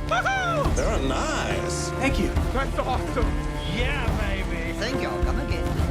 They're nice. Thank you. That's awesome. Yeah, baby. Thank you. I'll come again.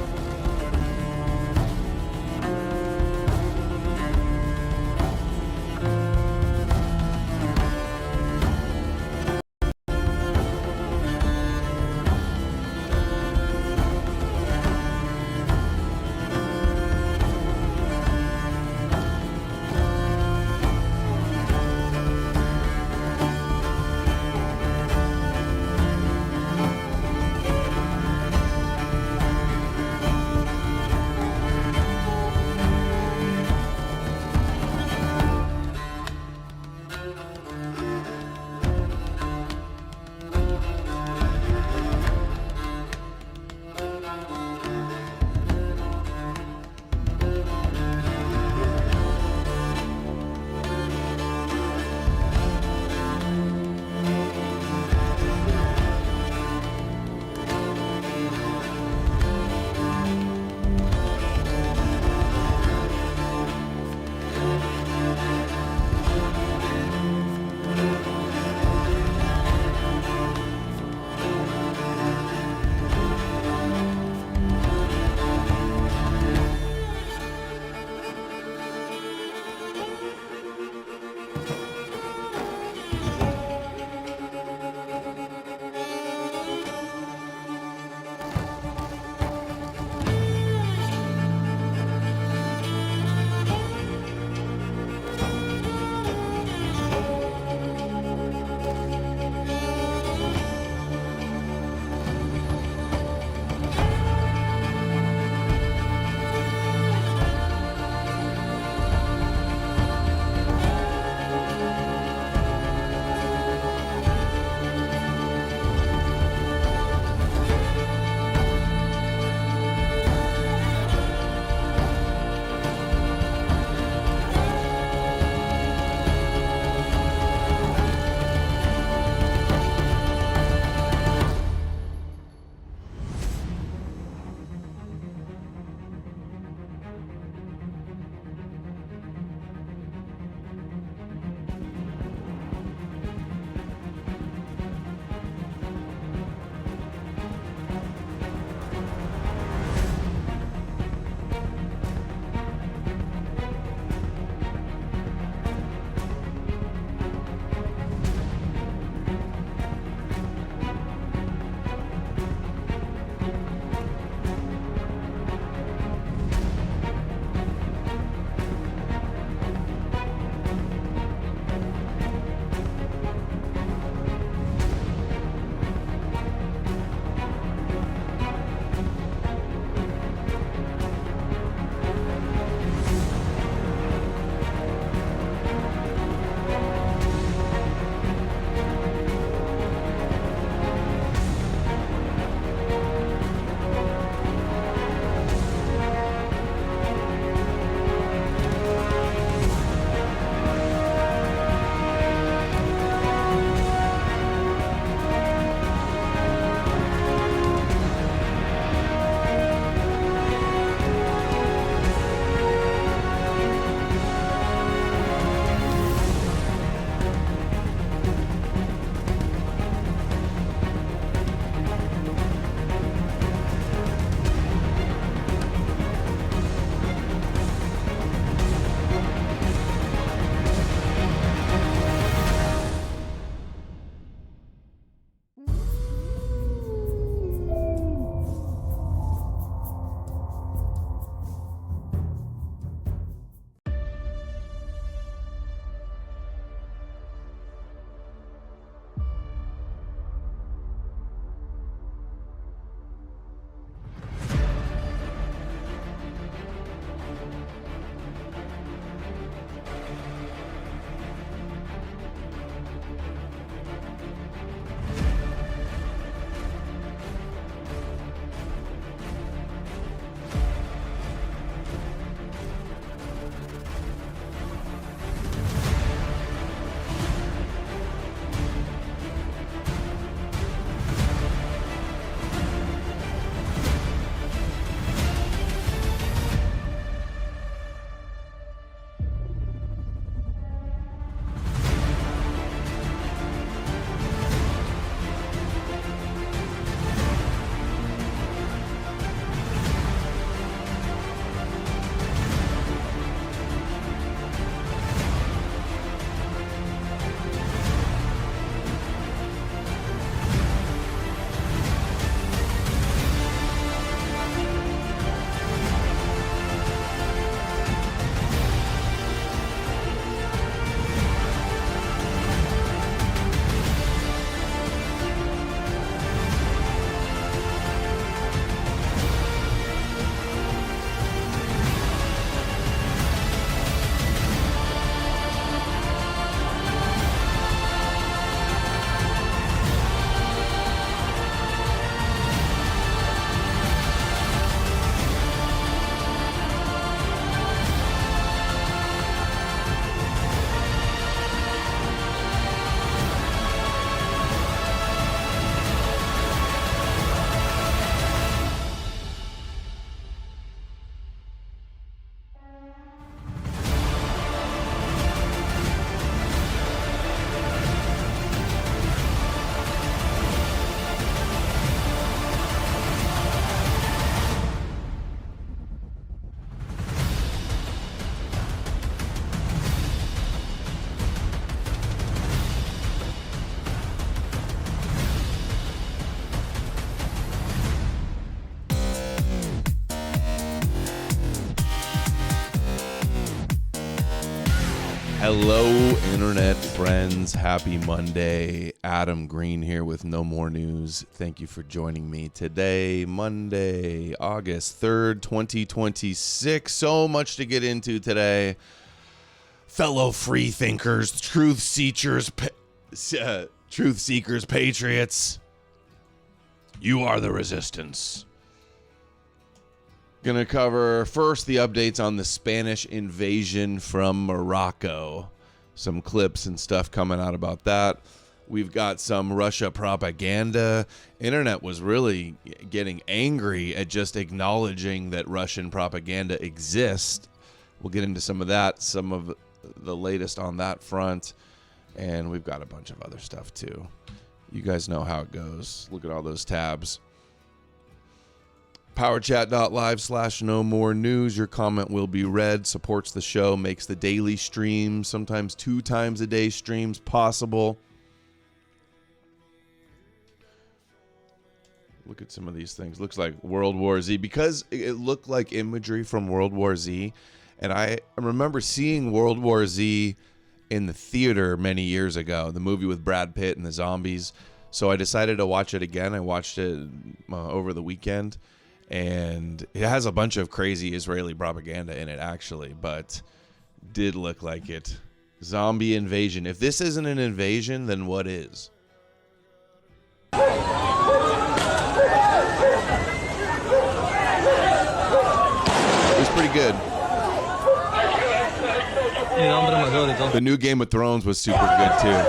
Hello, internet friends. Happy Monday. Adam Green here with No More News. Thank you for joining me today, Monday, August 3rd, 2026. So much to get into today. Fellow free thinkers, truth seekers, patriots. You are the resistance. Gonna cover first the updates on the Spanish invasion from Morocco. Some clips and stuff coming out about that. We've got some Russia propaganda. Internet was really getting angry at just acknowledging that Russian propaganda exists. We'll get into some of that, some of the latest on that front. And we've got a bunch of other stuff too. You guys know how it goes. Look at all those tabs. powerchat.live/knowmorenews. Your comment will be read. Supports the show. Makes the daily streams, sometimes 2 times a day streams possible. Look at some of these things. Looks like World War Z. Because it looked like imagery from World War Z. And I remember seeing World War Z in the theater many years ago. The movie with Brad Pitt and the zombies. So I decided to watch it again. I watched it over the weekend. And it has a bunch of crazy Israeli propaganda in it, actually, but did look like it. Zombie invasion. If this isn't an invasion, then what is? It was pretty good. The new Game of Thrones was super good, too.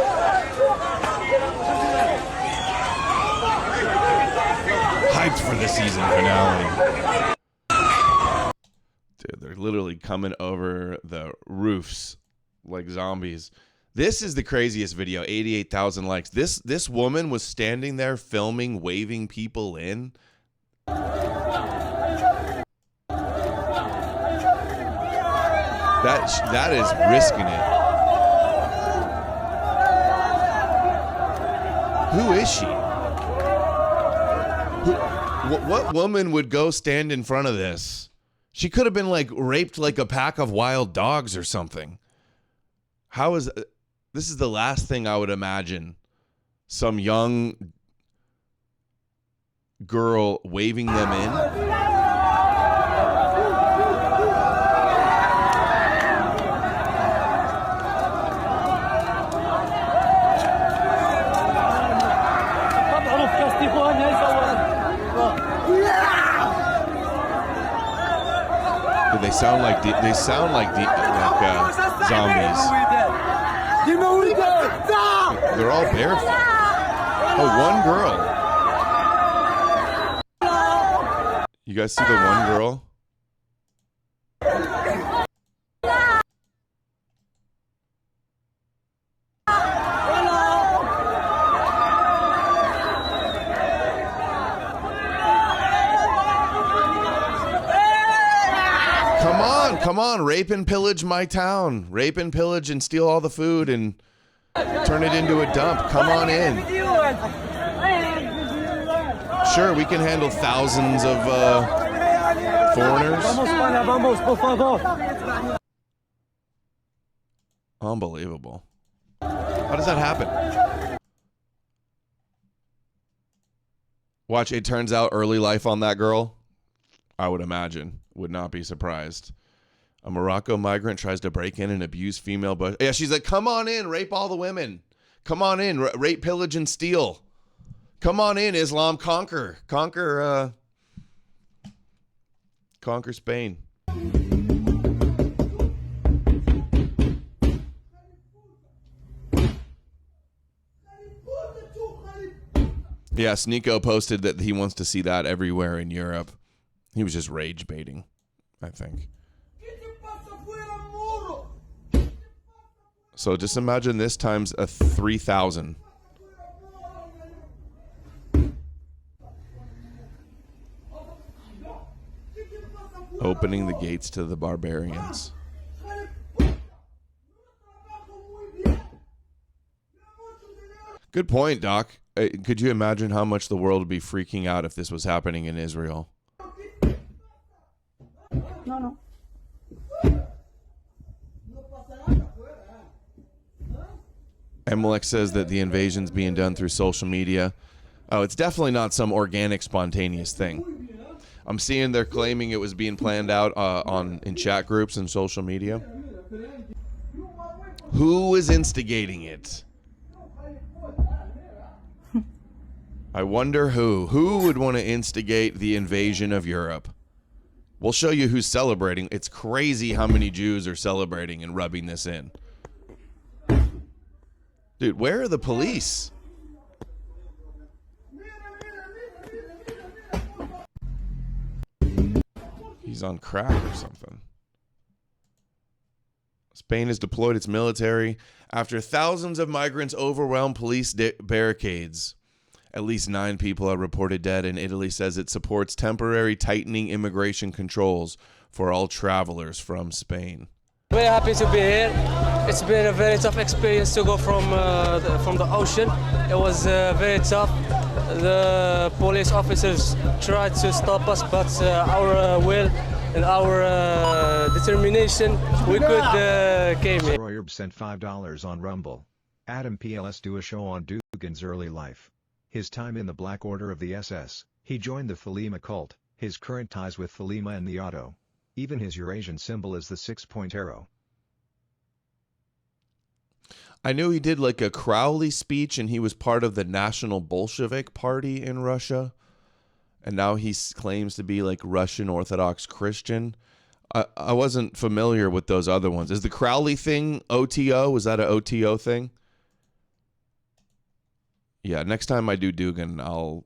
Hyped for the season finale. Dude, they're literally coming over the roofs like zombies. This is the craziest video. 88,000 likes. This woman was standing there filming, waving people in. That is risking it. Who is she? What woman would go stand in front of this? She could have been like raped like a pack of wild dogs or something. How is this? Is the last thing I would imagine. Some young girl waving them in. They sound like zombies. They're all barefoot. Oh, one girl. You guys see the one girl? Come on, rape and pillage my town. Rape and pillage and steal all the food and turn it into a dump. Come on in. Sure, we can handle thousands of foreigners. Unbelievable. How does that happen? Watch, it turns out early life on that girl. I would imagine. Would not be surprised. A Morocco migrant tries to break in and abuse female, but yeah, she's like, come on in, rape all the women. Come on in, rape, pillage, and steal. Come on in, Islam, conquer Spain. Yes, Nico posted that he wants to see that everywhere in Europe. He was just rage baiting, I think. So just imagine this times 3,000. Opening the gates to the barbarians. Good point, Doc. Could you imagine how much the world would be freaking out if this was happening in Israel? No. Emilek says that the invasion's being done through social media. Oh, it's definitely not some organic, spontaneous thing. I'm seeing they're claiming it was being planned out in chat groups and social media. Who is instigating it? I wonder who. Who would want to instigate the invasion of Europe? We'll show you who's celebrating. It's crazy how many Jews are celebrating and rubbing this in. Dude, where are the police? He's on crack or something. Spain has deployed its military after thousands of migrants overwhelmed police barricades. At least 9 people are reported dead, and Italy says it supports temporary tightening immigration controls for all travelers from Spain. Very happy to be here. It's been a very tough experience to go from the ocean. It was very tough. The police officers tried to stop us, but our will and our determination, we could came here. Royerb sent $5 on Rumble. Adam PLS do a show on Dugan's early life. His time in the Black Order of the SS, he joined the Thelema cult, his current ties with Thelema and the Otto. Even his Eurasian symbol is the 6-point arrow. I knew he did like a Crowley speech and he was part of the National Bolshevik Party in Russia. And now he claims to be like Russian Orthodox Christian. I wasn't familiar with those other ones. Is the Crowley thing OTO? Was that an OTO thing? Yeah, next time I do Dugan, I'll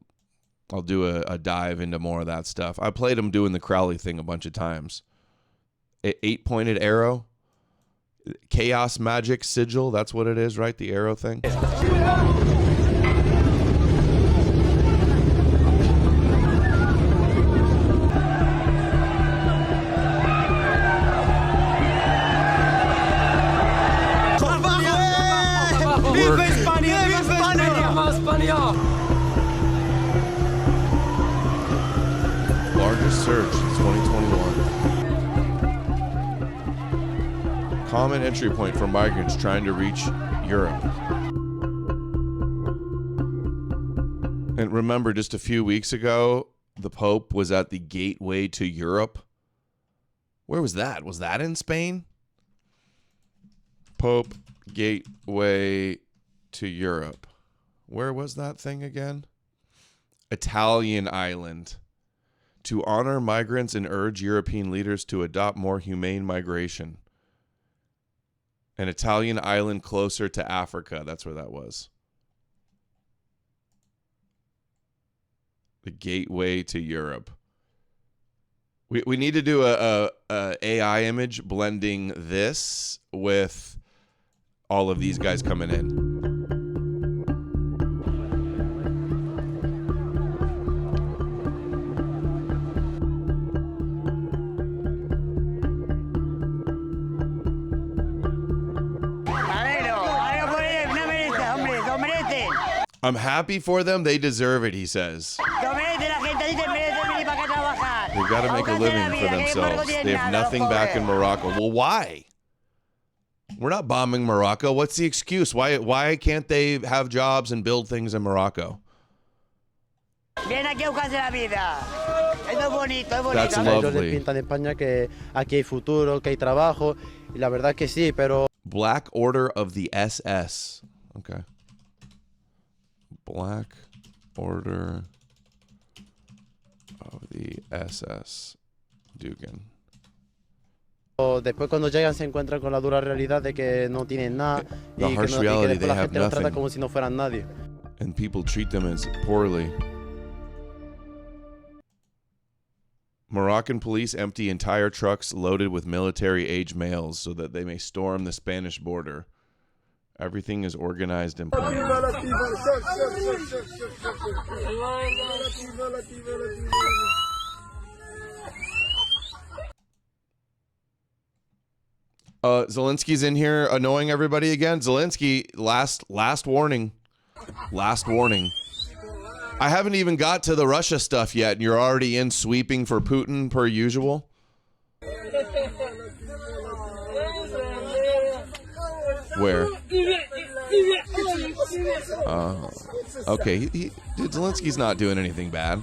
do a dive into more of that stuff. I played him doing the Crowley thing a bunch of times. 8-pointed arrow. Chaos magic sigil, that's what it is, right? The arrow thing. ¡Viva España! ¡Viva España! Largest surge since 2021. Common entry point for migrants trying to reach Europe. And remember, just a few weeks ago, the Pope was at the gateway to Europe. Where was that? Was that in Spain? Pope gateway to Europe. Where was that thing again? Italian island. To honor migrants and urge European leaders to adopt more humane migration. An Italian island closer to Africa. That's where that was. The gateway to Europe. We need to do a AI image blending this with all of these guys coming in. I'm happy for them. They deserve it, he says. They've got to make a living for themselves. They have nothing back in Morocco. Well, why? We're not bombing Morocco. What's the excuse? Why can't they have jobs and build things in Morocco? That's lovely. Black Order of the SS. Okay. Black Order of the SS. Dugan. Después cuando llegan se encuentran con la dura realidad de que no tienen nada y que después la gente los trata como si no fueran nadie. And people treat them as poorly. Moroccan police empty entire trucks loaded with military-age males so that they may storm the Spanish border. Everything is organized and planned. Zelensky's in here annoying everybody again. Zelensky, last warning. Last warning. I haven't even got to the Russia stuff yet, and you're already in sweeping for Putin per usual. Where? Okay, dude, Zelensky's not doing anything bad.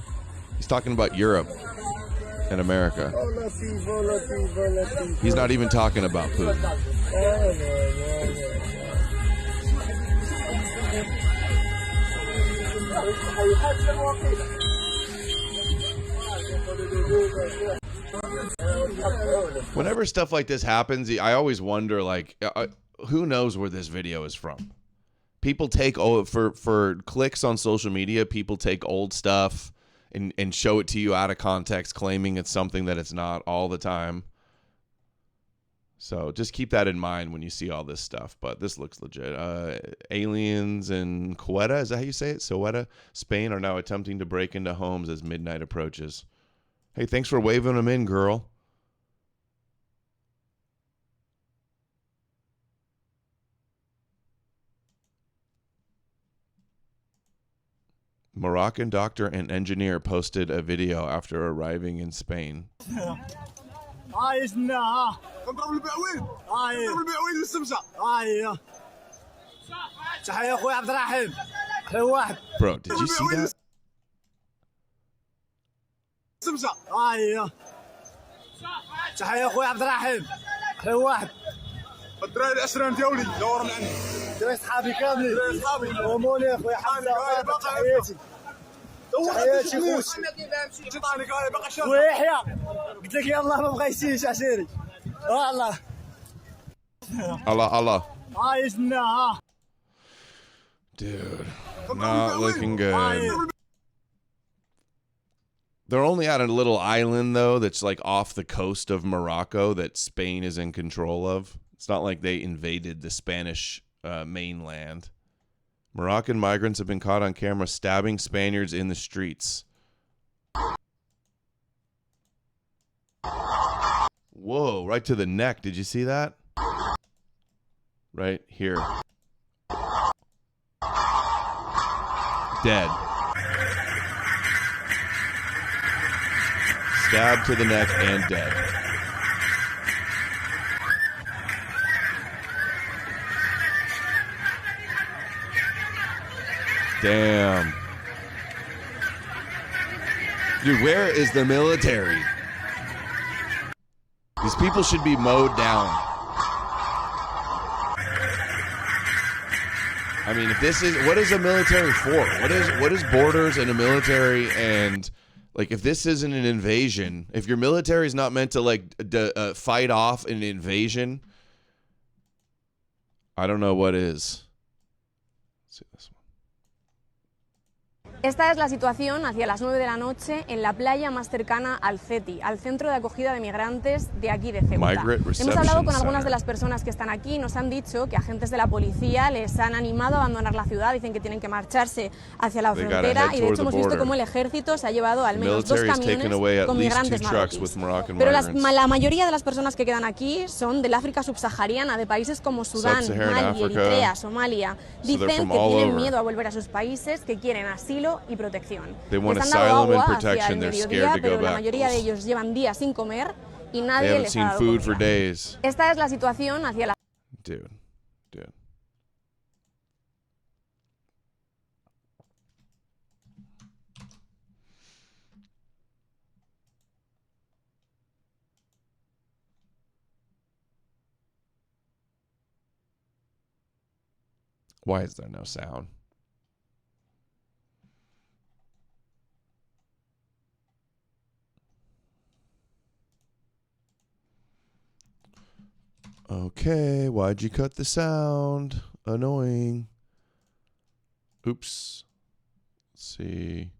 He's talking about Europe and America. He's not even talking about Putin. Whenever stuff like this happens, I always wonder, like, who knows where this video is from? People take for clicks on social media. People take old stuff and show it to you out of context, claiming it's something that it's not all the time. So just keep that in mind when you see all this stuff. But this looks legit. Aliens in Ceuta, is that how you say it? Ceuta, Spain, are now attempting to break into homes as midnight approaches. Hey, thanks for waving them in, girl. Moroccan doctor and engineer posted a video after arriving in Spain. Bro, did you see that? الدراري الاشران ديالي دور من عندي دراري صحابي كاملين دراري صحابي ومولي اخويا حمزه تحياتي تحياتي خوتي تطاني كاي باقي شاد ويحيى قلت لك يلاه ما بغيتيش عشيري والله Allah. عايشنا Dude, not looking good. They're only at a little island, though, that's like off the coast of Morocco that Spain is in control of. It's not like they invaded the Spanish mainland. Moroccan migrants have been caught on camera stabbing Spaniards in the streets. Whoa, right to the neck. Did you see that? Right here. Dead. Stabbed to the neck and dead. Damn. Dude, where is the military? These people should be mowed down. I mean, if this is, what is a military for? What is borders and a military? And like, if this isn't an invasion, if your military is not meant to like fight off an invasion, I don't know what is. Let's see this one. Esta es la situación hacia las 9 de la noche en la playa más cercana al CETI, al centro de acogida de migrantes de aquí de Ceuta. Hemos hablado con algunas de las personas que están aquí y nos han dicho que agentes de la policía les han animado a abandonar la ciudad, dicen que tienen que marcharse hacia la frontera y de hecho hemos visto cómo el ejército se ha llevado al menos 2 camiones con migrantes marroquíes. Pero la mayoría de las personas que quedan aquí son del África subsahariana, de países como Sudán, Mali, Eritrea, Somalia. Dicen que tienen miedo a volver a sus países, que quieren asilo y protección. Les han dado agua hacia el mediodía, pero la mayoría de ellos llevan días sin comer y nadie les ha dado comida. Esta es la situación hacia la... Dude. Why is there no sound? Okay, why'd you cut the sound? Annoying. Oops. Let's see.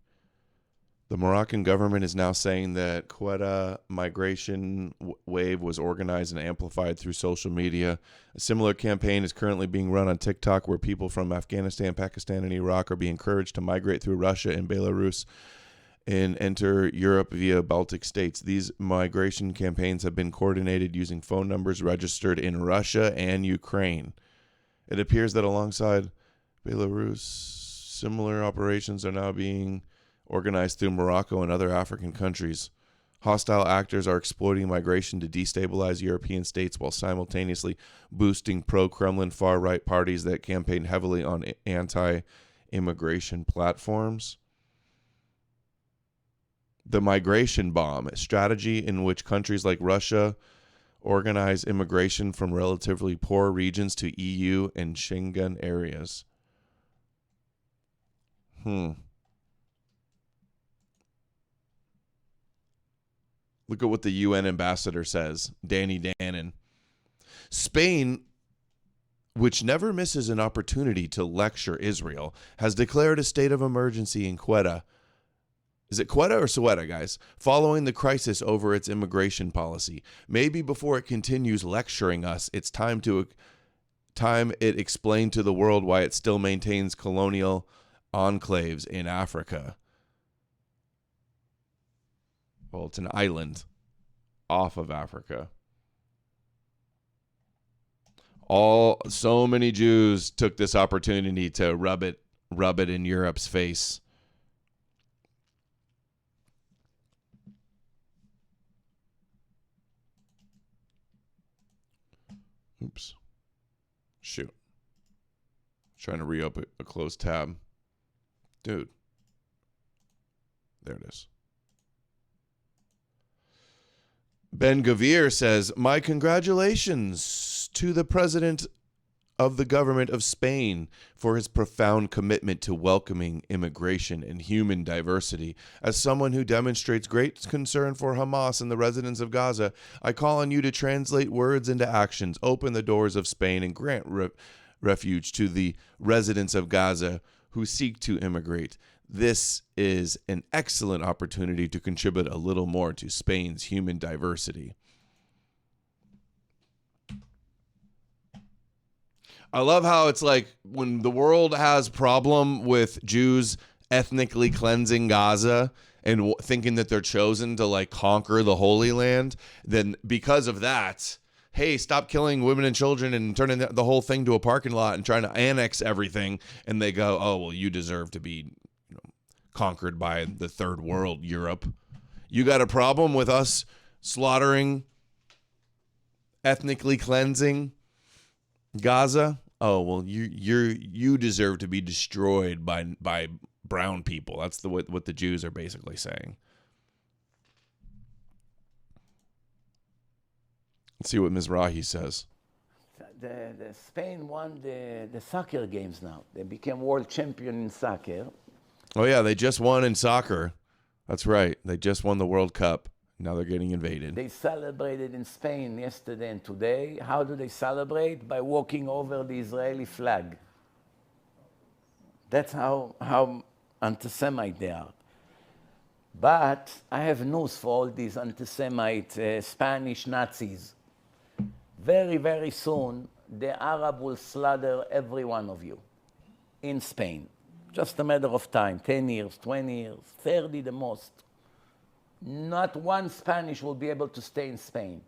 The Moroccan government is now saying that Ceuta migration wave was organized and amplified through social media. A similar campaign is currently being run on TikTok where people from Afghanistan, Pakistan, and Iraq are being encouraged to migrate through Russia and Belarus and enter Europe via Baltic states. These migration campaigns have been coordinated using phone numbers registered in Russia and Ukraine. It appears that alongside Belarus, similar operations are now being organized through Morocco and other African countries. Hostile actors are exploiting migration to destabilize European states while simultaneously boosting pro-Kremlin far-right parties that campaign heavily on anti-immigration platforms. The migration bomb, a strategy in which countries like Russia organize immigration from relatively poor regions to EU and Schengen areas. Look at what the UN ambassador says, Danny Dannon. Spain, which never misses an opportunity to lecture Israel, has declared a state of emergency in Quetta. Is it Quetta or Ceuta, guys? Following the crisis over its immigration policy. Maybe before it continues lecturing us, it's time it explain to the world why it still maintains colonial enclaves in Africa. Well, it's an island off of Africa. So many Jews took this opportunity to rub it in Europe's face. Oops. Shoot. Trying to reopen a closed tab. Dude. There it is. Ben Gavir says, my congratulations to the president of the government of Spain for his profound commitment to welcoming immigration and human diversity. As someone who demonstrates great concern for Hamas and the residents of Gaza, I call on you to translate words into actions, open the doors of Spain, and grant refuge to the residents of Gaza who seek to immigrate. This is an excellent opportunity to contribute a little more to Spain's human diversity. I love how it's like when the world has problem with Jews ethnically cleansing Gaza and thinking that they're chosen to like conquer the Holy Land, then because of that, hey, stop killing women and children and turning the whole thing to a parking lot and trying to annex everything. And they go, oh, well, you deserve to be conquered by the third world, Europe. You got a problem with us slaughtering, ethnically cleansing Gaza? Oh, well, you deserve to be destroyed by brown people. That's what the Jews are basically saying. Let's see what Mizrahi says. The Spain won the soccer games now. They became world champion in soccer. Oh, yeah, they just won in soccer. That's right. They just won the World Cup. Now they're getting invaded. They celebrated in Spain yesterday and today. How do they celebrate? By walking over the Israeli flag. That's how anti-Semite they are. But I have news for all these anti-Semite Spanish Nazis. Very, very soon, the Arab will slaughter every one of you in Spain. Just a matter of time, 10 years, 20 years, 30 the most. Not one Spanish will be able to stay in Spain.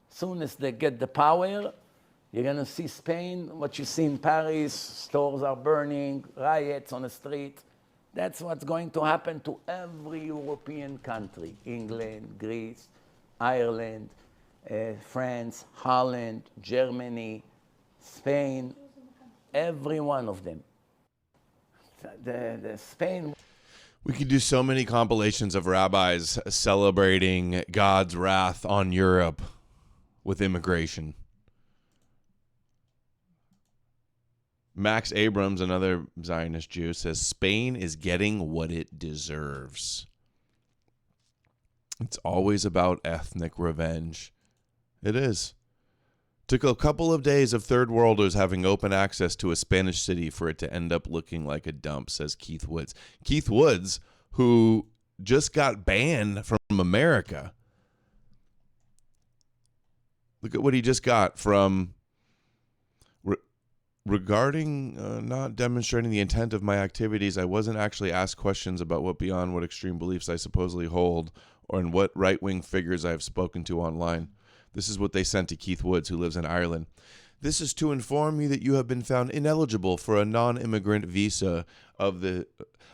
Soon as they get the power, you're going to see Spain, what you see in Paris, stores are burning, riots on the street. That's what's going to happen to every European country. England, Greece, Ireland, France, Holland, Germany, Spain, every one of them. The Spain. We could do so many compilations of rabbis celebrating God's wrath on Europe with immigration. Max Abrams, another Zionist Jew, says Spain is getting what it deserves. It's always about ethnic revenge. It is. Took a couple of days of third worlders having open access to a Spanish city for it to end up looking like a dump, says Keith Woods. Keith Woods, who just got banned from America. Look at what he just got from regarding not demonstrating the intent of my activities. I wasn't actually asked questions about what extreme beliefs I supposedly hold or in what right-wing figures I have spoken to online. This is what they sent to Keith Woods, who lives in Ireland. This is to inform you that you have been found ineligible for a non-immigrant visa of the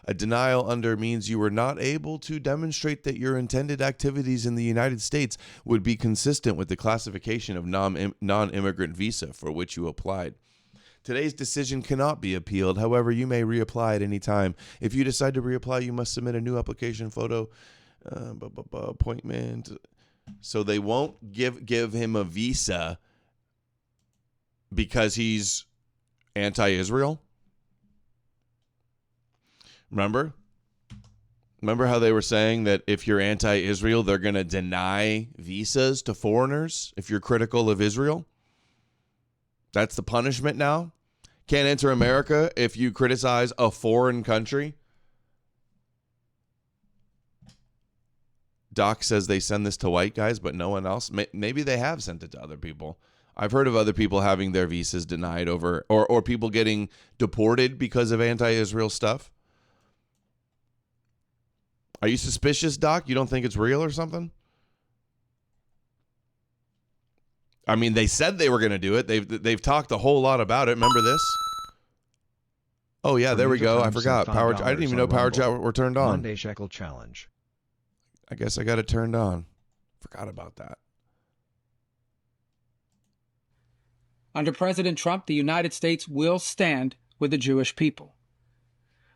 a denial under means you were not able to demonstrate that your intended activities in the United States would be consistent with the classification of non-immigrant visa for which you applied. Today's decision cannot be appealed. However, you may reapply at any time. If you decide to reapply, you must submit a new application photo, appointment. So they won't give him a visa because he's anti-Israel. Remember how they were saying that if you're anti-Israel, they're going to deny visas to foreigners if you're critical of Israel? That's the punishment now? Can't enter America if you criticize a foreign country? Doc says they send this to white guys, but no one else. Maybe they have sent it to other people. I've heard of other people having their visas denied over, or people getting deported because of anti-Israel stuff. Are you suspicious, Doc? You don't think it's real or something? I mean, they said they were going to do it. They've talked a whole lot about it. Remember this? Oh, yeah, there we go. I forgot. I didn't even know PowerChat were turned on. Monday shekel challenge. I guess I got it turned on. Forgot about that. Under President Trump, the United States will stand with the Jewish people.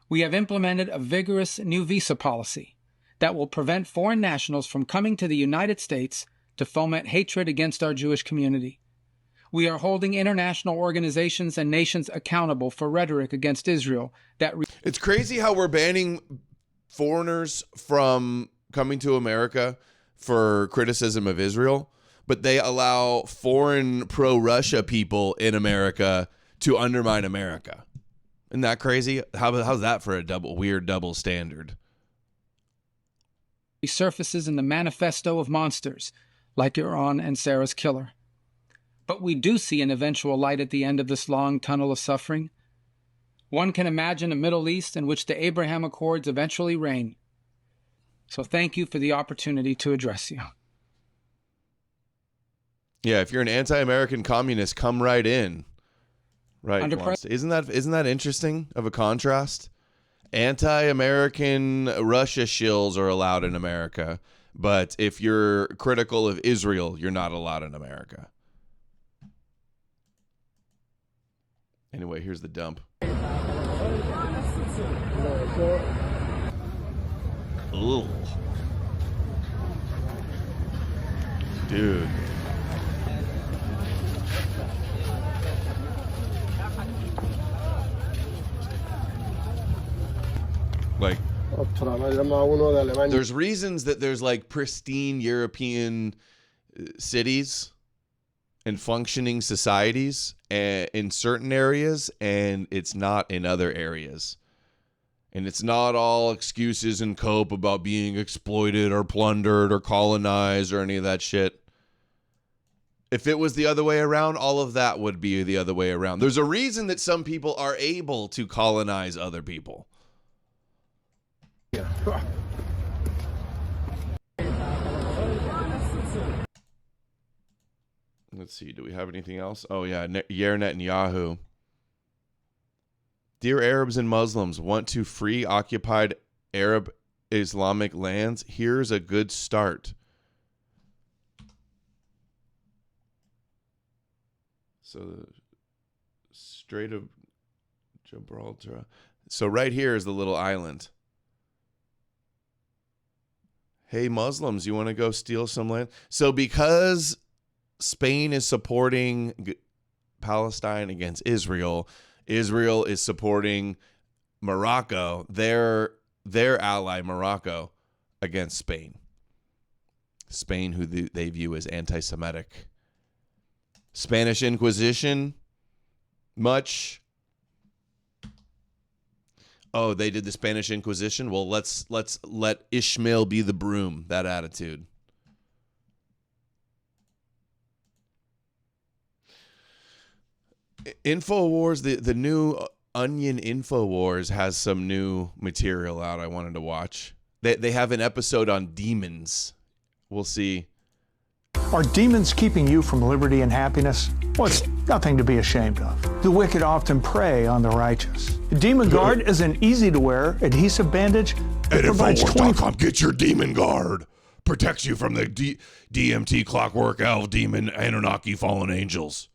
We have implemented a vigorous new visa policy that will prevent foreign nationals from coming to the United States to foment hatred against our Jewish community. We are holding international organizations and nations accountable for rhetoric against Israel that... It's crazy how we're banning foreigners from coming to America for criticism of Israel, but they allow foreign pro-Russia people in America to undermine America. Isn't that crazy? How's that for a weird double standard? Surfaces in the manifesto of monsters, like Iran and Sarah's killer. But we do see an eventual light at the end of this long tunnel of suffering. One can imagine a Middle East in which the Abraham Accords eventually reign. So thank you for the opportunity to address you. Yeah, if you're an anti-American communist, come right in. Right. Isn't that interesting of a contrast? Anti-American Russia shills are allowed in America, but if you're critical of Israel, you're not allowed in America. Anyway, here's the dump. Ugh. Dude. Like, there's reasons that there's like pristine European cities and functioning societies in certain areas, and it's not in other areas. And it's not all excuses and cope about being exploited or plundered or colonized or any of that shit. If it was the other way around, all of that would be the other way around. There's a reason that some people are able to colonize other people. Let's see. Do we have anything else? Oh, yeah. Yair Netanyahu. Dear Arabs and Muslims, want to free occupied Arab Islamic lands? Here's a good start. So the Strait of Gibraltar. So right here is the little island. Hey, Muslims, you want to go steal some land? So because Spain is supporting Palestine against Israel, Israel is supporting Morocco, their ally Morocco, against Spain. Spain, who they view as anti-Semitic. Spanish Inquisition, much. Oh, they did the Spanish Inquisition? Well, let's let Ishmael be the broom, that attitude. InfoWars, the new Onion InfoWars has some new material out I wanted to watch. They have an episode on demons. We'll see Are demons keeping you from liberty and happiness? Well, it's nothing to be ashamed of. The wicked often prey on the righteous. Demon Guard is an easy-to-wear adhesive bandage that provides 24. Get your Demon Guard. Protects you from the DMT, Clockwork Elf, Demon, Anunnaki, Fallen Angels.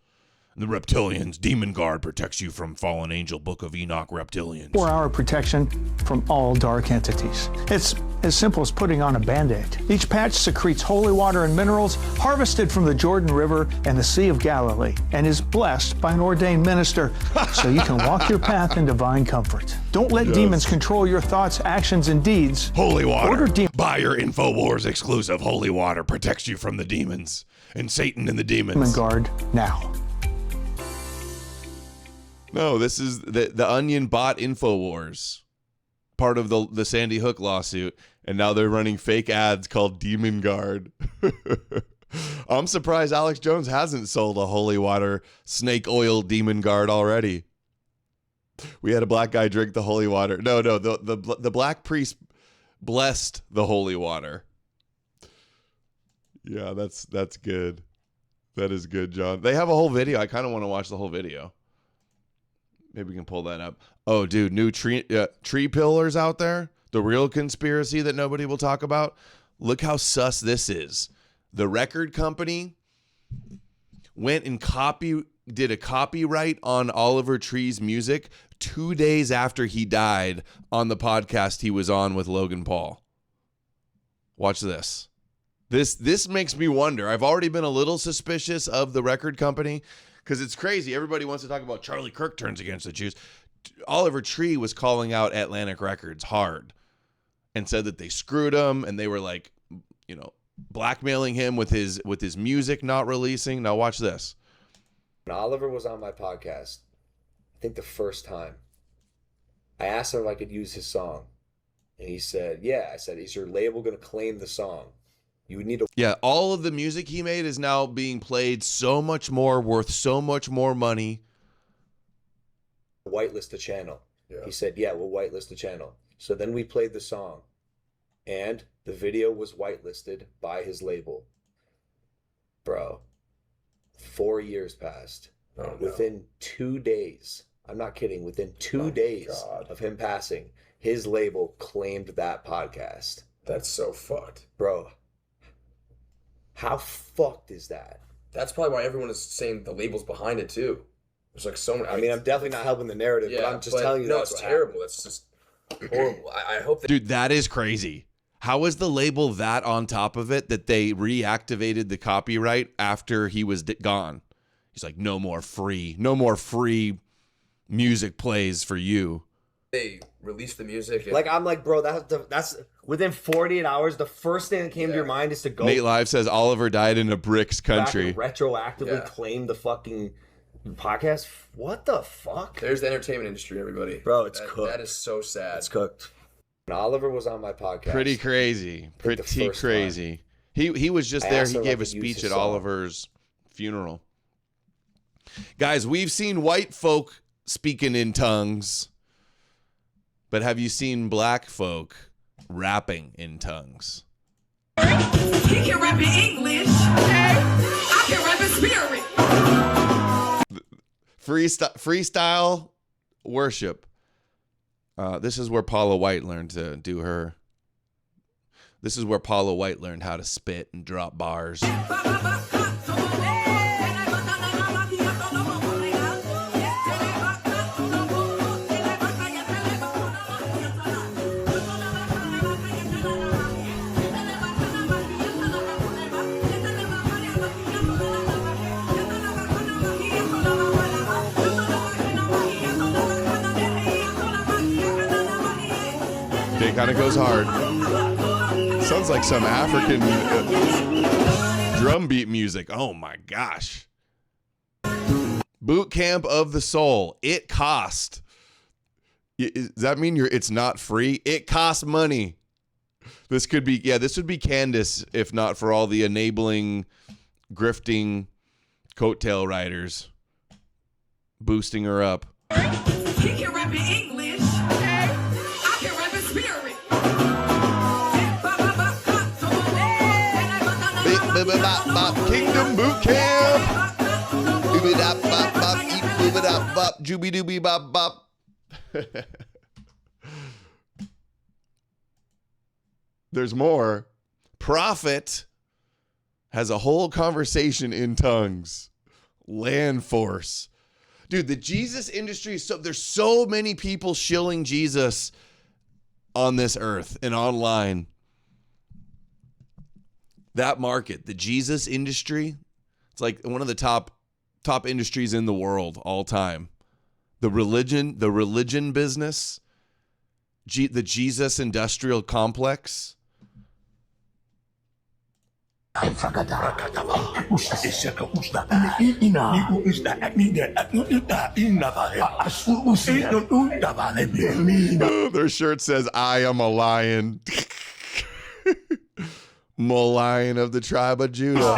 And the reptilians. Demon Guard protects you from Fallen Angel, Book of Enoch reptilians. 4-hour protection from all dark entities. It's as simple as putting on a Band-Aid. Each patch secretes holy water and minerals harvested from the Jordan River and the Sea of Galilee and is blessed by an ordained minister so you can walk your path in divine comfort. Don't let demons control your thoughts, actions, and deeds. Holy water. Buy your InfoWars exclusive Holy Water. Protects you from the demons and Satan and the demons. Demon Guard now. No, this is the Onion bought InfoWars, part of the Sandy Hook lawsuit, and now they're running fake ads called Demon Guard. I'm surprised Alex Jones hasn't sold a holy water snake oil Demon Guard already. We had a black guy drink the holy water. No, the black priest blessed the holy water. Yeah, that's good. That is good, John. They have a whole video. I kind of want to watch the whole video. Maybe we can pull that up. Oh, dude, new tree pillars out there. The real conspiracy that nobody will talk about. Look how sus this is. The record company went and did a copyright on Oliver Tree's music 2 days after he died on the podcast he was on with Logan Paul. Watch this. This makes me wonder. I've already been a little suspicious of the record company, because it's crazy. Everybody wants to talk about Charlie Kirk turns against the Jews. Oliver Tree was calling out Atlantic Records hard and said that they screwed him and they were like, blackmailing him with his music not releasing. Now watch this. When Oliver was on my podcast, I think the first time, I asked him if I could use his song. And he said, yeah. I said, is your label going to claim the song? You would need to. Yeah, all of the music he made is now being played so much more, worth so much more money. Whitelist the channel. Yeah. He said, yeah, we'll whitelist the channel. So then we played the song, and the video was whitelisted by his label. Bro, 4 years passed. Oh, no. Within 2 days, I'm not kidding, within 2 days of him passing, his label claimed that podcast. That's so fucked. Bro. How fucked is that? That's probably why everyone is saying the label's behind it too. There's like so many. I mean, I'm definitely not helping the narrative, but I'm just telling you. No, it's terrible. That's just horrible. I hope that. Dude, that is crazy. How is the label that on top of it that they reactivated the copyright after he was gone? He's like, no more free music plays for you. They released the music. Like, I'm like, bro, that's within 48 hours. The first thing that came to your mind is to go. Nate Live says Oliver died in a bricks country. Retroactively claim the fucking podcast. What the fuck? There's the entertainment industry, everybody. Bro, it's cooked. That is so sad. It's cooked. When Oliver was on my podcast. Pretty crazy. Pretty crazy. He was just there. He gave a speech at Oliver's funeral. Guys, we've seen white folk speaking in tongues. But have you seen black folk rapping in tongues? He can rap in English. I can rap in spirit. Freestyle worship. This is where Paula White learned to do her. This is where Paula White learned how to spit and drop bars. It kind of goes hard. Sounds like some African drum beat music. Oh my gosh. Boot Camp of the Soul. It cost. Does that mean it's not free? It costs money. This would be Candace if not for all the enabling, grifting coattail riders boosting her up. He can rap in English. I can rap in spirit. Kingdom Boot Camp. Jooby dooby bop bop. There's more. Prophet has a whole conversation in tongues. Land force. Dude, the Jesus industry is there's so many people shilling Jesus on this earth and online. That market, the Jesus industry, it's like one of the top industries in the world all time. The religion business, the Jesus industrial complex. Their shirt says, "I am a lion." Lion of the tribe of Judah.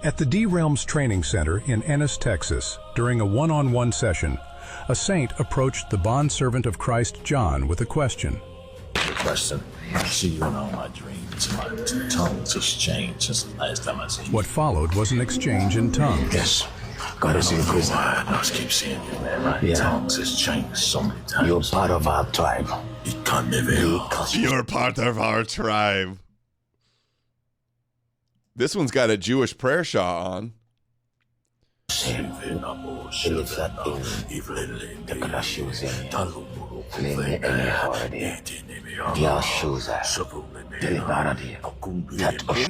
At the D-Realms Training Center in Ennis, Texas, during a one-on-one session, a saint approached the bondservant of Christ, John, with a question. Question. I see you in all my dreams. My tongues has changed since the last time I seen you. What followed was an exchange in tongues. Yes. God is in prison. I just keep seeing you, man. My tongues has changed so many times. You're part of our tribe. You're part of our tribe. This one's got a Jewish prayer shawl on. Isn't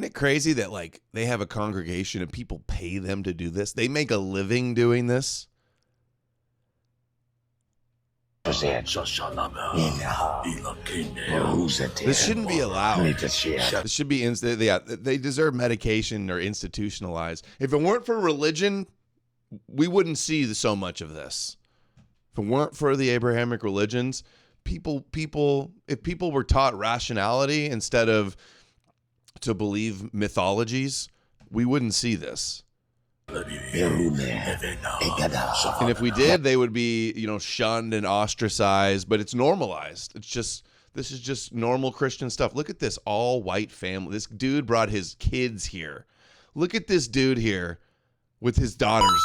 it crazy that like they have a congregation and people pay them to do this? They make a living doing this. This shouldn't be allowed. This should be they deserve medication or institutionalized. If it weren't for religion, we wouldn't see so much of this. If it weren't for the Abrahamic religions, if people were taught rationality instead of to believe mythologies, we wouldn't see this. And if we did, they would be, shunned and ostracized, but it's normalized. This is just normal Christian stuff. Look at this all white family. This dude brought his kids here. Look at this dude here with his daughters.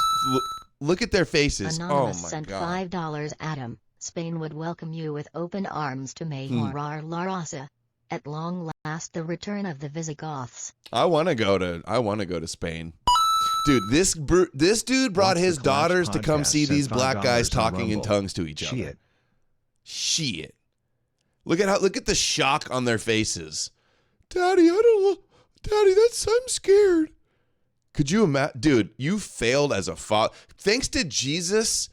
Look at their faces. Anonymous Oh my sent God. $5. Adam, Spain would welcome you with open arms to Mayorar La Raza. At long last, the return of the Visigoths. I want to go to Spain. Dude, this dude brought his daughters to come see these black guys talking in tongues to each other. Shit. Look at the shock on their faces. Daddy, I'm scared. Could you imagine? Dude, you failed as a father. Thanks to Jesus,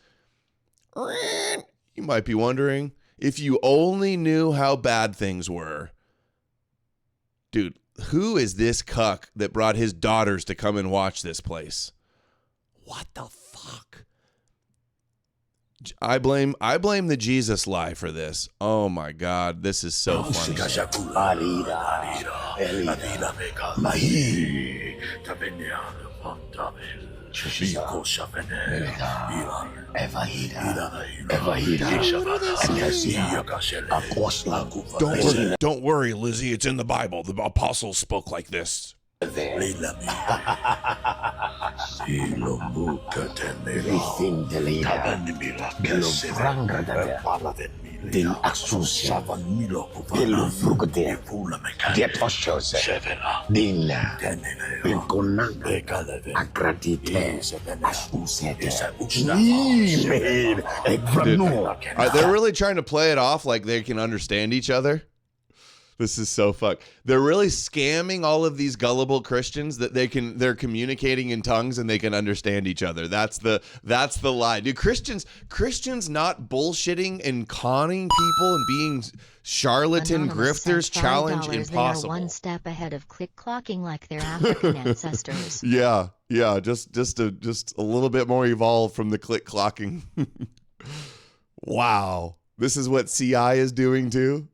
you might be wondering if you only knew how bad things were. Dude, who is this cuck that brought his daughters to come and watch this place? What the fuck? I blame the Jesus lie for this. Oh my God, this is so funny. Don't worry, Lizzie. It's in the Bible. The apostles spoke like this. Din Asusia, Elu Fugde, Dietoshoz, Dina, Pinconan, Agratite, Asuset. They're really trying to play it off like they can understand each other. This is so fucked. They're really scamming all of these gullible Christians that they're communicating in tongues and they can understand each other. That's the lie. Dude, Christians not bullshitting and conning people and being charlatan grifters challenge impossible. They are one step ahead of click-clocking like their African ancestors. Yeah, just a little bit more evolved from the click-clocking. Wow. This is what CI is doing too?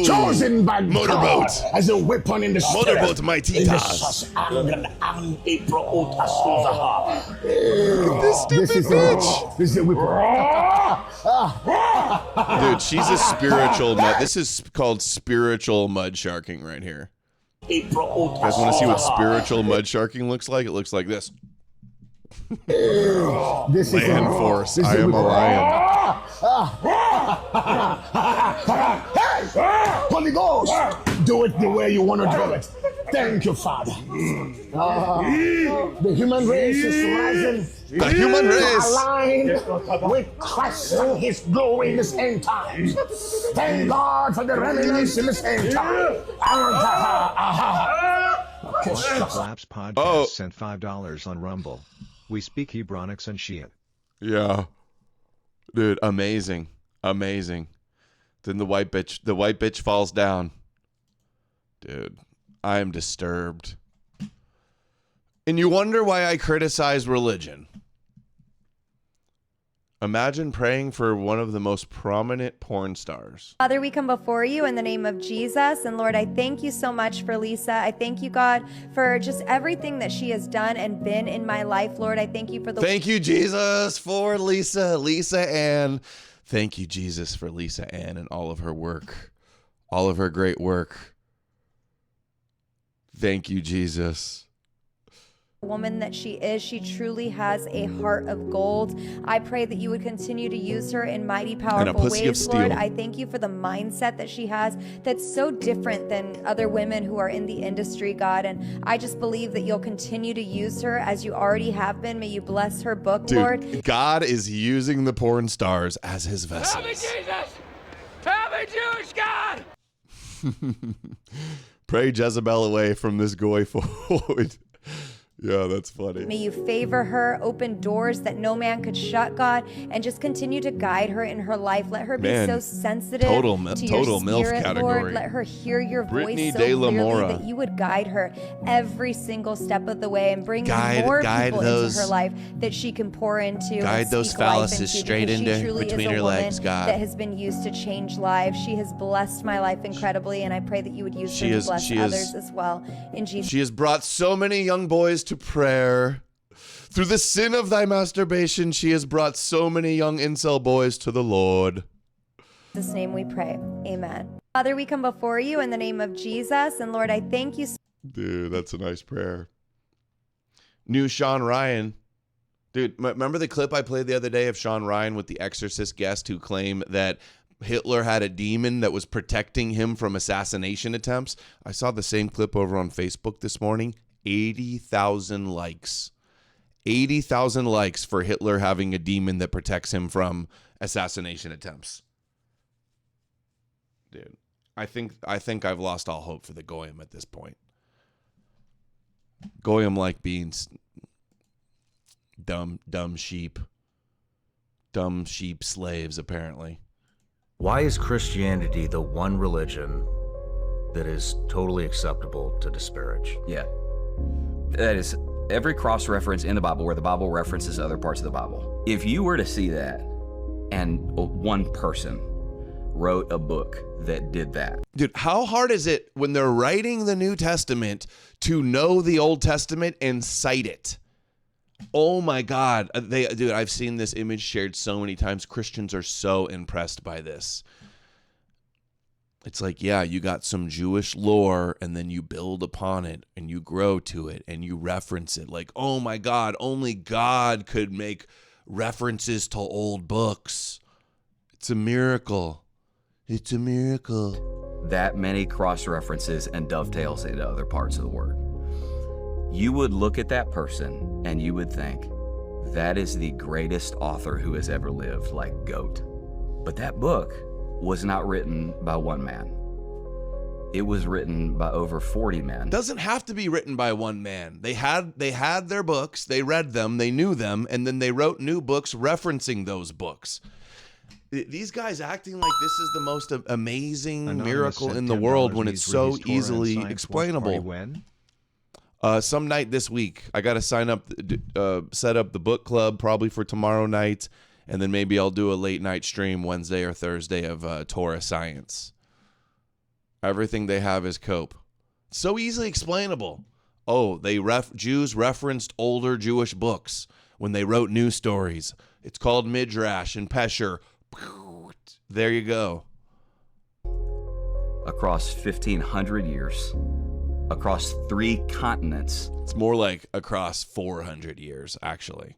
chosen by motorboat. God as a weapon in the spirit. Motorboat, my titas. This stupid bitch. This is a weapon. Dude, she's a spiritual mud. This is called spiritual mud sharking right here. You guys want to see what spiritual mud sharking looks like? It looks like this. Land force. I am a lion. Holy Ghost, do it the way you want to do it. Thank you, Father. The human race is rising. The human race aligned with Christ and His glory in this end time. Thank God for the remnants in this end time. Collapse Podcast sent $5 on Rumble. We speak Hebronics and Shiite. Yeah. Dude, amazing. Amazing. Then the white bitch falls down. Dude, I am disturbed. And you wonder why I criticize religion. Imagine praying for one of the most prominent porn stars. Father, we come before you in the name of Jesus. And Lord, I thank you so much for Lisa. I thank you, God, for just everything that she has done and been in my life. Lord, I thank you for the... Thank you, Jesus, for Lisa Ann. Thank you, Jesus, for Lisa Ann and all of her work. All of her great work. Thank you, Jesus. Woman that she is. She truly has a heart of gold. I pray that you would continue to use her in mighty, powerful ways, Lord. I thank you for the mindset that she has that's so different than other women who are in the industry, God. And I just believe that you'll continue to use her as you already have been. May you bless her book, Dude, Lord. God is using the porn stars as his vessels. Help me, Jesus! Help me, Jewish God! Pray Jezebel away from this goy forward. Yeah, that's funny. May you favor her, open doors that no man could shut, God, and just continue to guide her in her life. Let her be so sensitive to your MILF spirit, category. Lord. Let her hear your Brittany voice so De La clearly Mora. that you would guide her every single step of the way and bring more people those, into her life that she can pour into. Guide those phalluses straight into between her legs, God. That has been used to change lives. She has blessed my life incredibly, and I pray that you would use her to bless others as well. In Jesus. She has brought so many young boys to prayer. Through the sin of thy masturbation, she has brought so many young incel boys to the Lord. In Jesus' name we pray. Amen. Father, we come before you in the name of Jesus. And Lord, I thank you. Dude, that's a nice prayer. New Sean Ryan. Dude, remember the clip I played the other day of Sean Ryan with the Exorcist guest who claimed that Hitler had a demon that was protecting him from assassination attempts? I saw the same clip over on Facebook this morning. 80,000 likes. 80,000 likes for Hitler having a demon that protects him from assassination attempts. Dude, I think I've lost all hope for the Goyim at this point. Goyim like being dumb sheep. Dumb sheep slaves, apparently. Why is Christianity the one religion that is totally acceptable to disparage? Yeah. That is every cross-reference in the Bible where the Bible references other parts of the Bible. If you were to see that and one person wrote a book that did that. Dude, how hard is it when they're writing the New Testament to know the Old Testament and cite it? Oh my God. Dude, I've seen this image shared so many times. Christians are so impressed by this. It's like, yeah, you got some Jewish lore and then you build upon it and you grow to it and you reference it. Like, oh my God, only God could make references to old books. It's a miracle. It's a miracle. That many cross-references and dovetails into other parts of the Word. You would look at that person and you would think, that is the greatest author who has ever lived, like GOAT. But that book was not written by one man. It was written by over 40 men. Doesn't have to be written by one man. They had their books, they read them, they knew them, and then they wrote new books referencing those books. These guys acting like this is the most amazing miracle in the world when it's so easily explainable. Some night this week. I got to sign up, set up the book club probably for tomorrow night. And then maybe I'll do a late night stream Wednesday or Thursday of Torah Science. Everything they have is cope. So easily explainable. Oh, Jews referenced older Jewish books when they wrote news stories. It's called Midrash and Pesher. There you go. Across 1,500 years, across 3 continents. It's more like across 400 years, actually.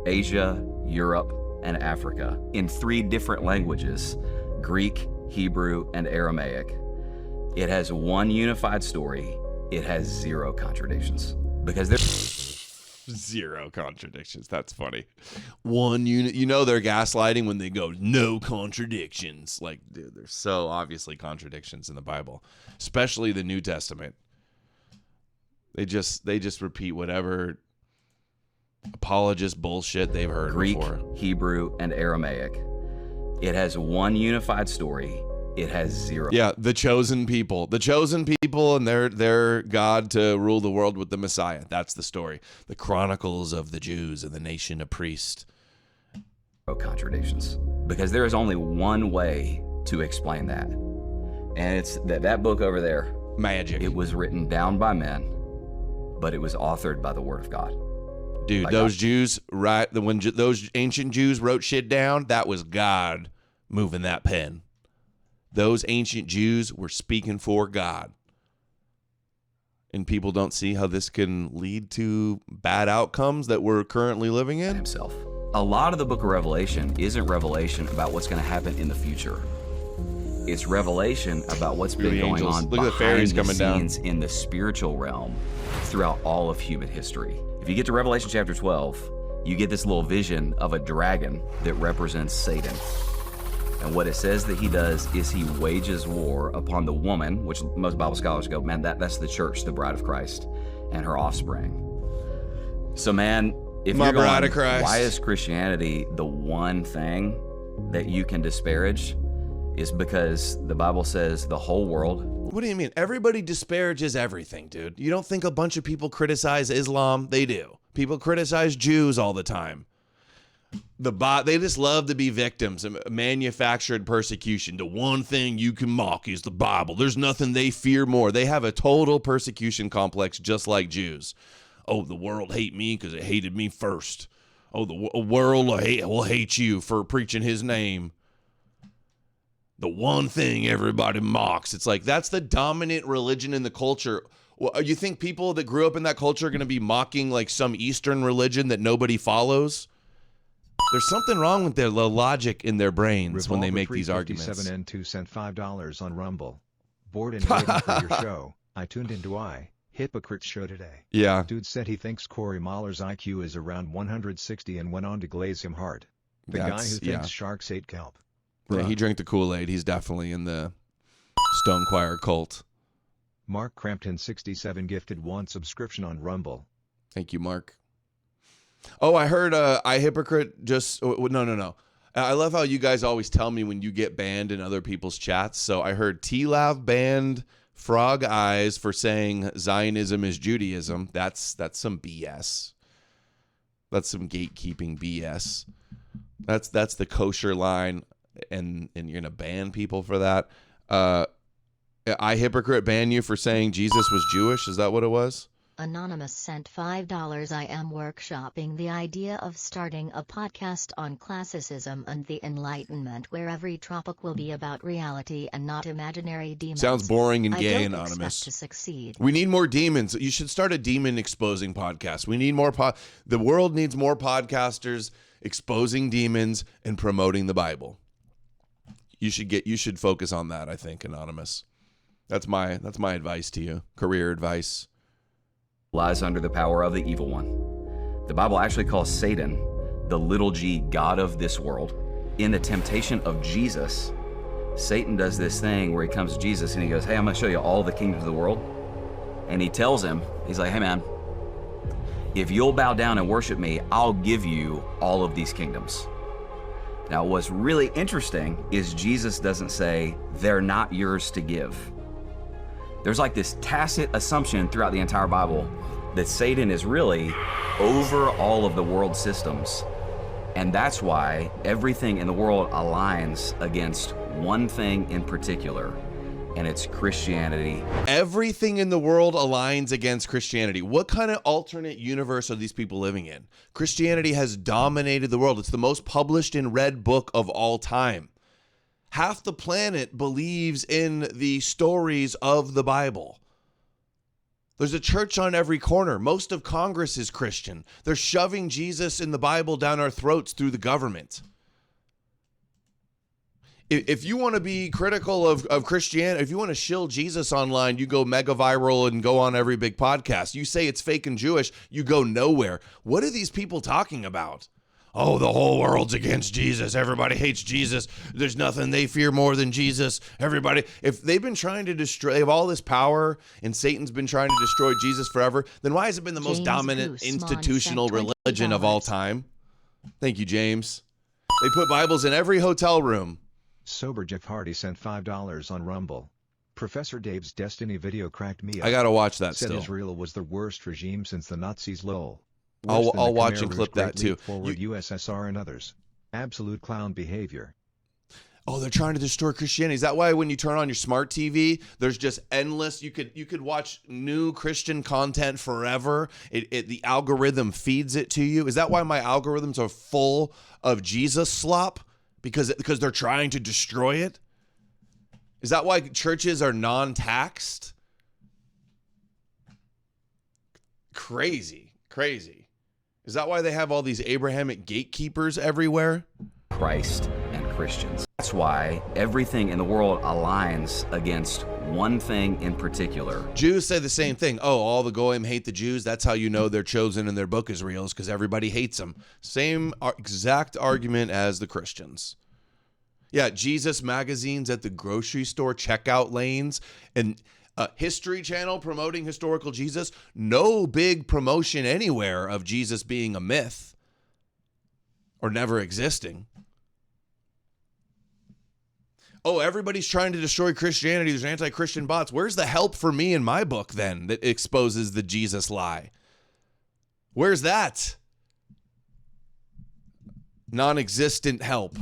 Asia, Europe, and Africa, in 3 different languages, Greek, Hebrew, and Aramaic. It has one unified story. It has 0 contradictions. Because there's 0 contradictions. That's funny. One unit. You know they're gaslighting when they go, no contradictions. Like, dude, there's so obviously contradictions in the Bible, especially the New Testament. They just repeat whatever apologist bullshit they've heard Greek, before. Hebrew, and Aramaic. It has one unified story. It has 0. Yeah, the chosen people and their God to rule the world with the Messiah. That's the story. The Chronicles of the Jews and the nation of priests. No contradictions. Because there is only one way to explain that. And it's that book over there. Magic. It was written down by men, but it was authored by the Word of God. Dude, by those God. Jews, right? When those ancient Jews wrote shit down, that was God moving that pen. Those ancient Jews were speaking for God. And people don't see how this can lead to bad outcomes that we're currently living in. Himself. A lot of the book of Revelation isn't revelation about what's going to happen in the future. It's revelation about what's been going on Look at the fairies coming down in the spiritual realm throughout all of human history. If you get to Revelation chapter 12, you get this little vision of a dragon that represents Satan. And what it says that he does is he wages war upon the woman, which most Bible scholars go, man, that's the church, the bride of Christ, and her offspring. So, man, if My you're going, bride of Christ. Why is Christianity the one thing that you can disparage? Is because the Bible says the whole world. What do you mean? Everybody disparages everything, dude. You don't think a bunch of people criticize Islam? They do. People criticize Jews all the time. They just love to be victims of manufactured persecution. The one thing you can mock is the Bible. There's nothing they fear more. They have a total persecution complex just like Jews. Oh, the world hate me because it hated me first. Oh, the world will hate you for preaching his name. The one thing everybody mocks. It's like that's the dominant religion in the culture. Well, you think people that grew up in that culture are going to be mocking like some Eastern religion that nobody follows? There's something wrong with the logic in their brains when they make these arguments. Revolver357N2 sent $5 on Rumble. Bored and waiting for your show. I tuned into Hypocrite's show today. Yeah. Dude said he thinks Corey Mahler's IQ is around 160 and went on to glaze him hard. The guy who thinks sharks ate kelp. Yeah, he drank the Kool-Aid. He's definitely in the Stone Choir cult. Mark Crampton 67 gifted 1 subscription on Rumble. Thank you, Mark. Oh, I heard Hypocrite just... No. I love how you guys always tell me when you get banned in other people's chats. So I heard T-Lav banned Frog Eyes for saying Zionism is Judaism. That's some BS. That's some gatekeeping BS. That's the kosher line, and you're going to ban people for that. Hypocrite ban you for saying Jesus was Jewish? Is that what it was? Anonymous sent $5. I am workshopping the idea of starting a podcast on classicism and the Enlightenment where every topic will be about reality and not imaginary demons. Sounds boring and gay, I don't Anonymous. expect to succeed. We need more demons. You should start a demon exposing podcast. We need more the world needs more podcasters exposing demons and promoting the Bible. You should focus on that, I think, Anonymous. That's my advice to you. Career advice. Lies under the power of the evil one. The Bible actually calls Satan the little g god of this world. In the temptation of Jesus, Satan does this thing where he comes to Jesus and he goes, hey, I'm going to show you all the kingdoms of the world. And he tells him, he's like, hey man, if you'll bow down and worship me, I'll give you all of these kingdoms. Now, what's really interesting is Jesus doesn't say they're not yours to give. There's like this tacit assumption throughout the entire Bible that Satan is really over all of the world systems. And that's why everything in the world aligns against one thing in particular, and it's Christianity. Everything in the world aligns against Christianity. What kind of alternate universe are these people living in? Christianity has dominated the world. It's the most published and read book of all time. Half the planet believes in the stories of the Bible. There's a church on every corner. Most of Congress is Christian. They're shoving Jesus in the Bible down our throats through the government. If you want to be critical of Christianity, if you want to shill Jesus online, you go mega viral and go on every big podcast. You say it's fake and Jewish, you go nowhere. What are these people talking about? Oh, the whole world's against Jesus. Everybody hates Jesus. There's nothing they fear more than Jesus. Everybody, if they've been trying to destroy, they have all this power and Satan's been trying to destroy Jesus forever, then why has it been the most dominant institutional religion of all time? Thank you, James. They put Bibles in every hotel room. Sober Jeff Hardy sent $5 on Rumble. Professor Dave's Destiny video cracked me up. I gotta watch that Said still. Israel was the worst regime since the Nazis. Lol. I'll watch and clip that too. Forward USSR and others. Absolute clown behavior. Oh, they're trying to destroy Christianity. Is that why when you turn on your smart TV, there's just endless, you could watch new Christian content forever. The algorithm feeds it to you. Is that why my algorithms are full of Jesus slop? Because they're trying to destroy it? Is that why churches are non-taxed? Crazy. Is that why they have all these Abrahamic gatekeepers everywhere? Christ and Christians. That's why everything in the world aligns against one thing in particular. Jews say the same thing. Oh, all the Goyim hate the Jews. That's how you know they're chosen and their book is real, is because everybody hates them. Same exact argument as the Christians. Yeah, Jesus magazines at the grocery store checkout lanes and History Channel promoting historical Jesus. No big promotion anywhere of Jesus being a myth or never existing. Oh, everybody's trying to destroy Christianity. There's anti-Christian bots. Where's the help for me in my book then that exposes the Jesus lie? Where's that? Non-existent help.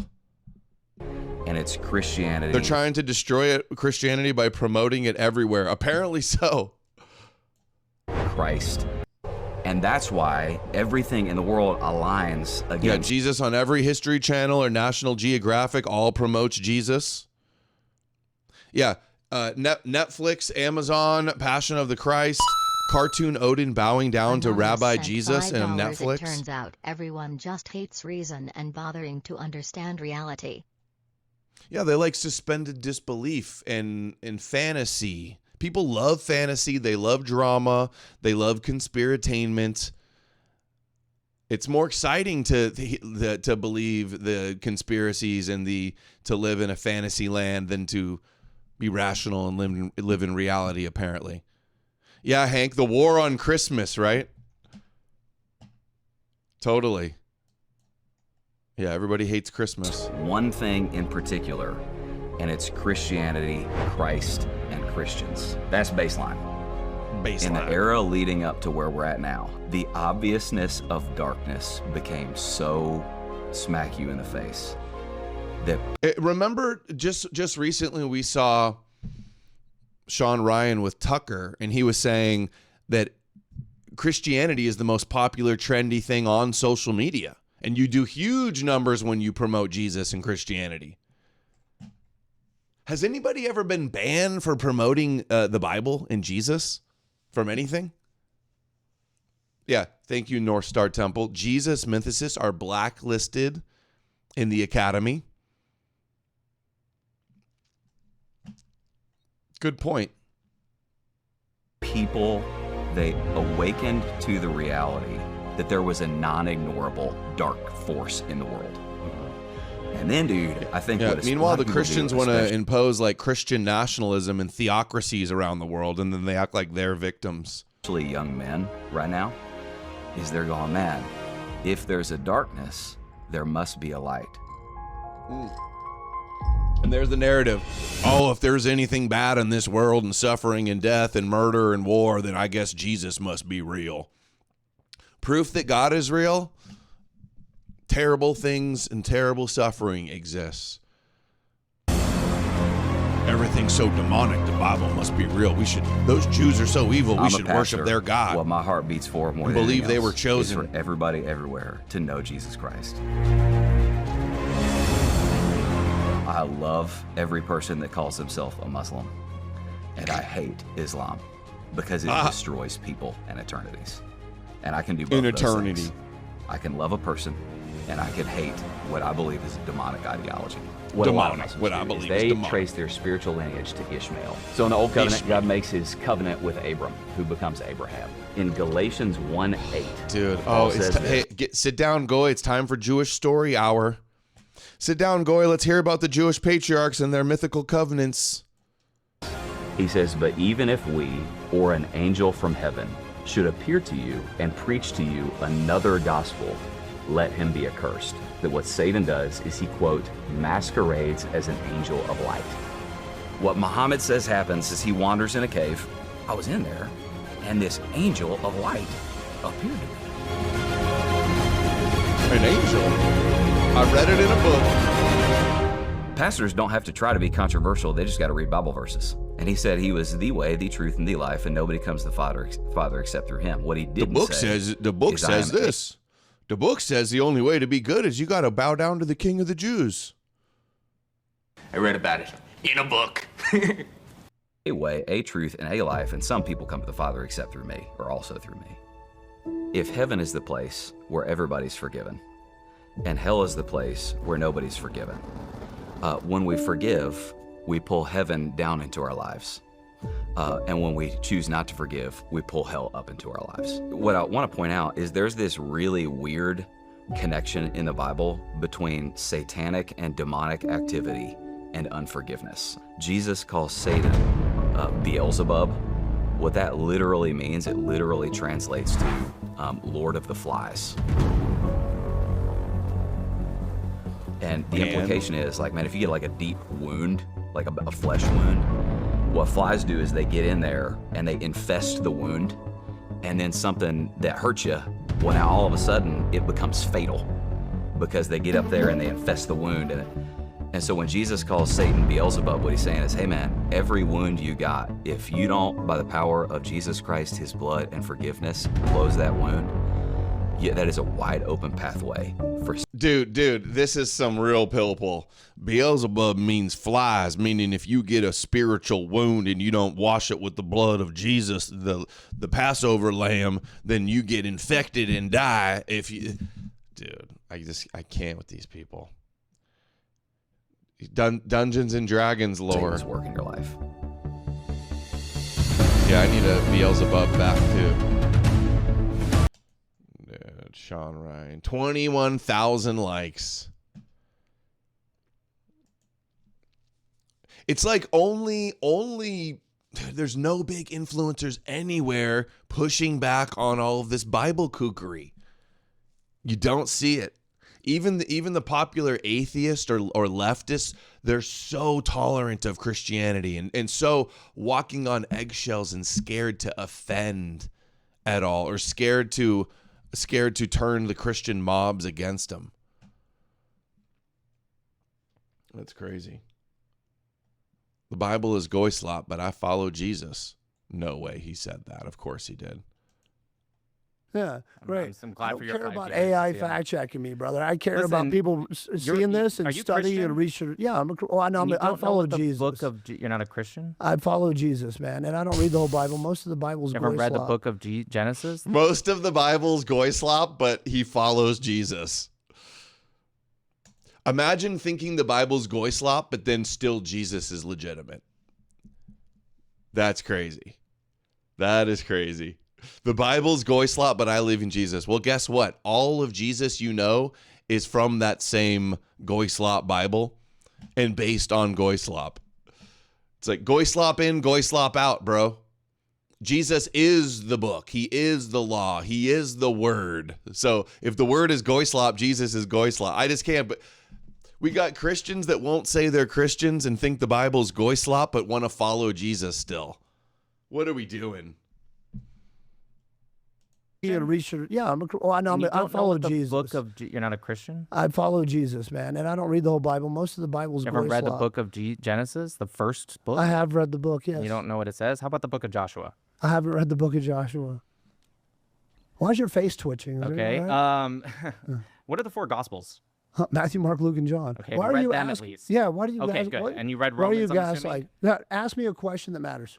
And it's Christianity. They're trying to destroy Christianity by promoting it everywhere. Apparently so. Christ. And that's why everything in the world aligns against. Yeah, Jesus on every History Channel or National Geographic all promotes Jesus. Yeah, Netflix, Amazon, Passion of the Christ, cartoon Odin bowing down to Rabbi Jesus and Netflix. It turns out everyone just hates reason and bothering to understand reality. Yeah, they like suspended disbelief and fantasy. People love fantasy. They love drama. They love conspiratainment. It's more exciting to believe the conspiracies and to live in a fantasy land than to be rational and live in reality, apparently. Yeah, Hank, the war on Christmas, right? Totally. Yeah, everybody hates Christmas. One thing in particular, and it's Christianity, Christ, and Christians. That's baseline. In the era leading up to where we're at now, the obviousness of darkness became so smack you in the face. Remember, just recently we saw Sean Ryan with Tucker, and he was saying that Christianity is the most popular, trendy thing on social media. And you do huge numbers when you promote Jesus and Christianity. Has anybody ever been banned for promoting the Bible and Jesus from anything? Yeah, thank you, North Star Temple. Jesus mythicists are blacklisted in the academy. Good point. People, they awakened to the reality that there was a non-ignorable dark force in the world. And then, dude, I think... Yeah, meanwhile, the Christians want to impose like Christian nationalism and theocracies around the world, and then they act like they're victims. Especially young men right now, is they're going, man, if there's a darkness, there must be a light. And there's the narrative. Oh, if there's anything bad in this world and suffering and death and murder and war, then I guess Jesus must be real. Proof that God is real? Terrible things and terrible suffering exists. Everything thing's so demonic, the Bible must be real. Those Jews are so evil, we should worship their God. What my heart beats for more than believe they else were chosen is for everybody everywhere to know Jesus Christ. I love every person that calls himself a Muslim, and I hate Islam because it destroys people and eternities. And I can do both in of those eternity. things. I can love a person, and I can hate what I believe is a demonic ideology. What I believe is they demonic. trace their spiritual lineage to Ishmael. So in the Old Covenant, God makes his covenant with Abram, who becomes Abraham. In Galatians 1:8, dude, Paul says hey, sit down, Goy. It's time for Jewish Story Hour. Sit down, Goy. Let's hear about the Jewish patriarchs and their mythical covenants. He says, but even if we, or an angel from heaven, should appear to you and preach to you another gospel, let him be accursed. That what Satan does is he, quote, masquerades as an angel of light. What Muhammad says happens is he wanders in a cave. I was in there, and this angel of light appeared to me. An angel? I read it in a book. Pastors don't have to try to be controversial. They just got to read Bible verses. And he said he was the way, the truth, and the life, and nobody comes to the Father except through him. What he didn't say the book says this. The book says the only way to be good is you got to bow down to the King of the Jews. I read about it in a book. A way, a truth, and a life, and some people come to the Father except through me, or also through me. If heaven is the place where everybody's forgiven, and hell is the place where nobody's forgiven, when we forgive, we pull heaven down into our lives. And when we choose not to forgive, we pull hell up into our lives. What I want to point out is there's this really weird connection in the Bible between satanic and demonic activity and unforgiveness. Jesus calls Satan Beelzebub. What that literally means, it literally translates to Lord of the Flies. And the implication is, like, man, if you get like a deep wound, like a flesh wound, what flies do is they get in there and they infest the wound, and then something that hurts you, well, now all of a sudden it becomes fatal because they get up there and they infest the wound. And so when Jesus calls Satan Beelzebub, what he's saying is, hey man, every wound you got, if you don't, by the power of Jesus Christ, his blood and forgiveness, close that wound, yeah, that is a wide open pathway for. Dude, this is some real pillpull. Beelzebub means flies, meaning if you get a spiritual wound and you don't wash it with the blood of Jesus, the Passover lamb, then you get infected and die. Dude, I can't with these people. Dungeons and Dragons lore. Satan's work in your life. Yeah, I need a Beelzebub back too. Sean Ryan, 21,000 likes. It's like only there's no big influencers anywhere pushing back on all of this Bible kookery. You don't see it. Even the popular atheists or leftists, they're so tolerant of Christianity and so walking on eggshells and scared to offend at all, or scared to turn the Christian mobs against them. That's crazy. The Bible is Goyslop, but I follow Jesus. No way he said that. Of course he did. Yeah, great. I'm glad I don't for your care 5 about years. AI Yeah. fact checking me, brother. I care Listen, about people seeing this and are you studying Christian? and research. Yeah, I I follow Jesus. You're not a Christian? I follow Jesus, man, and I don't read the whole Bible. Most of the Bible's Never read the Goyslop. book of Genesis? Most of the Bible's Goyslop, but he follows Jesus. Imagine thinking the Bible's Goyslop, but then still Jesus is legitimate. That's crazy. That is crazy. The Bible's Goyslop, but I live in Jesus. Well, guess what? All of Jesus you know is from that same Goyslop Bible and based on Goyslop. It's like Goyslop in, Goyslop out, bro. Jesus is the book. He is the law. He is the word. So if the word is Goyslop, Jesus is Goyslop. I just can't. But we got Christians that won't say they're Christians and think the Bible's Goyslop, but want to follow Jesus still. What are we doing? And research. Yeah, I know. I follow Jesus. You're not a Christian? I follow Jesus, man, and I don't read the whole Bible. Most of the Bible's You ever read the book of Genesis, the first book? I have read the book, yes. You don't know what it says? How about the book of Joshua? I haven't read the book of Joshua. Why is your face twitching? Okay. Right? What are the 4 Gospels? Matthew, Mark, Luke, and John. Okay, why are read you them asking? at least. Yeah, why do you Okay, guys? good. What, And you read why Romans, are you I'm guys assuming? ask me a question that matters.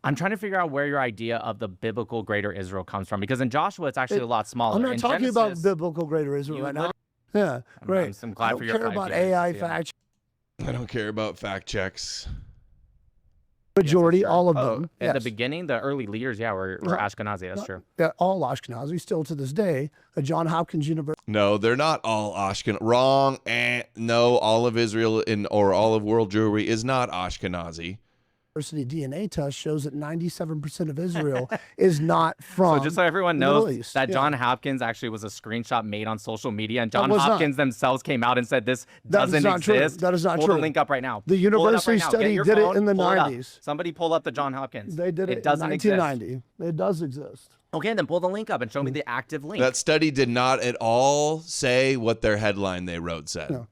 I'm trying to figure out where your idea of the biblical greater Israel comes from, because in Joshua it's actually a lot smaller. I'm not in talking Genesis, about biblical greater Israel right now. Yeah, great. I'm glad I don't for your care about ideas, AI yeah. fact. I don't care about fact checks. Majority, all of Oh, them. in the yes. beginning, the early leaders, were Ashkenazi. That's true. Yeah, all Ashkenazi still to this day. John Hopkins University. No, they're not all Ashkenazi. Wrong. No, all of Israel or all of world Jewry is not Ashkenazi. DNA test shows that 97% of Israel is not from. So just so everyone the Middle knows, East. that Yeah. John Hopkins actually was a screenshot made on social media, and John was not. Hopkins themselves came out and said this That is doesn't not true. exist. That is not Pull true. the link up right now. The Pull it up university right now. Get study your did it phone, in the pull it up. 90s. Somebody pull up the John Hopkins. They did it in doesn't 1990. It does exist. Okay, then pull the link up and show me the active link. That study did not at all say what their headline they wrote said. No.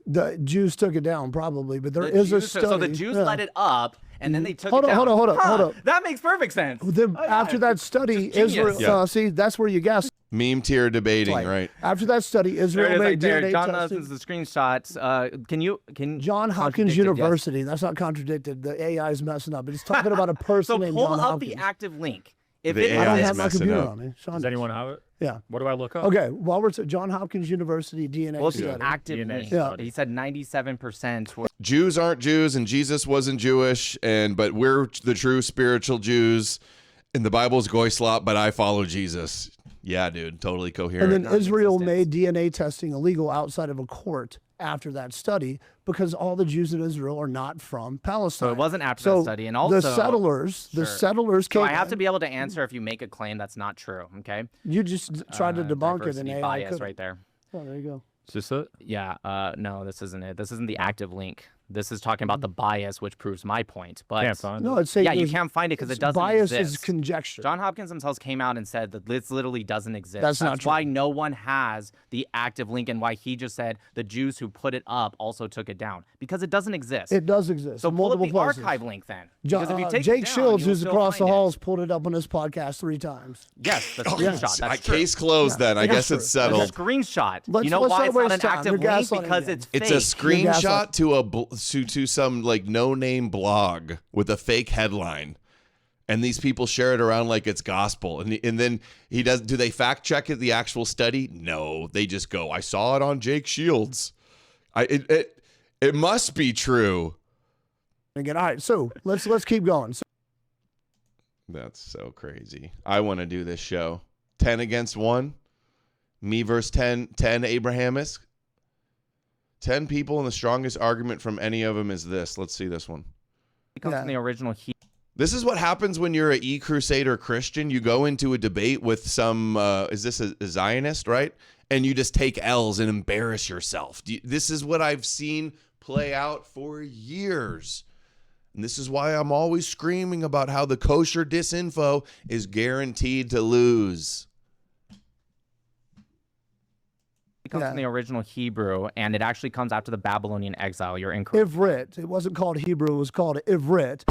The Jews took it down probably, but there The is a Jews- study. So the Jews yeah. let it up, and then they took Hold it on, down. hold on. That makes perfect sense. Then after that study, Israel. Yeah. See, that's where you guess. Meme tier debating, right? After that study, There Israel it is made right there. DNA John testing. Nelson's the screenshots. Can John Hopkins University. That's not contradicted. The AI is messing up. It's talking about a person So named pull John up Hopkins. the active link. If The it AI I don't is have my messing computer up. on me. Sean Does anyone have it? Yeah. What do I look up? Okay. While we're John Hopkins University DNA Well, study. the active DNA link. Yeah. He said 97% were. Jews aren't Jews, and Jesus wasn't Jewish, but we're the true spiritual Jews. And the Bible's Goyslop, but I follow Jesus. Yeah, dude, totally coherent. And then Israel made DNA testing illegal outside of a court after that study because all the Jews in Israel are not from Palestine. So it wasn't after that study, and also the settlers So came. I have to be able to answer if you make a claim that's not true. Okay. You just tried to debunk it, and diversity AI bias couldn't. right there. Oh, there you go. Is this it? Yeah. No, this isn't it. This isn't the active link. This is talking about the bias, which proves my point. But Can't find No, it. it's saying yeah, you there's- can't find it because it it's doesn't bias exist. is conjecture. John Hopkins themselves came out and said that this literally doesn't exist. That's not true. why no one has the active link, and why he just said the Jews who put it up also took it down because it doesn't exist. It does exist. So in pull up multiple the places. archive link then. John, Because if you take Jake it down, Shields, you'll who's still across the find it. hall, has pulled it up on his podcast 3 times. Yes, the screenshot. That's true. Case closed then. I guess it's settled. It's a screenshot. Let's- you know let's why not it's not waste an time. active You're link? gaslighting Because again. it's It's fake. a screenshot to some like no-name blog with a fake headline, and these people share it around like it's gospel. And then he does. Do they fact check it? The actual study? No, they just go, "I saw it on Jake Shields. It must be true." Again, all right. So let's keep going. So, That's so crazy. I want to do this show. 10 against 1. Me versus 10 Abrahamists. 10 people, and the strongest argument from any of them is this. Let's see this one. It comes from the original This is what happens when you're a E-Crusader Christian. You go into a debate with some, is this a Zionist, right? And you just take L's and embarrass yourself. This is what I've seen play out for years. And this is why I'm always screaming about how the kosher disinfo is guaranteed to lose. It comes from the original Hebrew, and it actually comes after the Babylonian exile. You're incorrect. Ivrit. It wasn't called Hebrew. It was called Ivrit.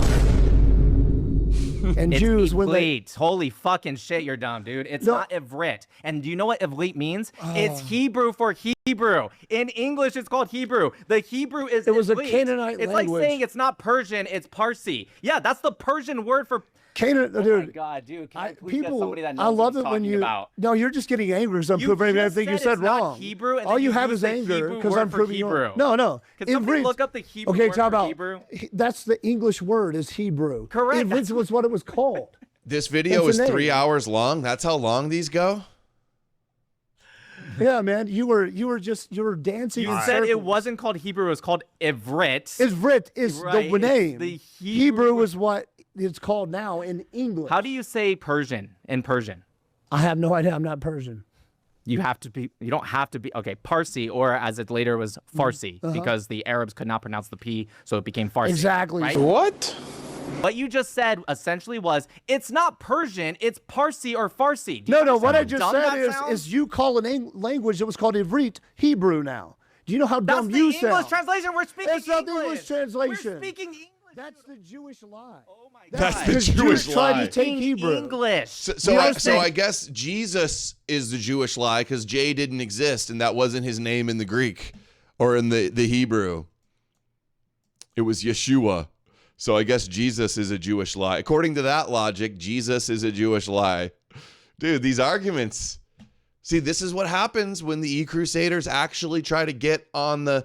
And It's Jews, when they Ivrit. Holy fucking shit, you're dumb, dude. It's not Ivrit. And do you know what Ivrit means? Oh. It's Hebrew for Hebrew. In English, it's called Hebrew. The Hebrew is It was a Ivrit. Canaanite It's language. like saying it's not Persian, it's Parsi. Yeah, that's the Persian word for... Canaan, Oh dude. my God, dude. Can I please people, get somebody that knows I love what it he's when talking you. about? No, you're just getting angry because I'm You proving just everything you said said it's not wrong. Hebrew, and All then you you have use is the anger Hebrew because word I'm for proving you. Hebrew. No. Can somebody look up the Hebrew okay, word talk for about Hebrew? That's the English word is Hebrew. Correct. Ivrit was what it was called. This video It's is a 3 name. hours long. That's how long these go? Yeah, man, you were dancing. You in said it circles. wasn't called Hebrew, it was called Ivrit. Ivrit is Right, the it's name. the Hebrew is what it's called now in English. How do you say Persian in Persian? I have no idea. I'm not Persian. You don't have to be, okay, Parsi, or as it later was Farsi, Uh-huh. because the Arabs could not pronounce the P, so it became Farsi. Exactly. Right? What? What you just said essentially was, it's not Persian, it's Parsi or Farsi. No, what I just said is you call an language that was called Ivrit Hebrew now. Do you know how dumb you sound? That's the English translation. We're speaking English. It's not the English translation. We're speaking English. That's the Jewish lie. Oh my God. That's the Jewish lie. Tried to take Hebrew. English. So I guess Jesus is the Jewish lie because J didn't exist and that wasn't his name in the Greek or in the Hebrew. It was Yeshua. So I guess Jesus is a Jewish lie. According to that logic, Jesus is a Jewish lie. Dude, these arguments. See, this is what happens when the E-Crusaders actually try to get on the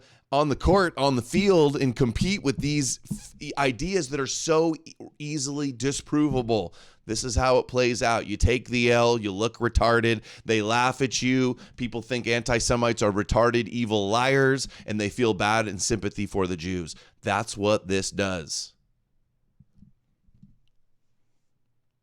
court, on the field, and compete with these ideas that are so easily disprovable. This is how it plays out. You take the L, you look retarded, they laugh at you. People think anti-Semites are retarded, evil liars, and they feel bad and sympathy for the Jews. That's what this does.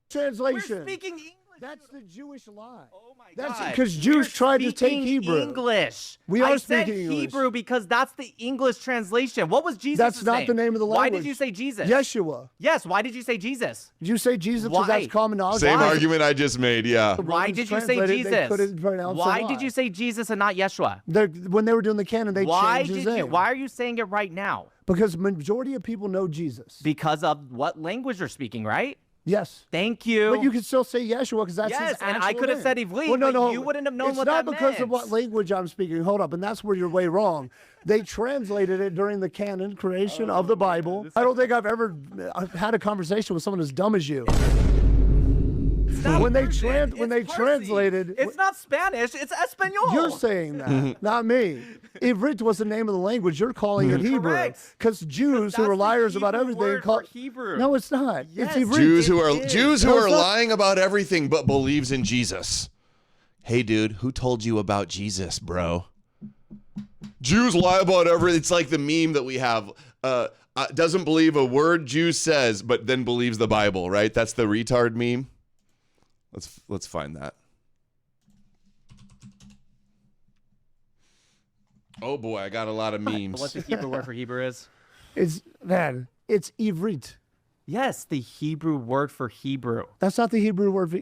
Translation. We're speaking English. That's the Jewish lie. Oh my That's God. because Jews tried to take Hebrew. English. We are I said speaking English. Hebrew because that's the English translation. What was Jesus' That's not name? the name of the language. Why did you say Jesus? Yeshua. Yes, why did you say Jesus? Did you say Jesus because that's common knowledge? Same argument I just made, yeah. Why did you say Jesus? Why did you say Jesus and not Yeshua? When they were doing the canon, they changed his name. Why are you saying it right now? Because majority of people know Jesus. Because of what language you're speaking, right? Yes. Thank you. But you can still say Yeshua because that's his actual name. Yes, and I could have said Ivlit, but you wouldn't have known what that meant. It's not because of what language I'm speaking. Hold up, and that's where you're way wrong. They translated it during the canon creation of the Bible. I don't think I've ever had a conversation with someone as dumb as you. When they translated, it's not Spanish, it's Espanol. You're saying that, not me. Ivrit was the name of the language. You're calling it Hebrew because Jews who are liars about everything call Hebrew. No, it's not. Yes. It's Ivrit. Jews who are lying about everything but believes in Jesus. Hey, dude, who told you about Jesus, bro? Jews lie about everything. It's like the meme that we have. Doesn't believe a word Jew says, but then believes the Bible. Right? That's the retard meme. Let's find that. Oh boy, I got a lot of memes. What's the Hebrew word for Hebrew is? It's Ivrit. Yes, the Hebrew word for Hebrew. That's not the Hebrew word for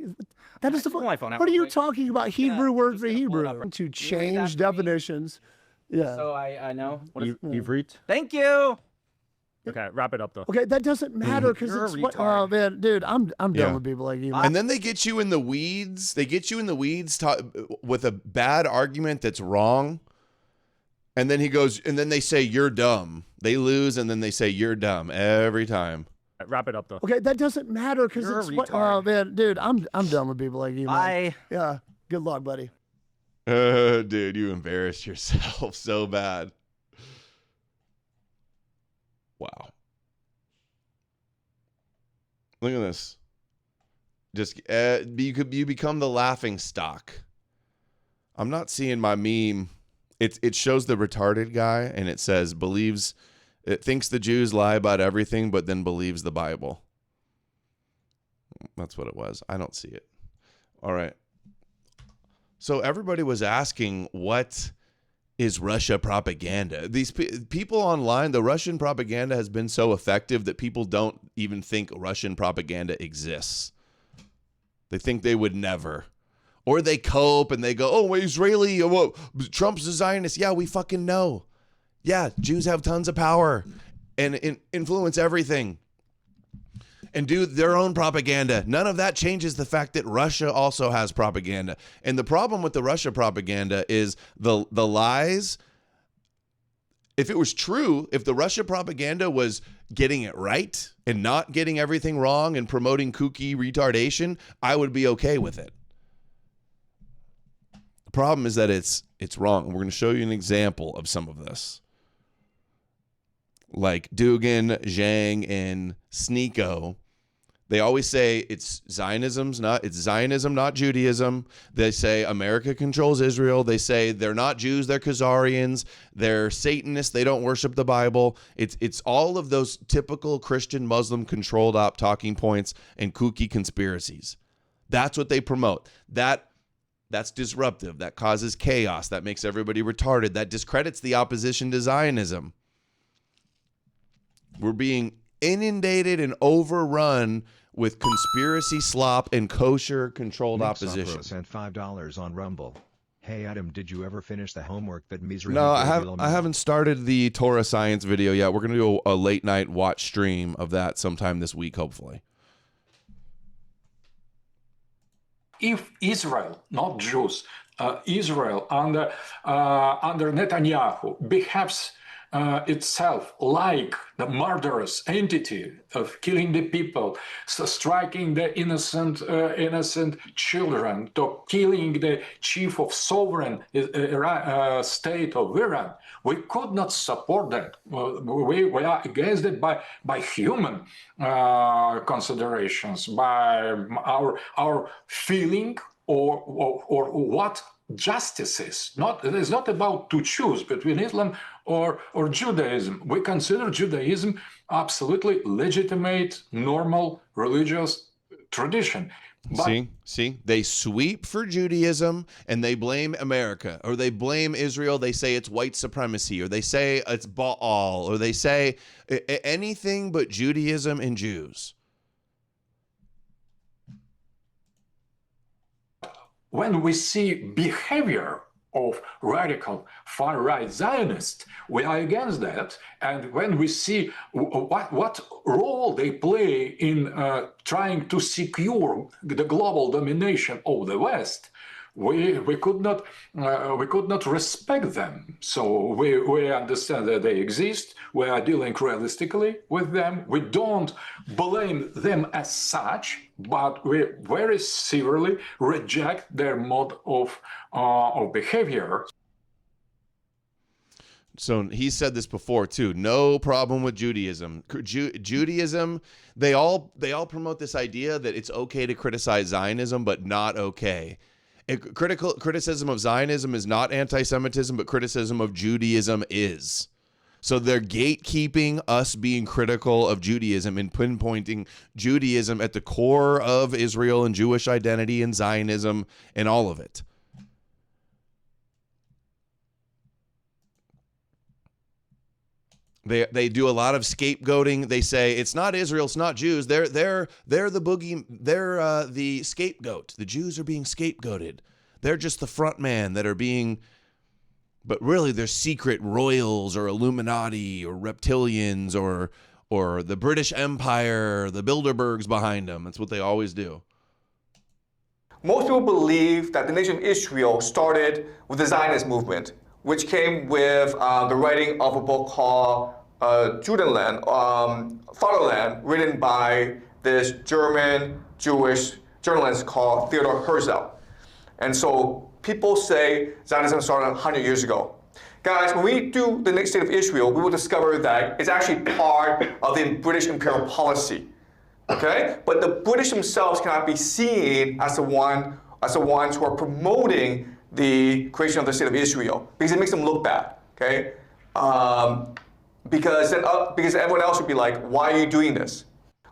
that is the my phone out. What are you talking about? Hebrew word for Hebrew. To change definitions. Yeah. So I know. Ivrit. Thank you. Okay, wrap it up though. Okay, that doesn't matter because it's what. Oh man, dude, I'm done with people like you. Man. And then they get you in the weeds. They get you in the weeds with a bad argument that's wrong. And then and then they say you're dumb. They lose, and then they say you're dumb every time. Wrap it up though. Okay, that doesn't matter because it's what. Oh man, dude, I'm done with people like you. Man. Yeah. Good luck, buddy. Dude, you embarrassed yourself so bad. Wow. Look at this. Just you become the laughing stock. I'm not seeing my meme. It shows the retarded guy and it says it thinks the Jews lie about everything but then believes the Bible. That's what it was. I don't see it. All right. So everybody was asking what is Russia propaganda. These people online, the Russian propaganda has been so effective that people don't even think Russian propaganda exists. They think they would never. Or they cope and they go, oh, Israeli, Trump's a Zionist. Yeah, we fucking know. Yeah, Jews have tons of power and influence everything and do their own propaganda. None of that changes the fact that Russia also has propaganda. And the problem with the Russia propaganda is the lies. If it was true, if the Russia propaganda was getting it right and not getting everything wrong and promoting kooky retardation, I would be okay with it. The problem is that it's wrong. And we're going to show you an example of some of this. Like Dugan, Zhang, and Sneeko, they always say it's Zionism, not Judaism. They say America controls Israel. They say they're not Jews, they're Khazarians, they're Satanists, they don't worship the Bible. It's all of those typical Christian Muslim controlled op talking points and kooky conspiracies. That's what they promote. That's disruptive. That causes chaos. That makes everybody retarded. That discredits the opposition to Zionism. We're being inundated and overrun with conspiracy slop and kosher-controlled opposition. Sent $5 on Rumble. Hey Adam, did you ever finish the homework that Mizrahi? No, I haven't started the Torah science video yet. We're going to do a late night watch stream of that sometime this week, hopefully. If Israel, not Jews, Israel under Netanyahu behaves itself like the murderous entity of killing the people, so striking the innocent children, to killing the chief of sovereign state of Iran, we could not support that. We are against it by human considerations, by our feeling or what justice is. It is not about to choose between Islam or Judaism. We consider Judaism absolutely legitimate, normal religious tradition. But See, they sweep for Judaism and they blame America, or they blame Israel. They say it's white supremacy, or they say it's Baal, or they say anything but Judaism and Jews. When we see behavior of radical far-right Zionists, we are against that. And when we see what role they play in trying to secure the global domination of the West, we could not respect them. So we understand that they exist. We are dealing realistically with them. We don't blame them as such, but we very severely reject their mode of behavior. So he said this before too. No problem with Judaism. Judaism, they all promote this idea that it's okay to criticize Zionism, but not okay. Criticism of Zionism is not anti-Semitism, but criticism of Judaism is. So they're gatekeeping us being critical of Judaism and pinpointing Judaism at the core of Israel and Jewish identity and Zionism and all of it. They do a lot of scapegoating. They say it's not Israel, it's not Jews. They're the boogie. They're the scapegoat. The Jews are being scapegoated. They're just the front man that are being, but really they're secret royals or Illuminati or reptilians or the British Empire, the Bilderbergs behind them. That's what they always do. Most people believe that the nation of Israel started with the Zionist movement, which came with the writing of a book called Judenland, Fatherland, written by this German Jewish journalist called Theodor Herzl. And so people say Zionism started 100 years ago. Guys, when we do the next state of Israel, we will discover that it's actually part of the British imperial policy. Okay? But the British themselves cannot be seen as the ones who are promoting the creation of the state of Israel, because it makes them look bad. Okay? Because everyone else would be like, why are you doing this?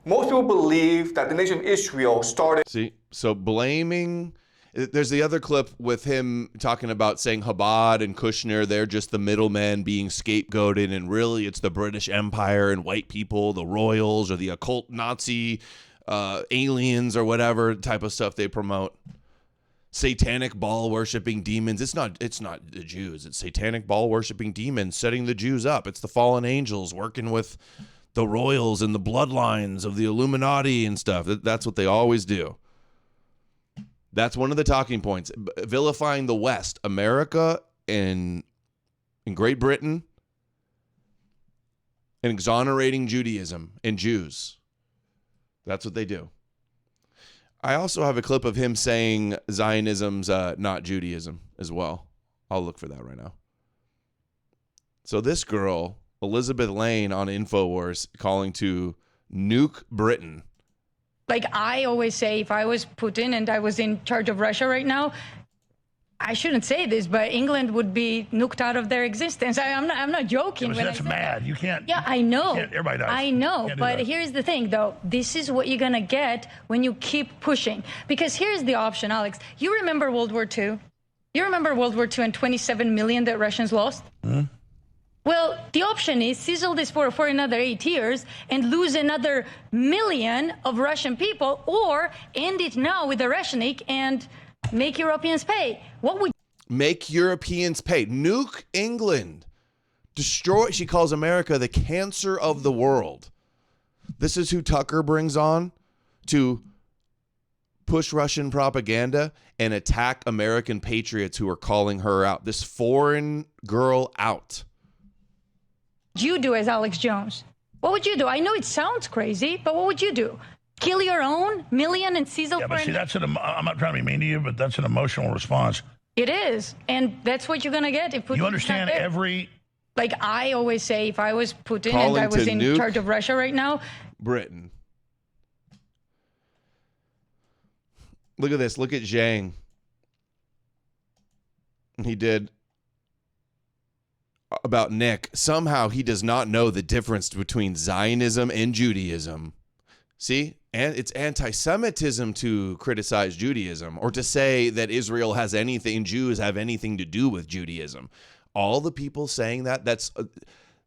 Most people believe that the nation of Israel started. See, so blaming. There's the other clip with him talking about saying Chabad and Kushner, they're just the middlemen being scapegoated, and really it's the British Empire and white people, the royals, or the occult Nazi aliens or whatever type of stuff they promote. Satanic ball worshipping demons. It's not the Jews. It's satanic ball worshipping demons setting the Jews up. It's the fallen angels working with the royals and the bloodlines of the Illuminati and stuff. That's what they always do. That's one of the talking points. Vilifying the West, America and Great Britain, and exonerating Judaism and Jews. That's what they do. I also have a clip of him saying Zionism's not Judaism as well. I'll look for that right now. So this girl, Elizabeth Lane on InfoWars, calling to nuke Britain. Like I always say, if I was Putin and I was in charge of Russia right now, I shouldn't say this, but England would be nuked out of their existence. I'm not joking. Yeah, that's mad. You can't. Yeah, I know. Everybody does. I know. But here's the thing, though. This is what you're going to get when you keep pushing. Because here's the option, Alex. You remember World War II? You remember World War II and 27 million that Russians lost? Mm-hmm. Well, the option is sizzle this for another 8 years and lose another million of Russian people, or end it now with the rationing and make Europeans pay. What would make Europeans pay? Nuke England. Destroy, she calls America the cancer of the world. This is who Tucker brings on to push Russian propaganda and attack American patriots who are calling her out. This foreign girl out. you do as Alex Jones? What would you do? I know it sounds crazy, but what would you do? Kill your own million and sizzle yeah, for but see, that's I'm not trying to be mean to you, but that's an emotional response. It is, and that's what you're going to get if Putin's you understand not there. every... Like I always say, if I was Putin Calling and I was to in nuke charge of Russia right now. Britain. Look at this. Look at Zhang. He did about Nick. Somehow he does not know the difference between Zionism and Judaism. See? And it's anti-Semitism to criticize Judaism or to say that Israel has anything, Jews have anything to do with Judaism. All the people saying that's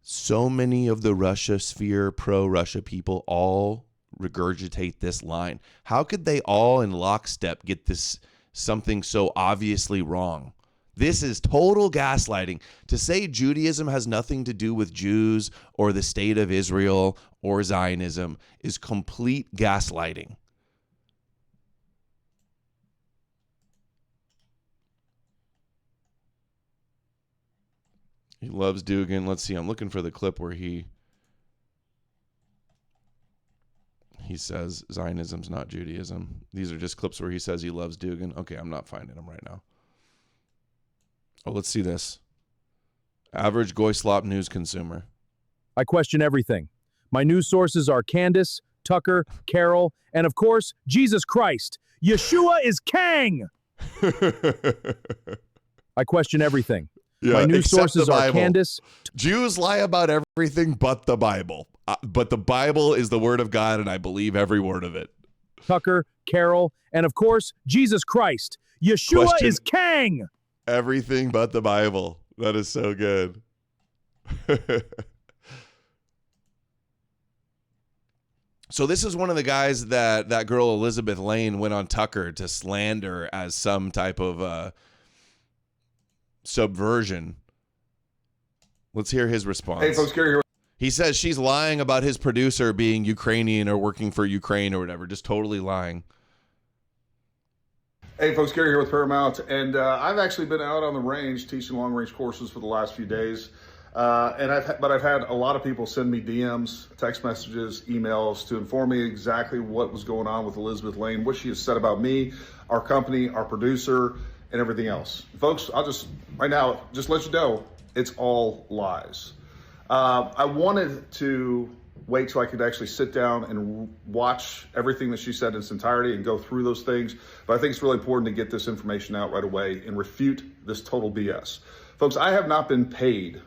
so many of the Russia sphere, pro-Russia people all regurgitate this line. How could they all in lockstep get this something so obviously wrong? This is total gaslighting. To say Judaism has nothing to do with Jews or the state of Israel or Zionism is complete gaslighting. He loves Dugin. Let's see. I'm looking for the clip where he says Zionism's not Judaism. These are just clips where he says he loves Dugin. Okay, I'm not finding them right now. Oh, let's see this. Average Goyslop news consumer. I question everything. My news sources are Candace, Tucker, Carol, and of course, Jesus Christ. Yeshua is Kang! I question everything. Yeah, my news sources are Candace. Jews lie about everything but the Bible. But the Bible is the word of God, and I believe every word of it. Tucker, Carol, and of course, Jesus Christ. Yeshua is Kang! Everything but the Bible. That is so good. So this is one of the guys that girl Elizabeth Lane went on Tucker to slander as some type of subversion. Let's hear his response. Hey folks, Gary here. He says she's lying about his producer being Ukrainian or working for Ukraine or whatever, just totally lying. Hey folks, Gary here with Paramount, and I've actually been out on the range teaching long-range courses for the last few days, but I've had a lot of people send me DMs, text messages, emails to inform me exactly what was going on with Elizabeth Lane, what she has said about me, our company, our producer, and everything else. Folks, I'll just right now just let you know it's all lies. I wanted to wait till I could actually sit down and watch everything that she said in its entirety and go through those things. But I think it's really important to get this information out right away and refute this total BS. Folks, I have not been paid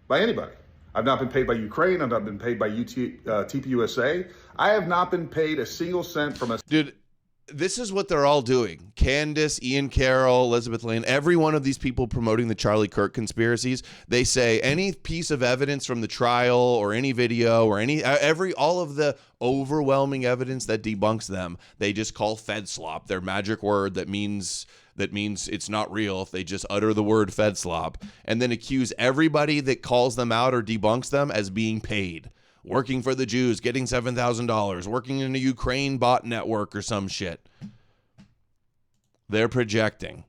by anybody. I've not been paid by Ukraine. I've not been paid by TPUSA. I have not been paid a single cent from a... Dude, this is what they're all doing. Candace, Ian Carroll, Elizabeth Lane, every one of these people promoting the Charlie Kirk conspiracies, they say any piece of evidence from the trial or any video or all of the overwhelming evidence that debunks them, they just call Fed slop, their magic word that means it's not real if they just utter the word Fed slop, and then accuse everybody that calls them out or debunks them as being paid. Working for the Jews, getting $7,000, working in a Ukraine bot network or some shit. They're projecting.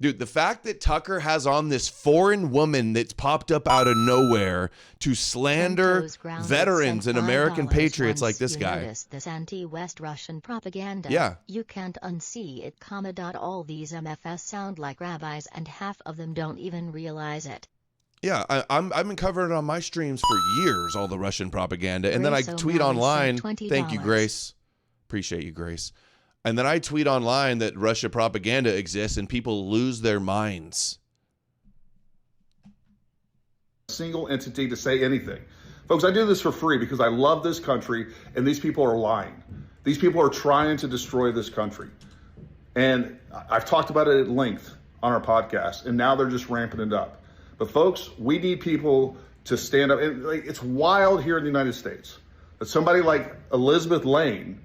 Dude, the fact that Tucker has on this foreign woman that's popped up out of nowhere to slander veterans and American patriots like this guy. This anti-West Russian propaganda. Yeah. You can't unsee it, all these MFS sound like rabbis and half of them don't even realize it. Yeah, I've been covering it on my streams for years, all the Russian propaganda. And then I tweet online. Thank you, Grace. Appreciate you, Grace. And then I tweet online that Russia propaganda exists and people lose their minds. Single entity to say anything. Folks, I do this for free because I love this country and these people are lying. These people are trying to destroy this country. And I've talked about it at length on our podcast, and now they're just ramping it up. But folks, we need people to stand up. And like, it's wild here in the United States that somebody like Elizabeth Lane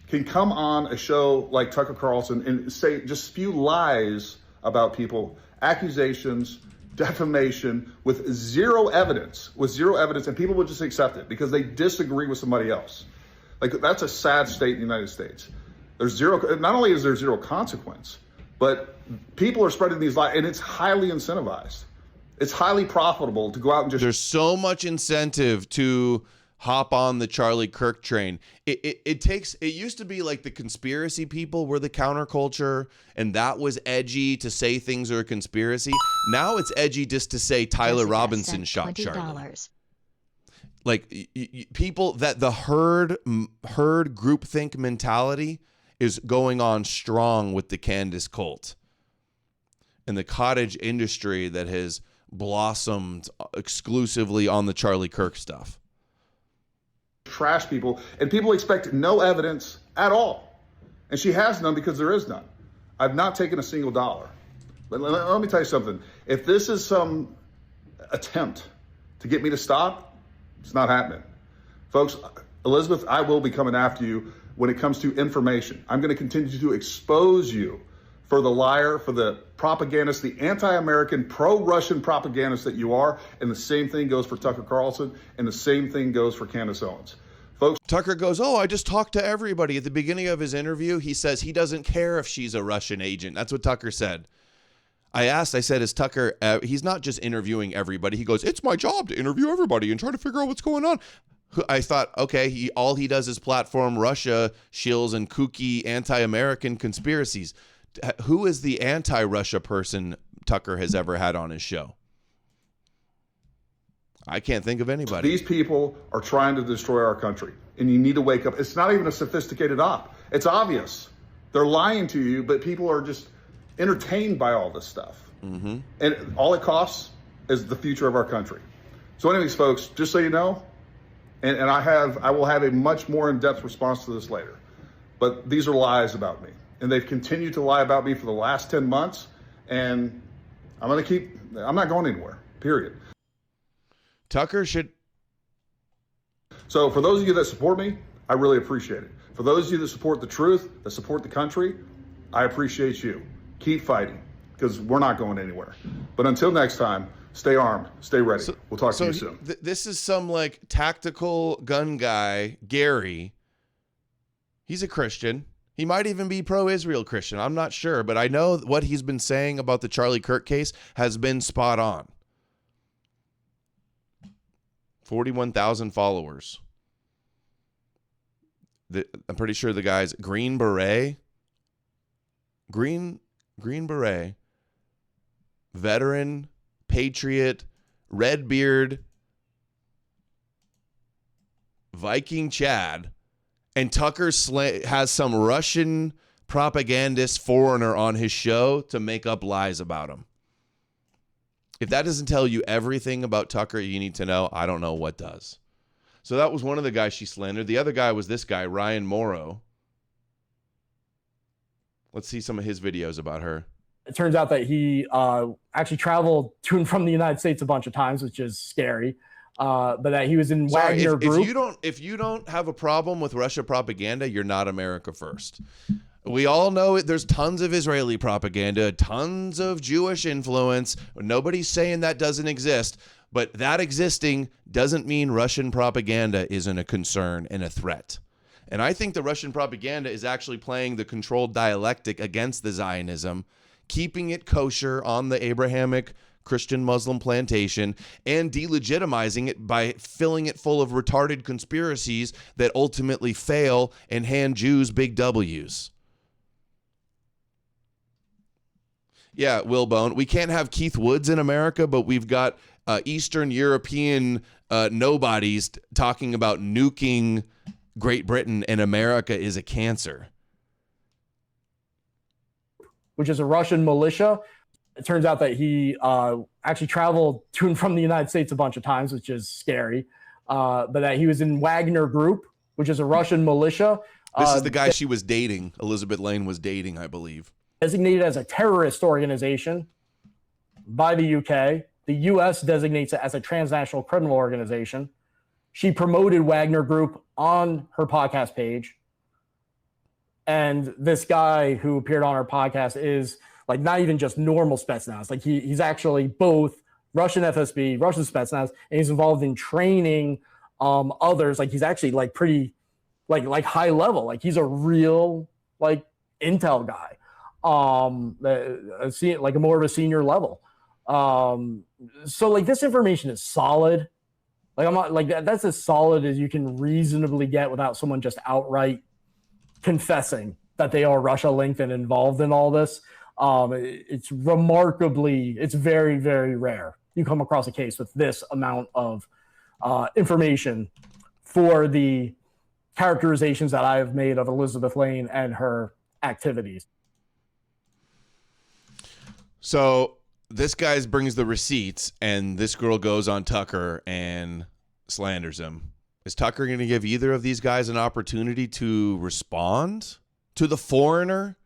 can come on a show like Tucker Carlson and say, just spew lies about people, accusations, defamation with zero evidence, and people would just accept it because they disagree with somebody else. Like, that's a sad state in the United States. There's zero, not only is there zero consequence, but people are spreading these lies, and it's highly incentivized. It's highly profitable to go out and just... There's so much incentive to hop on the Charlie Kirk train. It used to be like the conspiracy people were the counterculture, and that was edgy to say things are a conspiracy. Now it's edgy just to say Tyler Robinson shot Charlie. Like, people, that the herd groupthink mentality is going on strong with the Candace cult and the cottage industry that has blossomed exclusively on the Charlie Kirk stuff. Trash people, and people expect no evidence at all. And she has none because there is none. I've not taken a single dollar. But let me tell you something. If this is some attempt to get me to stop, it's not happening. Folks, Elizabeth, I will be coming after you when it comes to information. I'm going to continue to expose you for the liar, for the propagandist, the anti-American, pro-Russian propagandist that you are. And the same thing goes for Tucker Carlson, and the same thing goes for Candace Owens. Folks, Tucker goes, oh, I just talked to everybody. At the beginning of his interview, he says he doesn't care if she's a Russian agent. That's what Tucker said. I said, is Tucker, he's not just interviewing everybody. He goes, it's my job to interview everybody and try to figure out what's going on. I thought, okay, all he does is platform Russia shills and kooky anti-American conspiracies. Who is the anti-Russia person Tucker has ever had on his show? I can't think of anybody. These people are trying to destroy our country, and you need to wake up. It's not even a sophisticated op. It's obvious. They're lying to you, but people are just entertained by all this stuff. Mm-hmm. And all it costs is the future of our country. So anyways, folks, just so you know, and I will have a much more in-depth response to this later, but these are lies about me. And they've continued to lie about me for the last 10 months. And I'm not going anywhere, period. Tucker should. So for those of you that support me, I really appreciate it. For those of you that support the truth, that support the country, I appreciate you. Keep fighting, because we're not going anywhere. But until next time, stay armed, stay ready. We'll talk to you soon. This is some like tactical gun guy, Gary. He's a Christian. He might even be pro-Israel Christian. I'm not sure, but I know what he's been saying about the Charlie Kirk case has been spot on. 41,000 followers. I'm pretty sure the guy's Green Beret. Green Beret. Veteran, patriot, red beard, Viking Chad. And Tucker has some Russian propagandist foreigner on his show to make up lies about him. If that doesn't tell you everything about Tucker you need to know, I don't know what does. So that was one of the guys she slandered. The other guy was this guy, Ryan Morrow. Let's see some of his videos about her. It turns out that he actually traveled to and from the United States a bunch of times, which is scary. But that he was in Wagner Group. If you don't have a problem with Russia propaganda, you're not America first. We all know it. There's tons of Israeli propaganda, tons of Jewish influence. Nobody's saying that doesn't exist, but that existing doesn't mean Russian propaganda isn't a concern and a threat. And I think the Russian propaganda is actually playing the controlled dialectic against the Zionism, keeping it kosher on the Abrahamic Christian Muslim plantation, and delegitimizing it by filling it full of retarded conspiracies that ultimately fail and hand Jews big W's. Yeah, Wilbone, we can't have Keith Woods in America, but we've got Eastern European nobodies talking about nuking Great Britain, and America is a cancer. Which is a Russian militia. It turns out that he actually traveled to and from the United States a bunch of times, which is scary. But that he was in Wagner Group, which is a Russian militia. This is the guy she was dating. Elizabeth Lane was dating, I believe. Designated as a terrorist organization by the UK. The U.S. designates it as a transnational criminal organization. She promoted Wagner Group on her podcast page. And this guy who appeared on our podcast is like not even just normal Spetsnaz. Like he's actually both Russian FSB, Russian Spetsnaz, and he's involved in training others. Like he's actually like pretty like high level. Like he's a real like intel guy. Like a more of a senior level. So like this information is solid. Like I'm not like that's as solid as you can reasonably get without someone just outright confessing that they are Russia linked and involved in all this. It's very, very rare you come across a case with this amount of information for the characterizations that I have made of Elizabeth Lane and her activities. So this guy brings the receipts, and this girl goes on Tucker and slanders him. Is Tucker going to give either of these guys an opportunity to respond to the foreigner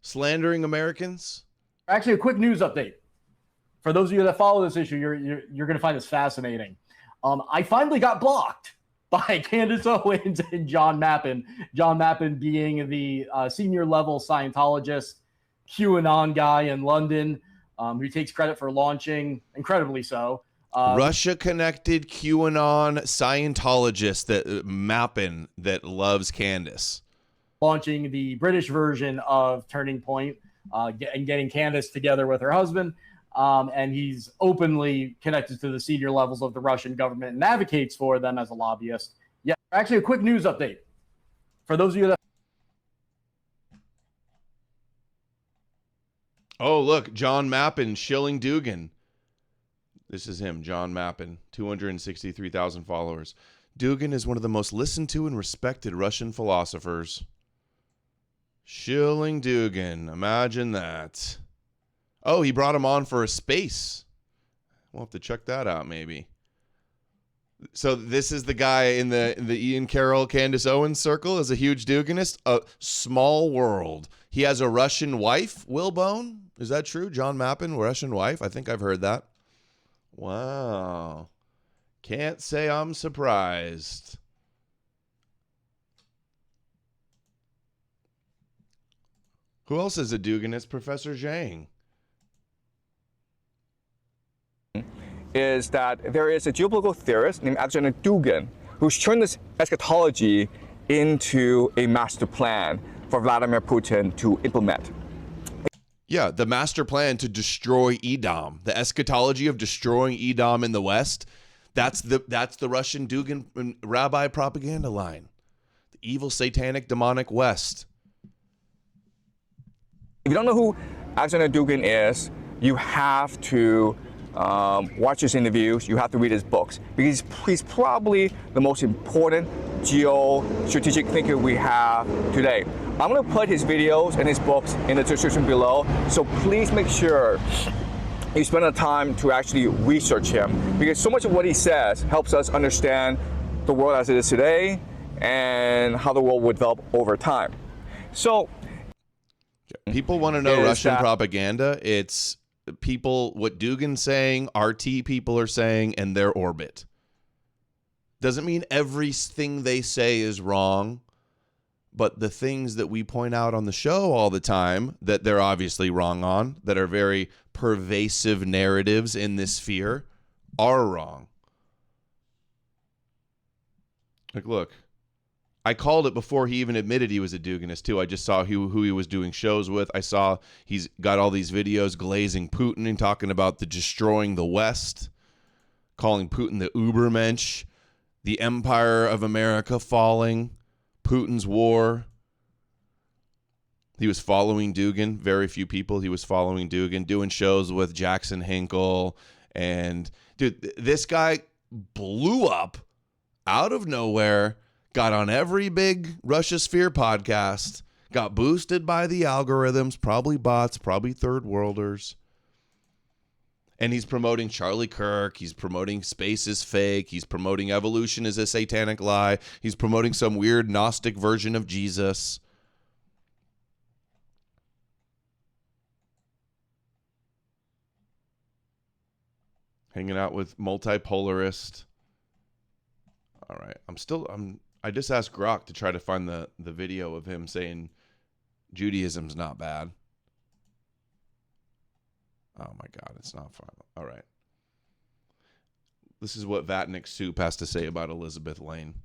slandering Americans? Actually, a quick news update. For those of you that follow this issue, you're going to find this fascinating. I finally got blocked by Candace Owens and John Mappin. John Mappin being the senior level Scientologist, QAnon guy in London, who takes credit for launching, incredibly so, Russia-connected QAnon Scientologist that Mappin that loves Candace. Launching the British version of Turning Point and getting Candace together with her husband. And he's openly connected to the senior levels of the Russian government and advocates for them as a lobbyist. Yeah, actually, a quick news update. For those of you that... Oh, look, John Mappin shilling Dugin. This is him, John Mappin, 263,000 followers. Dugin is one of the most listened to and respected Russian philosophers. Shilling Dugin, imagine that. Oh, he brought him on for a space. We'll have to check that out, maybe. So this is the guy in the Ian Carroll, Candace Owens circle, is a huge Duginist. A small world. He has a Russian wife, Wilbone. Is that true? John Mappin, Russian wife? I think I've heard that. Wow. Can't say I'm surprised. Who else is a Duginist? Professor Zhang. Is that there is a geopolitical theorist named Alexander Dugin who's turned this eschatology into a master plan for Vladimir Putin to implement. Yeah, the master plan to destroy Edom, the eschatology of destroying Edom in the West. That's the Russian Dugin rabbi propaganda line. The evil, satanic, demonic West. If you don't know who Alexander Dugin is, you have to watch his interviews. You have to read his books because he's probably the most important geostrategic thinker we have today. I'm going to put his videos and his books in the description below, so please make sure you spend the time to actually research him, because so much of what he says helps us understand the world as it is today and how the world will develop over time. So people want to know Russian propaganda. It's people, what Dugin's saying, RT people are saying, and their orbit. Doesn't mean everything they say is wrong, but the things that we point out on the show all the time that they're obviously wrong on, that are very pervasive narratives in this sphere, are wrong. Like, look, I called it before he even admitted he was a Duginist, too. I just saw who he was doing shows with. I saw he's got all these videos glazing Putin and talking about the destroying the West, calling Putin the Ubermensch, the empire of America falling, Putin's war. He was following Dugin. Very few people he was following Dugin, doing shows with Jackson Hinkle. And, dude, this guy blew up out of nowhere, got on every big Russia Sphere podcast, got boosted by the algorithms, probably bots, probably third worlders. And he's promoting Charlie Kirk. He's promoting space is fake. He's promoting evolution is a satanic lie. He's promoting some weird Gnostic version of Jesus. Hanging out with multipolarist. All right. I just asked Grok to try to find the video of him saying Judaism's not bad. Oh my God, it's not fun. All right. This is what Vatnik Soup has to say about Elizabeth Lane,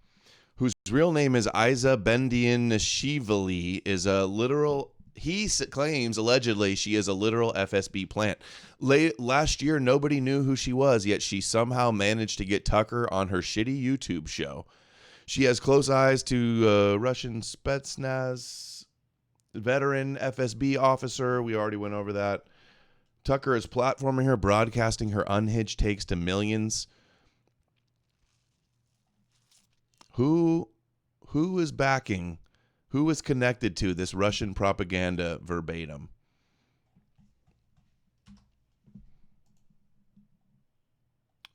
whose real name is Isa Bendianashvili, is a literal, he claims allegedly she is a literal FSB plant. Last year, nobody knew who she was, yet she somehow managed to get Tucker on her shitty YouTube show. She has close eyes to Russian Spetsnaz veteran FSB officer. We already went over that. Tucker is platforming her, broadcasting her unhinged takes to millions. Who is backing, who is connected to this Russian propaganda verbatim?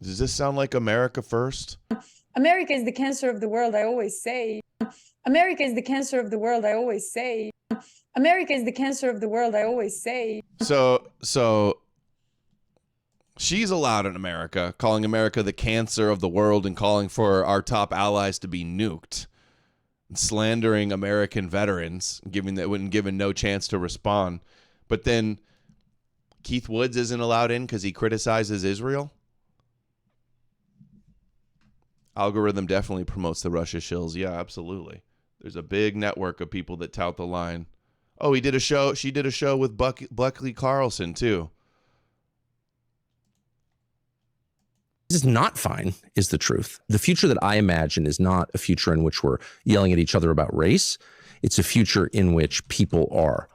Does this sound like America First? America is the cancer of the world, I always say. America is the cancer of the world, I always say. America is the cancer of the world, I always say. So she's allowed in America, calling America the cancer of the world and calling for our top allies to be nuked, and slandering American veterans, given no chance to respond. But then Keith Woods isn't allowed in because he criticizes Israel. Algorithm definitely promotes the Russia shills. Yeah, absolutely. There's a big network of people that tout the line. Oh, he did a show. She did a show with Buckley Carlson too. This is not fine, is the truth. The future that I imagine is not a future in which we're yelling at each other about race. It's a future in which people are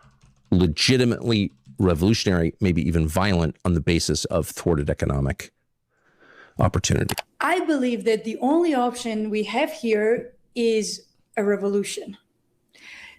legitimately revolutionary, maybe even violent, on the basis of thwarted economic opportunity. I believe that the only option we have here is a revolution.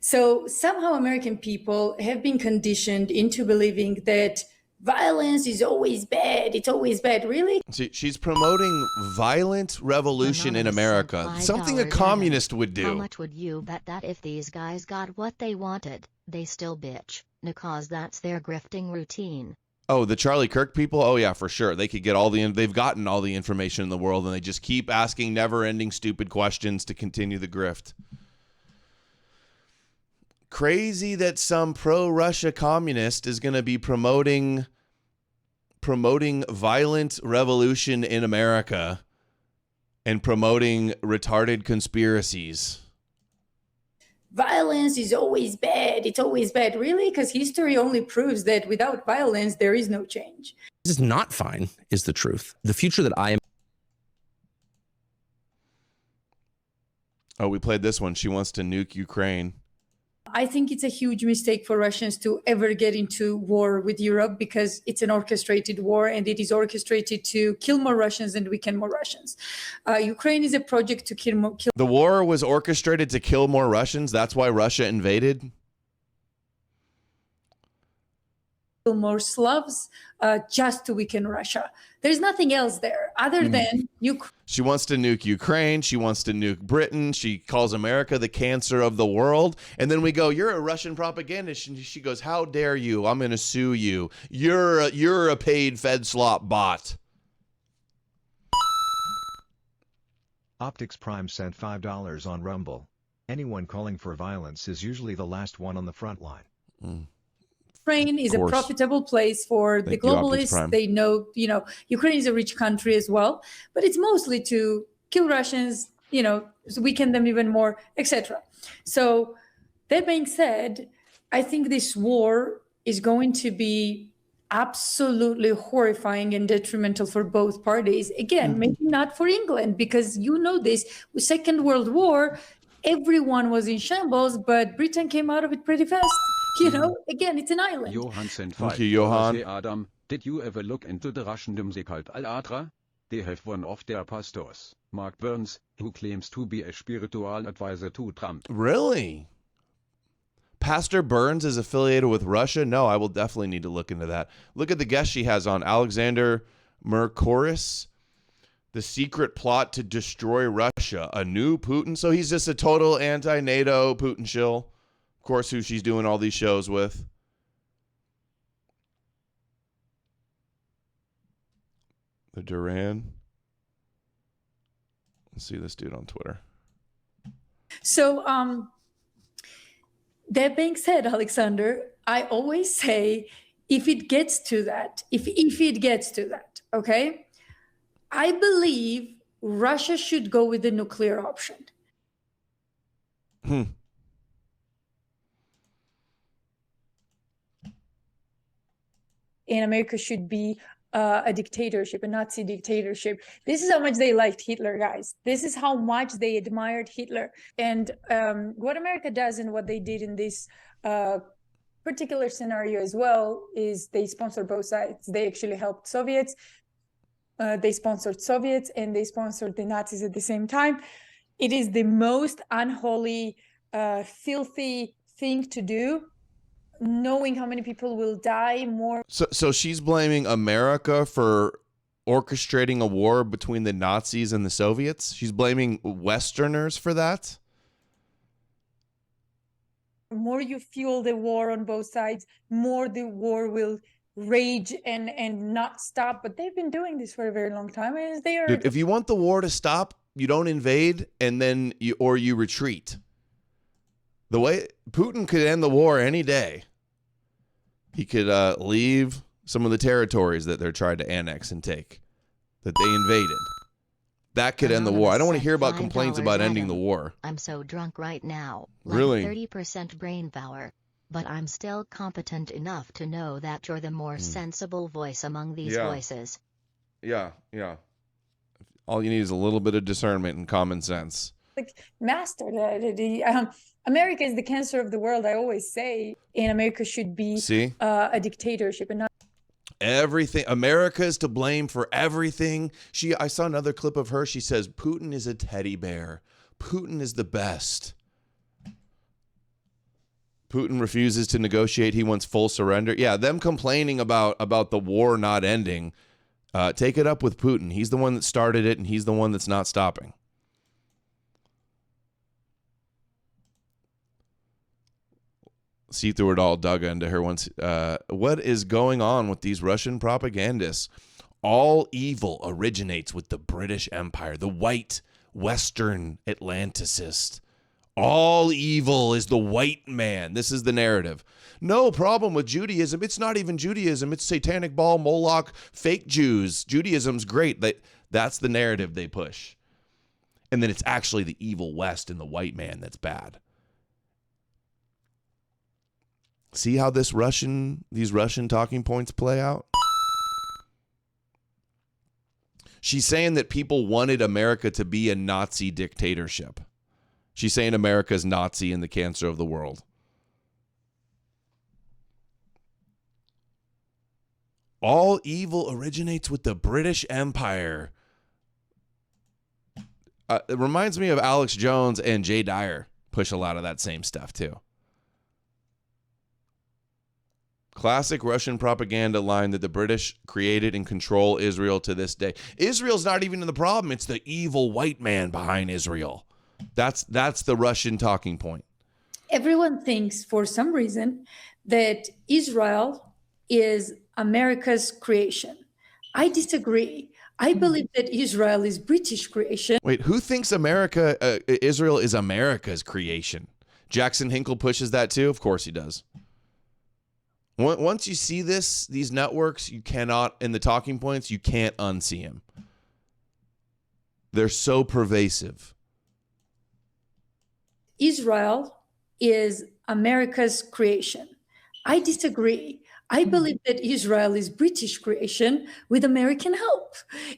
So somehow American people have been conditioned into believing that violence is always bad. It's always bad. Really? See, she's promoting violent revolution in America. Something a communist would do. How much would you bet that if these guys got what they wanted, they still bitch? Because that's their grifting routine. Oh, the Charlie Kirk people? Oh, yeah, for sure. They could get they've gotten all the information in the world, and they just keep asking never-ending stupid questions to continue the grift. Crazy that some pro-Russia communist is going to be promoting violent revolution in America and promoting retarded conspiracies. Violence is always bad. It's always bad. Really? Because history only proves that without violence, there is no change. This is not fine, is the truth. The future that I am. Oh, we played this one. She wants to nuke Ukraine. I think it's a huge mistake for Russians to ever get into war with Europe because it's an orchestrated war and it is orchestrated to kill more Russians and weaken more Russians. Ukraine is a project to kill. The war was orchestrated to kill more Russians. That's why Russia invaded. More Slavs, just to weaken Russia. There's nothing else there other than Ukraine. She wants to nuke Ukraine. She wants to nuke Britain. She calls America the cancer of the world. And then we go, you're a Russian propagandist. And she goes, how dare you? I'm going to sue you. You're a paid Fed slop bot. Optics Prime sent $5 on Rumble. Anyone calling for violence is usually the last one on the front line. Ukraine is a profitable place for the globalists. They know, Ukraine is a rich country as well, but it's mostly to kill Russians, weaken them even more, etc. So that being said, I think this war is going to be absolutely horrifying and detrimental for both parties. Again, maybe not for England, because this, with Second World War, everyone was in shambles, but Britain came out of it pretty fast. Again, it's an island. Johan sent Thank you, Johan. Hey, Adam, did you ever look into the Russian music cult Al-Adra? They have one of their pastors, Mark Burns, who claims to be a spiritual advisor to Trump. Really? Pastor Burns is affiliated with Russia? No, I will definitely need to look into that. Look at the guest she has on, Alexander Mercouris. The secret plot to destroy Russia, a new Putin. So he's just a total anti-NATO Putin shill. Of course, who she's doing all these shows with. The Duran. Let's see this dude on Twitter. So, that being said, Alexander, I always say, if it gets to that, if it gets to that, okay, I believe Russia should go with the nuclear option. Hmm. And America should be a dictatorship, a Nazi dictatorship. This is how much they liked Hitler, guys. This is how much they admired Hitler. And what America does and what they did in this particular scenario as well is they sponsor both sides. They actually helped Soviets. They sponsored Soviets and they sponsored the Nazis at the same time. It is the most unholy, filthy thing to do, knowing how many people will die more. So she's blaming America for orchestrating a war between the Nazis and the Soviets? She's blaming Westerners for that? The more you fuel the war on both sides, more the war will rage and not stop. But they've been doing this for a very long time. And they are. Dude, if you want the war to stop, you don't invade and then you retreat. The way Putin could end the war any day. He could leave some of the territories that they're trying to annex and take, that they invaded. That could end the war. I don't want to hear about complaints about ending the war. I'm so drunk right now. Really? 30% brain power. But I'm still competent enough to know that you're the more sensible voice among these voices. Yeah. All you need is a little bit of discernment and common sense. Like, master, America is the cancer of the world, I always say. And America should be a dictatorship and not everything. America is to blame for everything. I saw another clip of her. She says, Putin is a teddy bear. Putin is the best. Putin refuses to negotiate. He wants full surrender. Yeah, them complaining about the war not ending. Take it up with Putin. He's the one that started it, and he's the one that's not stopping. See through it all, dug into her once. What is going on with these Russian propagandists? All evil originates with the British Empire, the white Western Atlanticist. All evil is the white man. This is the narrative. No problem with Judaism. It's not even Judaism. It's satanic Baal, Moloch, fake Jews. Judaism's great. That's the narrative they push. And then it's actually the evil West and the white man that's bad. See how these Russian talking points play out? She's saying that people wanted America to be a Nazi dictatorship. She's saying America's Nazi and the cancer of the world. All evil originates with the British Empire. It reminds me of Alex Jones and Jay Dyer push a lot of that same stuff too. Classic Russian propaganda line that the British created and control Israel to this day. Israel's not even in the problem. It's the evil white man behind Israel. That's the Russian talking point. Everyone thinks for some reason that Israel is America's creation. I disagree. I believe that Israel is British creation. Wait, who thinks Israel is America's creation? Jackson Hinkle pushes that too? Of course he does. Once you see these networks, you cannot, in the talking points, you can't unsee them. They're so pervasive. Israel is America's creation. I disagree. I believe that Israel is British creation with American help.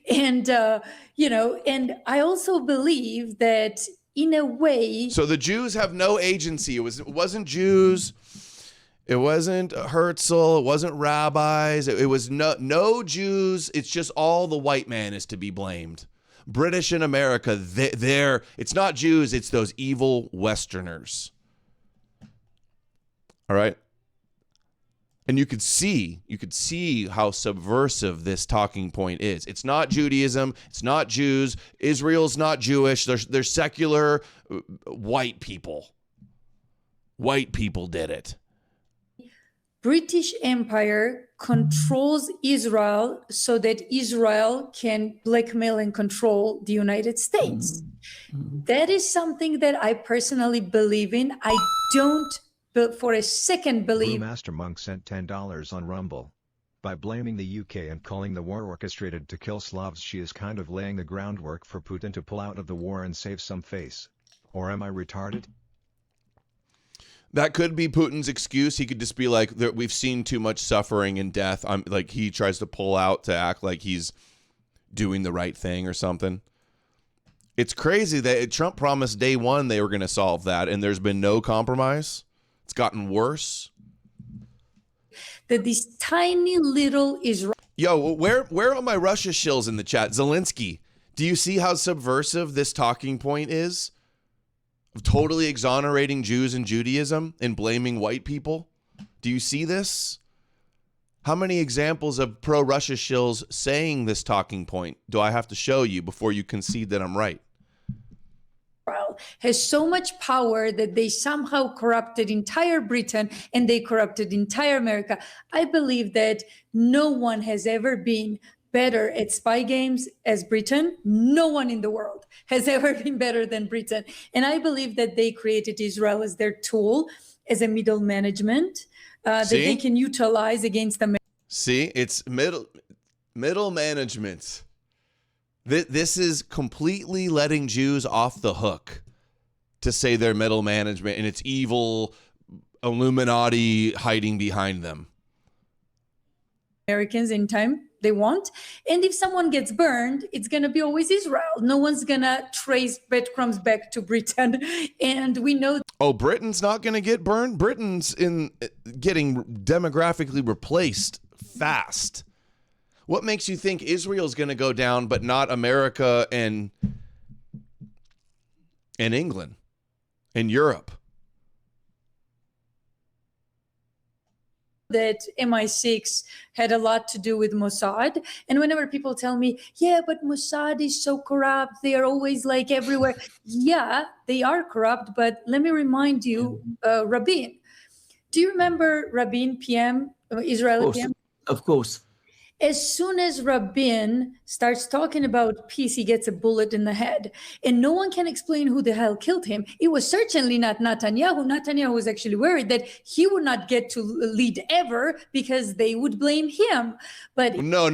And, and I also believe that in a way. So the Jews have no agency. It wasn't Jews. It wasn't Herzl. It wasn't rabbis. It was no Jews. It's just all the white man is to be blamed. British in America, it's not Jews, it's those evil Westerners. All right? And you could see how subversive this talking point is. It's not Judaism, it's not Jews, Israel's not Jewish, they're secular white people. White people did it. British Empire controls Israel so that Israel can blackmail and control the United States. That is something that I personally believe in. I don't for a second believe. Brewmaster Monk sent $10 on Rumble. By blaming the UK and calling the war orchestrated to kill Slavs, she is kind of laying the groundwork for Putin to pull out of the war and save some face. Or am I retarded? That could be Putin's excuse. He could just be like, we've seen too much suffering and death. Like he tries to pull out to act like he's doing the right thing or something. It's crazy that Trump promised day one they were going to solve that, and there's been no compromise. It's gotten worse. That these tiny little Israel. Yo, where are my Russia shills in the chat? Zelensky, do you see how subversive this talking point is? Of totally exonerating Jews and Judaism and blaming white people? Do you see this? How many examples of pro-Russia shills saying this talking point do I have to show you before you concede that I'm right? Has so much power that they somehow corrupted entire Britain and they corrupted entire America. I believe that no one has ever been better at spy games as Britain. No one in the world has ever been better than Britain. And I believe that they created Israel as their tool, as a middle management that they can utilize against America. See, it's middle management. This is completely letting Jews off the hook to say they're middle management, and it's evil Illuminati hiding behind them. Americans in time they want. And if someone gets burned, it's going to be always Israel. No one's going to trace breadcrumbs back to Britain. And we know. Oh, Britain's not going to get burned? Britain's getting demographically replaced fast. What makes you think Israel's going to go down, but not America and England and Europe? That MI6 had a lot to do with Mossad. And whenever people tell me, yeah, but Mossad is so corrupt, they are always like everywhere. Yeah, they are corrupt. But let me remind you, Rabin. Do you remember Rabin, PM, Israeli PM? Of course. As soon as Rabin starts talking about peace, he gets a bullet in the head. And no one can explain who the hell killed him. It was certainly not Netanyahu. Netanyahu was actually worried that he would not get to lead ever because they would blame him. But no.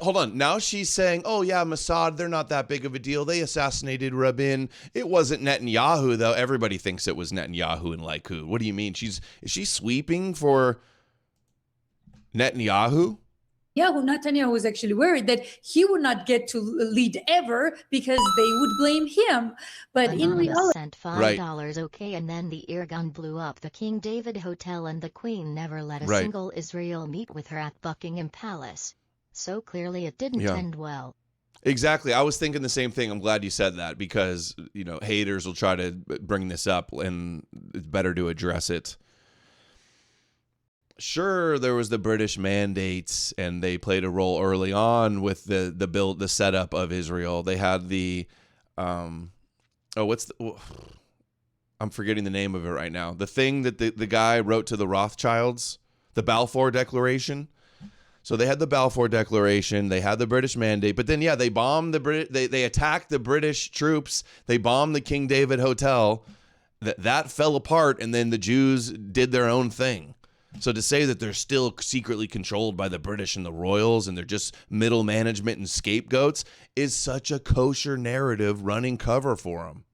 Hold on. Now she's saying, oh, yeah, Mossad, they're not that big of a deal. They assassinated Rabin. It wasn't Netanyahu, though. Everybody thinks it was Netanyahu and Likud. What do you mean? Is she sweeping for Netanyahu? Netanyahu was actually worried that he would not get to lead ever because they would blame him. But in reality, sent $5. Okay, and then the ear gun blew up the King David Hotel, and the Queen never let a single Israel meet with her at Buckingham Palace. So clearly, it didn't end well. Exactly. I was thinking the same thing. I'm glad you said that because haters will try to bring this up, and it's better to address it. Sure, there was the British mandates, and they played a role early on with the setup of Israel. They had the, I'm forgetting the name of it right now. The thing that the guy wrote to the Rothschilds, the Balfour Declaration. So they had the Balfour Declaration, they had the British mandate, but then they bombed they attacked the British troops, they bombed the King David Hotel. That fell apart, and then the Jews did their own thing. So to say that they're still secretly controlled by the British and the royals and they're just middle management and scapegoats is such a kosher narrative running cover for them.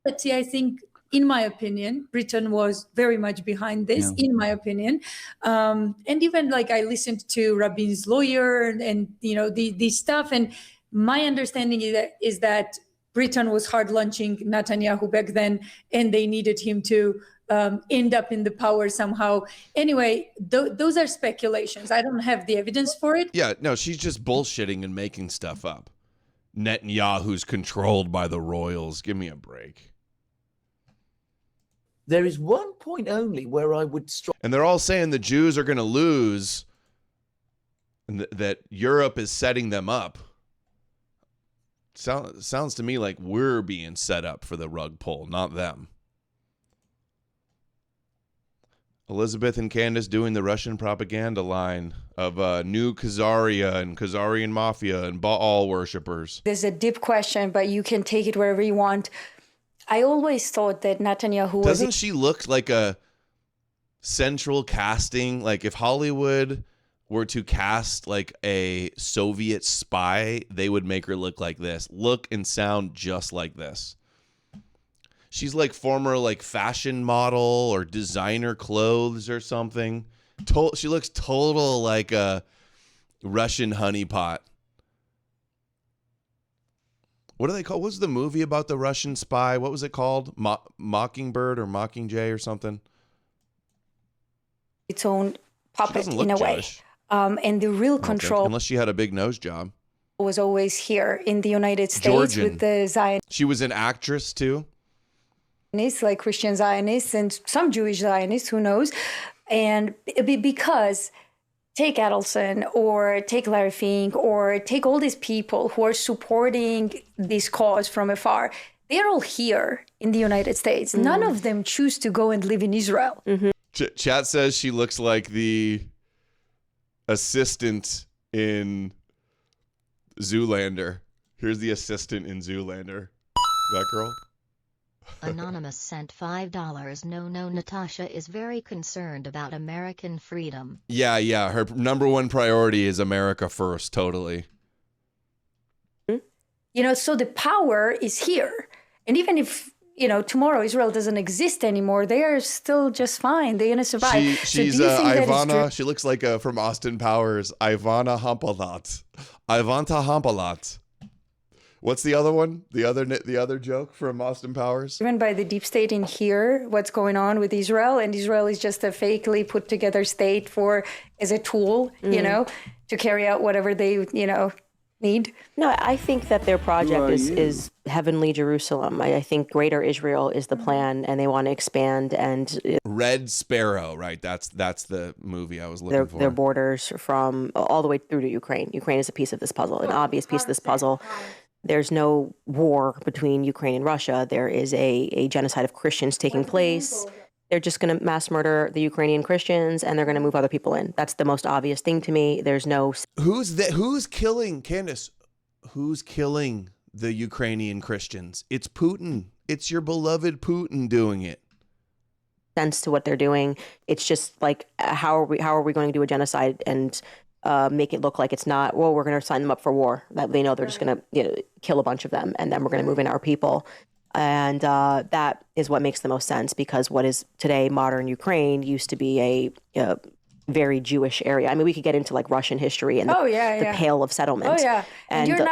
But I think, in my opinion, Britain was very much behind this, in my opinion. And even I listened to Rabin's lawyer and the stuff. And my understanding is that Britain was hard launching Netanyahu back then, and they needed him to end up in the power somehow. Anyway, those are speculations. I don't have the evidence for it. Yeah, no, she's just bullshitting and making stuff up. Netanyahu's controlled by the royals. Give me a break. There is one point only where I would and they're all saying the Jews are going to lose and that Europe is setting them up. Sounds to me like we're being set up for the rug pull, not them. Elizabeth and Candace doing the Russian propaganda line of new Khazaria and Khazarian mafia and Baal worshippers. There's a deep question, but you can take it wherever you want. I always thought that Netanyahu Doesn't she look like a central casting? Like if Hollywood were to cast like a Soviet spy, they would make her look like this. Look and sound just like this. She's like former like fashion model or designer clothes or something. She looks total like a Russian honeypot. What do they call? What was the movie about the Russian spy? What was it called? Mockingbird or Mockingjay or something? its own puppet in a way. And the real control, unless she had a big nose job, was always here in the United States Georgian. with the Zionists. She was an actress too. Like Christian Zionists and some Jewish Zionists, who knows? And because take Adelson or take Larry Fink or take all these people who are supporting this cause from afar, they're all here in the United States. Mm-hmm. None of them choose to go and live in Israel. Mm-hmm. Chat says she looks like the assistant in Zoolander. Here's the assistant in Zoolander. That girl? Anonymous sent $5. No, Natasha is very concerned about American freedom. Yeah. Her number one priority is America first, totally. So the power is here. And even if, tomorrow Israel doesn't exist anymore, they are still just fine. They're going to survive. She's Ivana. She looks like from Austin Powers. Ivana Hampalat. Ivanta Hampalat. What's the other one? The other joke from Austin Powers? Driven by the deep state in here, what's going on with Israel, and Israel is just a fakely put together state as a tool, to carry out whatever they, need. No, I think that their project is heavenly Jerusalem. I think Greater Israel is the plan, and they want to expand and Red Sparrow, right? That's the movie I was looking for. Their borders from all the way through to Ukraine. Ukraine is a piece of this puzzle, an obvious piece of this puzzle. There's no war between Ukraine and Russia. There is a genocide of Christians taking place. They're just going to mass murder the Ukrainian Christians, and they're going to move other people in. That's the most obvious thing to me. There's no... Who's killing, Candace? Who's killing the Ukrainian Christians? It's Putin. It's your beloved Putin doing it. Sense to what they're doing. It's just like, how are we going to do a genocide and make it look like it's not, we're going to sign them up for war. That they know they're just going to kill a bunch of them, and then we're going to move in our people. And that is what makes the most sense, because what is today modern Ukraine used to be a very Jewish area. I mean, we could get into like Russian history and the Pale of Settlement. Oh yeah, and you're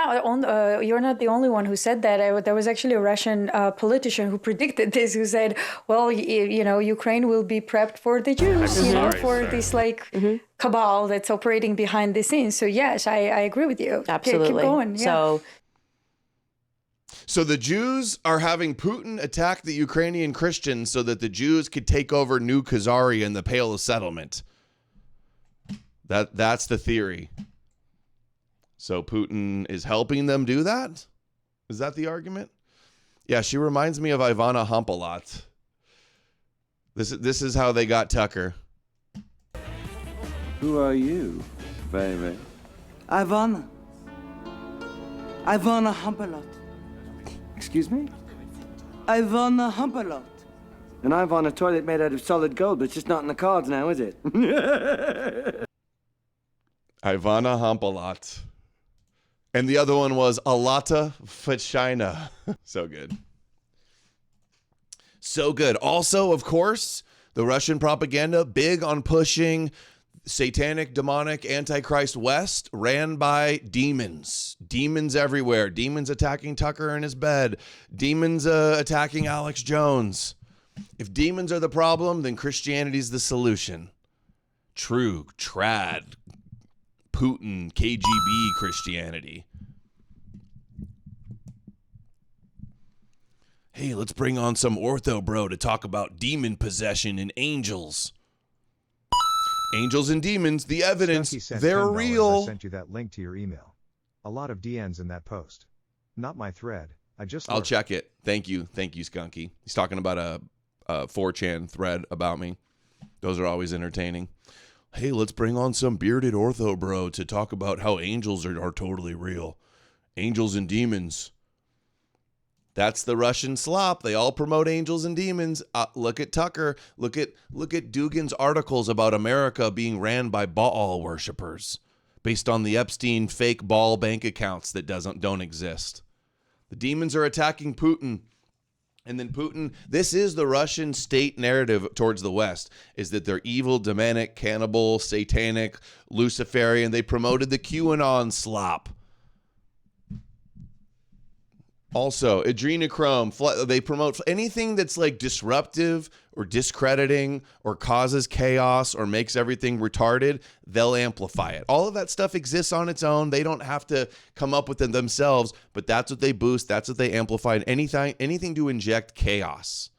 not the only one who said that. There was actually a Russian politician who predicted this, who said, "Well, Ukraine will be prepped for the Jews, this cabal that's operating behind the scenes." So yes, I agree with you. Absolutely. Keep going. Yeah. So the Jews are having Putin attack the Ukrainian Christians so that the Jews could take over New Khazaria and the Pale of Settlement. That's the theory. So Putin is helping them do that? Is that the argument? Yeah, she reminds me of Ivana Hampalat. This is how they got Tucker. Who are you, baby? Ivana Hampalat. Excuse me? Ivana Hampalat. And I've on a toilet made out of solid gold, but it's just not in the cards now, is it? Ivana Hampalat. And the other one was Alata Fachina. So good. So good. Also, of course, the Russian propaganda, big on pushing satanic, demonic, antichrist West, ran by demons. Demons everywhere. Demons attacking Tucker in his bed. Demons attacking Alex Jones. If demons are the problem, then Christianity's the solution. True, trad, Putin, KGB Christianity. Hey, let's bring on some ortho bro to talk about demon possession and angels. Angels and demons, the evidence, they're real. I sent you that link to your email. A lot of DNs in that post. Not my thread. I'll check it. Thank you, Skunky. He's talking about a 4chan thread about me. Those are always entertaining. Hey, let's bring on some bearded ortho bro to talk about how angels are totally real. Angels and demons. That's the Russian slop. They all promote angels and demons. Look at Tucker. Look at Dugin's articles about America being ran by Baal worshipers based on the Epstein fake Baal bank accounts that don't exist. The demons are attacking Putin. And then Putin, this is the Russian state narrative towards the West, is that they're evil, demonic, cannibal, satanic, Luciferian. They promoted the QAnon slop. Also, adrenochrome, they promote anything that's like disruptive or discrediting or causes chaos or makes everything retarded, they'll amplify it. All of that stuff exists on its own. They don't have to come up with it themselves, but that's what they boost. That's what they amplify. Anything to inject chaos.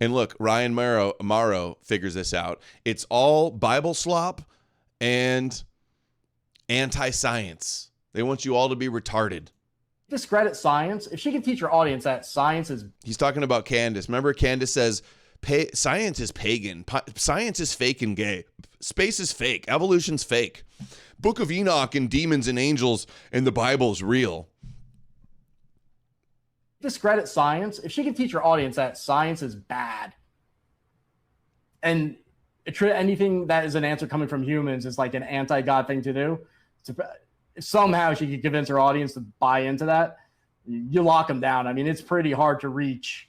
And look, Ryan Morrow figures this out. It's all Bible slop and anti-science. They want you all to be retarded. Discredit science. If she can teach her audience that science is... He's talking about Candace. Remember, Candace says, science is pagan. Science is fake and gay. Space is fake. Evolution's fake. Book of Enoch and demons and angels and the Bible is real. Discredit science. If she can teach her audience that science is bad, and anything that is an answer coming from humans is like an anti-God thing to do, if somehow she could convince her audience to buy into that, you lock them down. I mean, it's pretty hard to reach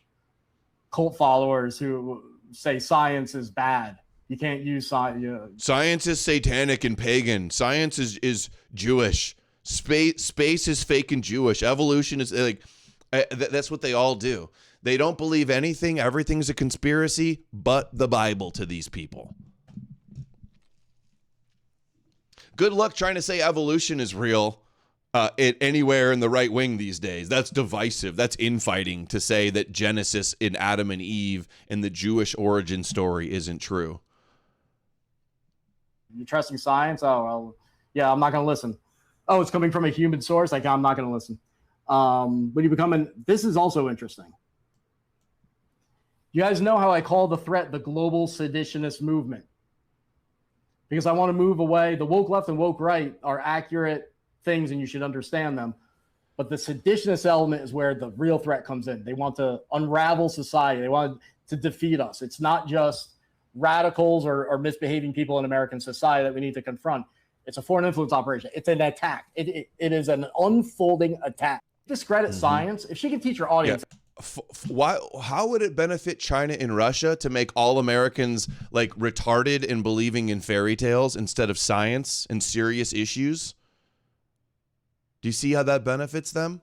cult followers who say science is bad. You can't use science. Science is satanic and pagan. Science is Jewish. Space is fake and Jewish. Evolution is like... That's what they all do. They don't believe anything. Everything's a conspiracy but the Bible to these people. Good luck trying to say evolution is real anywhere in the right wing these days. That's divisive. That's infighting to say that Genesis in Adam and Eve and the Jewish origin story isn't true. You trusting science? Oh, well, yeah, I'm not going to listen. Oh, it's coming from a human source? Like, I'm not going to listen. When you become this is also interesting. You guys know how I call the threat the global seditionist movement, because I want to move away. The woke left and woke right are accurate things and you should understand them. But the seditionist element is where the real threat comes in. They want to unravel society. They want to defeat us. It's not just radicals or misbehaving people in American society that we need to confront. It's a foreign influence operation. It's an attack. It is an unfolding attack. Discredit science. If she can teach her audience. Yeah. How would it benefit China and Russia to make all Americans like retarded in believing in fairy tales instead of science and serious issues? Do you see how that benefits them?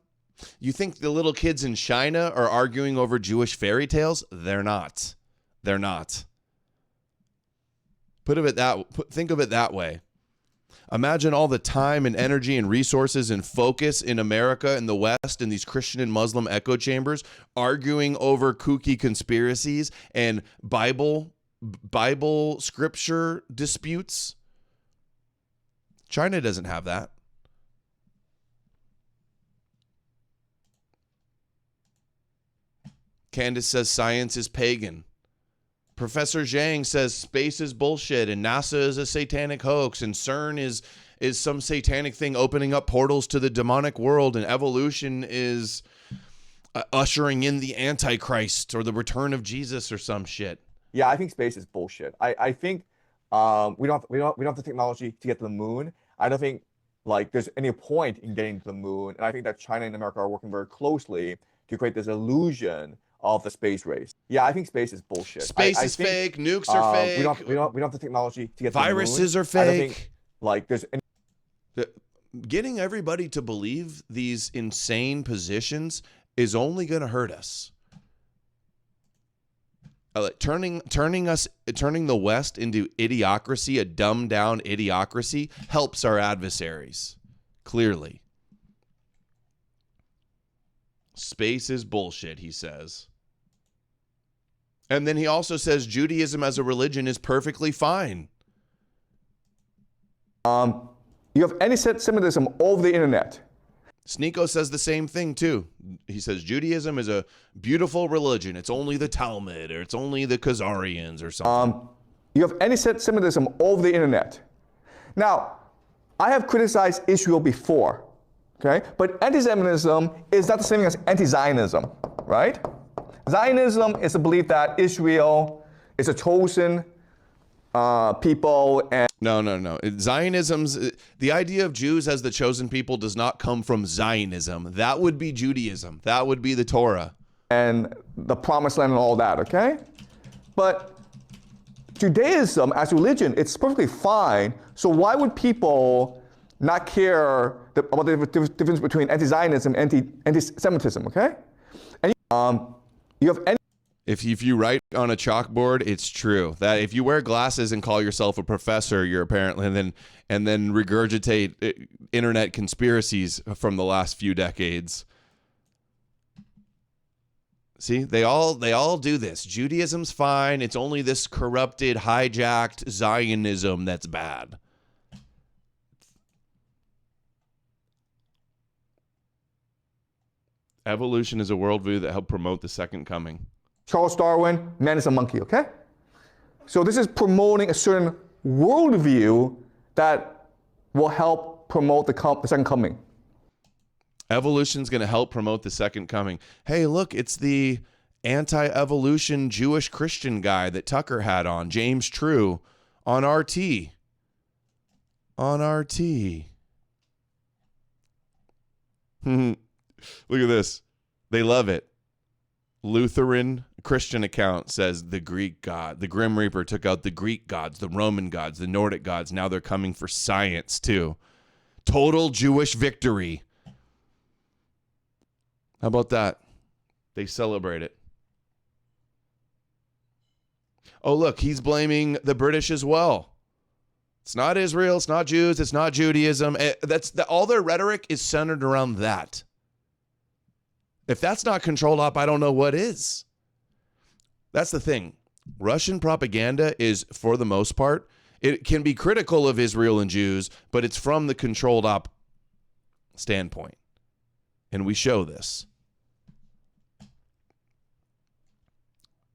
You think the little kids in China are arguing over Jewish fairy tales? They're not. They're not. Think of it that way. Imagine all the time and energy and resources and focus in America and the West in these Christian and Muslim echo chambers arguing over kooky conspiracies and Bible scripture disputes. China doesn't have that. Candace says science is pagan. Professor Zhang says space is bullshit and NASA is a satanic hoax and CERN is some satanic thing opening up portals to the demonic world and evolution is ushering in the Antichrist or the return of Jesus or some shit. Yeah, I think space is bullshit. I think we don't have the technology to get to the moon. I don't think like there's any point in getting to the moon, and I think that China and America are working very closely to create this illusion of the space race. Yeah, I think space is bullshit. Space is fake. Nukes are fake. We don't have the technology to get viruses to the moon. are fake. I don't think, like there's getting everybody to believe these insane positions is only going to hurt us. Turning the West into idiocracy, a dumbed down idiocracy, helps our adversaries. Clearly. Space is bullshit, he says. And then he also says Judaism as a religion is perfectly fine. You have anti-Semitism all over the internet. Sneeko says the same thing too. He says Judaism is a beautiful religion. It's only the Talmud, or it's only the Khazarians or something. You have anti-Semitism over the internet. Now, I have criticized Israel before, okay? But anti-Semitism is not the same thing as anti-Zionism, right? Zionism is the belief that Israel is a chosen people. And No. Zionism's, the idea of Jews as the chosen people does not come from Zionism. That would be Judaism. That would be the Torah. And the promised land and all that, okay? But Judaism as religion, it's perfectly fine. So why would people not care about the difference between anti-Zionism and anti-Semitism, okay? And you have any... If you write on a chalkboard, it's true that if you wear glasses and call yourself a professor, you're apparently and then regurgitate internet conspiracies from the last few decades. See, they all do this. Judaism's fine. It's only this corrupted, hijacked Zionism that's bad. Evolution is a worldview that helped promote the second coming. Charles Darwin, man is a monkey, okay? So this is promoting a certain worldview that will help promote the second coming. Evolution's going to help promote the second coming. Hey, look, it's the anti-evolution Jewish Christian guy that Tucker had on, James True, on RT. On RT. Look at this. They love it. Lutheran Christian account says the Greek god, the Grim Reaper took out the Greek gods, the Roman gods, the Nordic gods. Now they're coming for science too. Total Jewish victory. How about that? They celebrate it. Oh, look, he's blaming the British as well. It's not Israel, it's not Jews, it's not Judaism. All their rhetoric is centered around that. If that's not controlled op, I don't know what is. That's the thing. Russian propaganda is, for the most part, it can be critical of Israel and Jews, but it's from the controlled op standpoint. And we show this.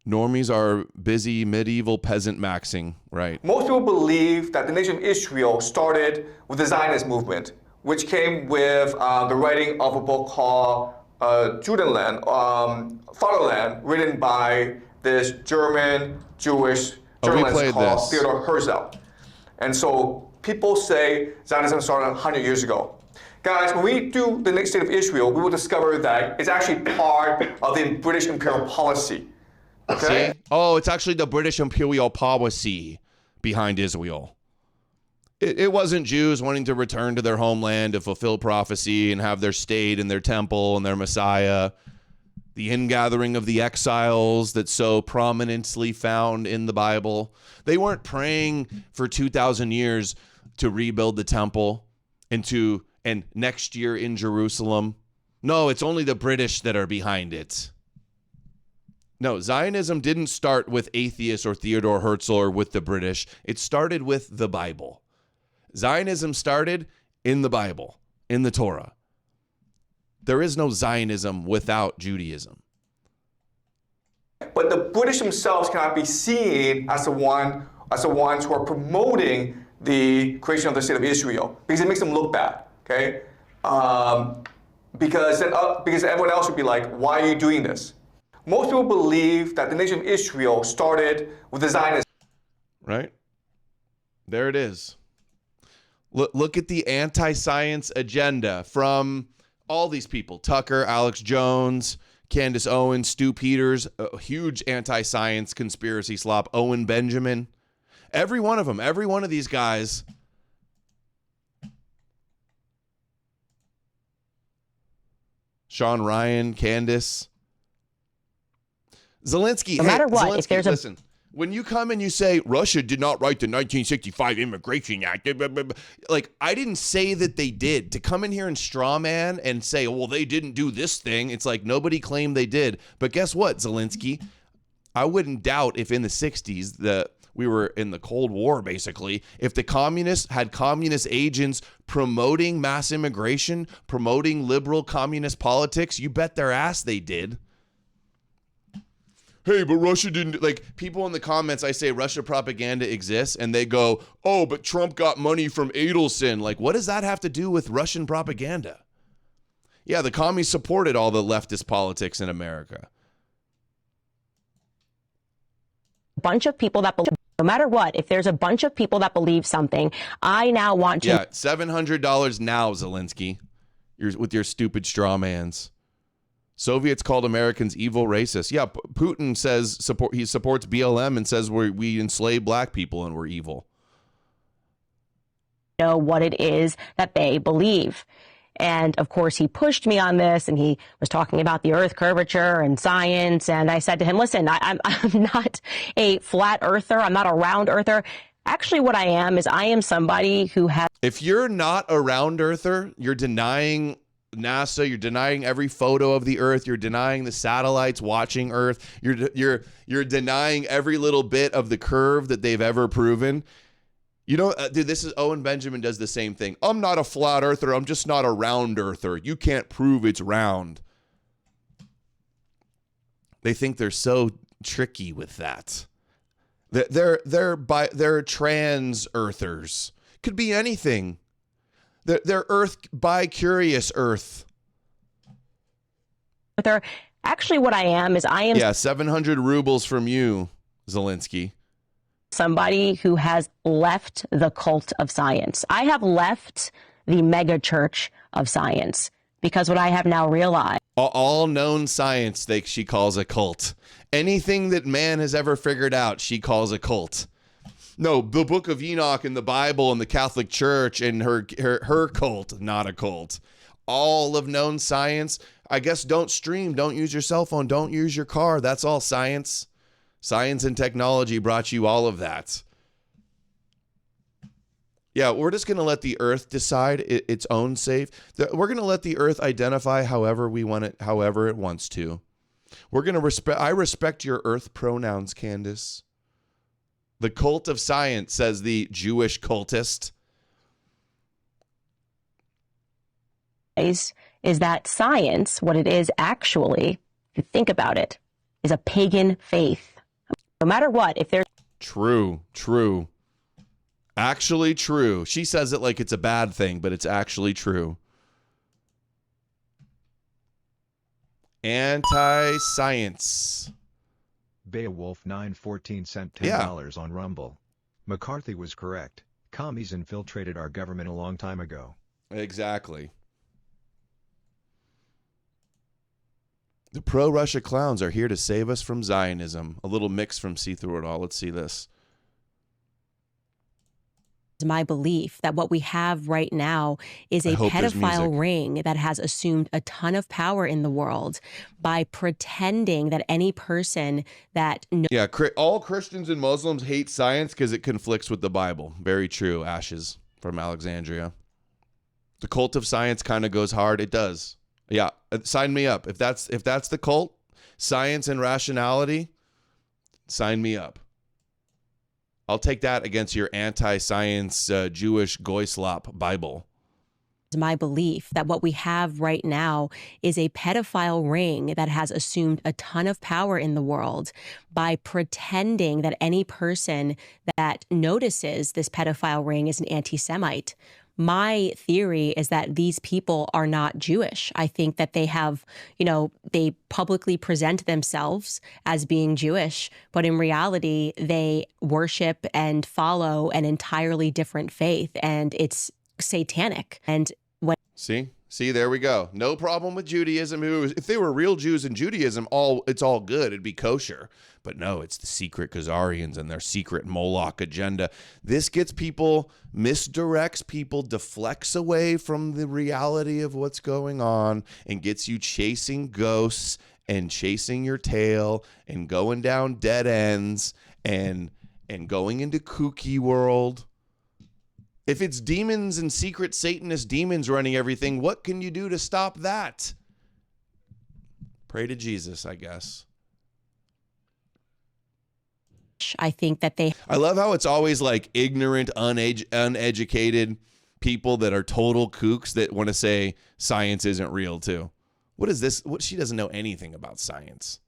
Normies are busy medieval peasant maxing, right? Most people believe that the nation of Israel started with the Zionist movement, which came with the writing of a book called Judenland, Fatherland, written by this German Jewish journalist called Theodor Herzl. And so people say Zionism started 100 years ago. Guys, when we do the next state of Israel, we will discover that it's actually part of the British imperial policy. Okay? See? Oh, it's actually the British imperial policy behind Israel. It wasn't Jews wanting to return to their homeland to fulfill prophecy and have their state and their temple and their Messiah. The ingathering of the exiles that's so prominently found in the Bible. They weren't praying for 2,000 years to rebuild the temple and next year in Jerusalem. No, it's only the British that are behind it. No, Zionism didn't start with atheists or Theodor Herzl or with the British. It started with the Bible. Zionism started in the Bible, in the Torah. There is no Zionism without Judaism. But the British themselves cannot be seen as the ones who are promoting the creation of the state of Israel, because it makes them look bad, okay? Because everyone else would be like, why are you doing this? Most people believe that the nation of Israel started with the Zionists. Right? There it is. Look at the anti-science agenda from all these people. Tucker, Alex Jones, Candace Owens, Stu Peters, a huge anti-science conspiracy slop, Owen Benjamin. Every one of them, every one of these guys. Sean Ryan, Candace. Zelensky. No matter what, Zelensky, if there's listen. When you come and you say Russia did not write the 1965 Immigration Act, like, I didn't say that they did. To come in here and straw man and say, well, they didn't do this thing, it's like nobody claimed they did. But guess what, Zelensky? I wouldn't doubt if in the 60s we were in the Cold War, basically. If the communists had communist agents promoting mass immigration, promoting liberal communist politics, you bet their ass they did. Hey, but Russia didn't, like, people in the comments, I say Russia propaganda exists, and they go, oh, but Trump got money from Adelson. Like, what does that have to do with Russian propaganda? Yeah, the commies supported all the leftist politics in America. Bunch of people that believe, no matter what, if there's a bunch of people that believe something, I now want to. Yeah, $700 now, Zelensky. With your stupid straw mans. Soviets called Americans evil racists. Yeah, Putin says he supports BLM and says we enslave black people and we're evil. Know what it is that they believe. And of course, he pushed me on this, and he was talking about the earth curvature and science. And I said to him, listen, I'm not a flat earther. I'm not a round earther. Actually, what I am is I am somebody who has. If you're not a round earther, you're denying NASA, you're denying every photo of the earth, you're denying the satellites watching earth, you're denying every little bit of the curve that they've ever proven. You know, dude, this is Owen Benjamin does the same thing. I'm not a flat earther, I'm just not a round earther. You can't prove it's round. They think they're so tricky with that. They're trans earthers. Could be anything. They're earth bi-curious earth. Actually, what I am is I am. Yeah, 700 rubles from you, Zelensky. Somebody who has left the cult of science. I have left the mega church of science because what I have now realized. All known science she calls a cult. Anything that man has ever figured out, she calls a cult. No, the Book of Enoch and the Bible and the Catholic Church and her cult, not a cult. All of known science. I guess don't stream, don't use your cell phone, don't use your car. That's all science. Science and technology brought you all of that. Yeah, we're just going to let the earth decide its own safe. We're going to let the earth identify however we want it, however it wants to. We're going to I respect your earth pronouns, Candace. The cult of science, says the Jewish cultist. Is that science, what it is actually, if you think about it, is a pagan faith. No matter what, if there's... True. Actually true. She says it like it's a bad thing, but it's actually true. Anti-science. Beowulf 914 sent $10 on Rumble. McCarthy was correct. Commies infiltrated our government a long time ago. Exactly. The pro-Russia clowns are here to save us from Zionism. A little mix from See Through It All. Let's see this. My belief that what we have right now is a pedophile ring that has assumed a ton of power in the world by pretending that any person that... Yeah, all Christians and Muslims hate science because it conflicts with the Bible. Very true, Ashes from Alexandria. The cult of science kind of goes hard. It does. Yeah, sign me up. If that's the cult, science and rationality, sign me up. I'll take that against your anti-science Jewish Goyslop Bible. My belief that what we have right now is a pedophile ring that has assumed a ton of power in the world by pretending that any person that notices this pedophile ring is an anti-Semite. My theory is that these people are not Jewish. I think that they have, they publicly present themselves as being Jewish, but in reality, they worship and follow an entirely different faith, and it's satanic. And when See, there we go. No problem with Judaism. If they were real Jews in Judaism, it's all good. It'd be kosher. But no, it's the secret Khazarians and their secret Moloch agenda. This misdirects people, deflects away from the reality of what's going on, and gets you chasing ghosts and chasing your tail and going down dead ends and going into kooky world. If it's demons and secret Satanist demons running everything, what can you do to stop that? Pray to Jesus, I guess. I think that I love how it's always like ignorant, uneducated people that are total kooks that want to say science isn't real too. What is this? What, she doesn't know anything about science.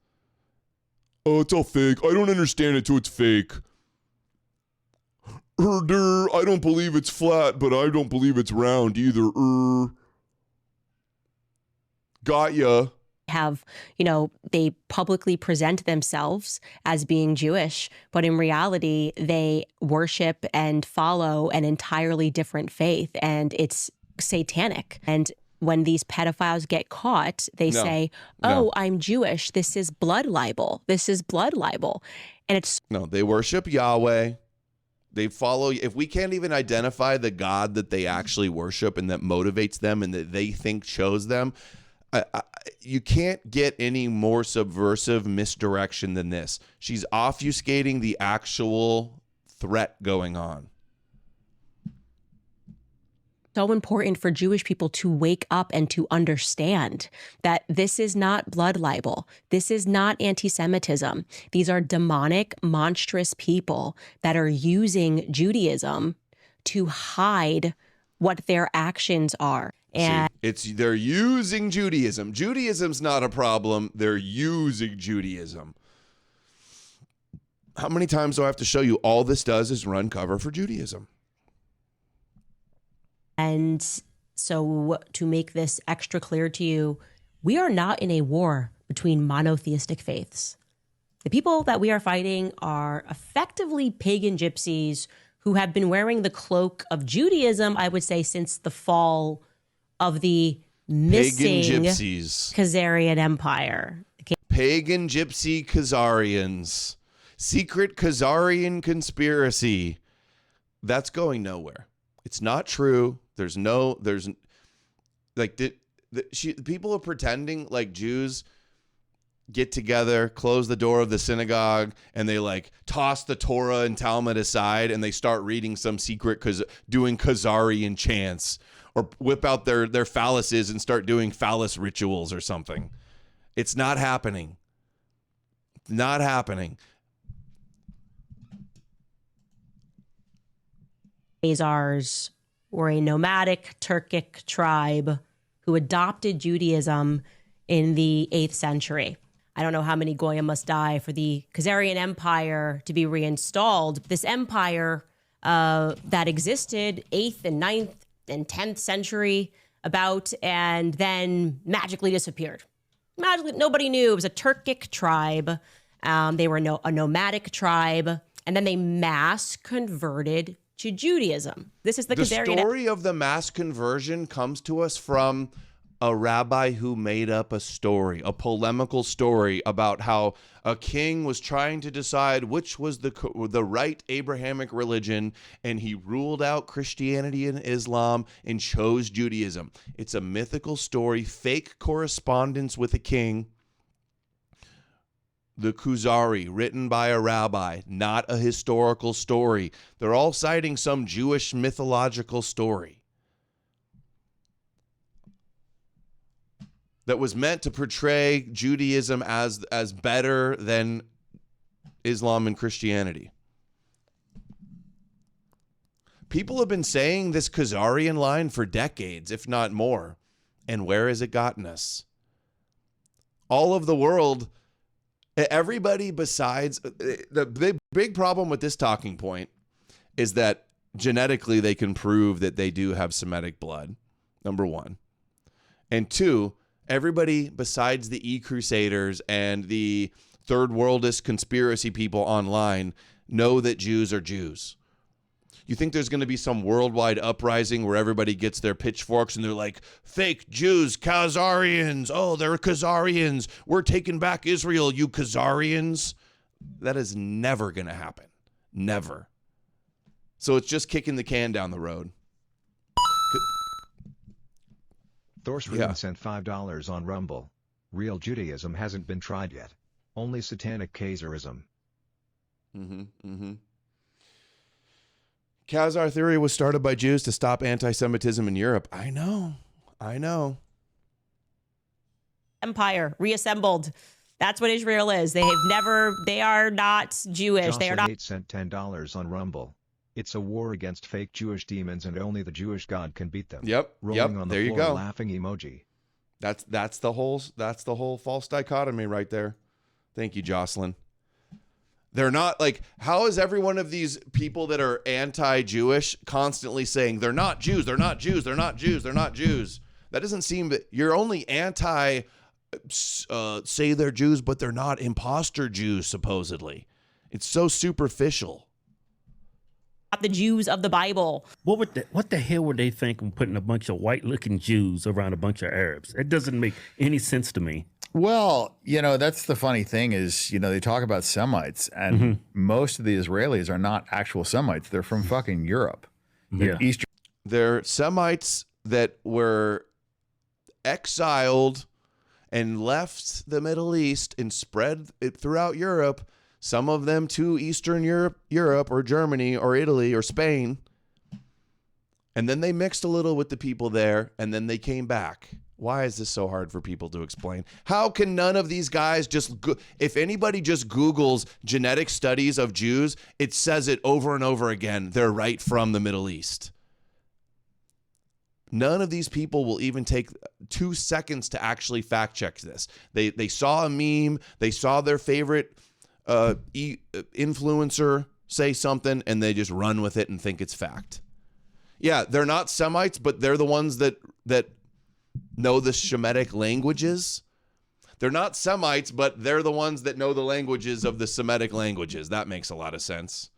Oh, it's all fake. I don't understand it, so it's fake. I don't believe it's flat, but I don't believe it's round either. Got ya. Have, they publicly present themselves as being Jewish, but in reality, they worship and follow an entirely different faith, and it's satanic. And when these pedophiles get caught, they say, I'm Jewish. This is blood libel. This is blood libel. And it's... No, they worship Yahweh. They follow... If we can't even identify the God that they actually worship and that motivates them and that they think chose them... you can't get any more subversive misdirection than this. She's obfuscating the actual threat going on. So important for Jewish people to wake up and to understand that this is not blood libel. This is not anti-Semitism. These are demonic, monstrous people that are using Judaism to hide what their actions are. And they're using Judaism. Judaism's not a problem. They're using Judaism. How many times do I have to show you all this does is run cover for Judaism? And so to make this extra clear to you, we are not in a war between monotheistic faiths. The people that we are fighting are effectively pagan gypsies who have been wearing the cloak of Judaism, I would say, since the fall of the missing pagan gypsies, Khazarian Empire. Pagan gypsy Khazarians. Secret Khazarian conspiracy. That's going nowhere. It's not true. People are pretending like Jews get together, close the door of the synagogue, and they like toss the Torah and Talmud aside and they start reading some secret doing Khazarian chants or whip out their phalluses and start doing phallus rituals or something. It's not happening. Not happening. Khazars were a nomadic Turkic tribe who adopted Judaism in the 8th century. I don't know how many Goyim must die for the Khazarian Empire to be reinstalled. This empire that existed 8th and 9th and 10th century and then magically disappeared. Magically, nobody knew. It was a Turkic tribe. They were a nomadic tribe, and then they mass converted to Judaism. This is the Khazarian. The story of the mass conversion comes to us from a rabbi who made up a story, a polemical story about how a king was trying to decide which was the right Abrahamic religion, and he ruled out Christianity and Islam and chose Judaism. It's a mythical story, fake correspondence with a king. The Kuzari, written by a rabbi, not a historical story. They're all citing some Jewish mythological story that was meant to portray Judaism as better than Islam and Christianity. People have been saying this Khazarian line for decades, if not more. And where has it gotten us? All of the world... Everybody besides the big problem with this talking point is that genetically they can prove that they do have Semitic blood, number one. And two, everybody besides the E-Crusaders and the third worldist conspiracy people online know that Jews are Jews. You think there's going to be some worldwide uprising where everybody gets their pitchforks and they're like, fake Jews, Khazarians. Oh, they're Khazarians. We're taking back Israel, you Khazarians. That is never going to happen. Never. So it's just kicking the can down the road. Thorsfrieden sent $5 on Rumble. Real Judaism hasn't been tried yet. Only satanic Khazarism. Khazar theory was started by Jews to stop anti-Semitism in Europe. I know. Empire reassembled. That's what Israel is. They are not Jewish. They are not. Jocelyn 8 sent $10 on Rumble. It's a war against fake Jewish demons, and only the Jewish God can beat them. Rolling on the there you floor, go. laughing emoji. That's the whole false dichotomy right there. Thank you, Jocelyn. They're not like, how is every one of these people that are anti-Jewish constantly saying they're not Jews, they're not Jews, they're not Jews, they're not Jews? That doesn't seem that you're only anti say they're Jews, but they're not imposter Jews, supposedly. It's so superficial. The Jews of the Bible. What the hell were they thinking putting a bunch of white-looking Jews around a bunch of Arabs? It doesn't make any sense to me. Well, that's the funny thing is, they talk about Semites, and most of the Israelis are not actual Semites. They're from fucking Europe. Yeah. They're Semites that were exiled and left the Middle East and spread it throughout Europe. Some of them to Eastern Europe or Germany or Italy or Spain. And then they mixed a little with the people there, and then they came back. Why is this so hard for people to explain? How can none of these guys if anybody just Googles genetic studies of Jews, it says it over and over again. They're right from the Middle East. None of these people will even take 2 seconds to actually fact check this. They saw a meme, they saw their favorite influencer say something, and they just run with it and think it's fact. Yeah, they're not Semites, but they're the ones that know the Shemitic languages. They're not Semites, but they're the ones that know the languages of the Semitic languages. That makes a lot of sense.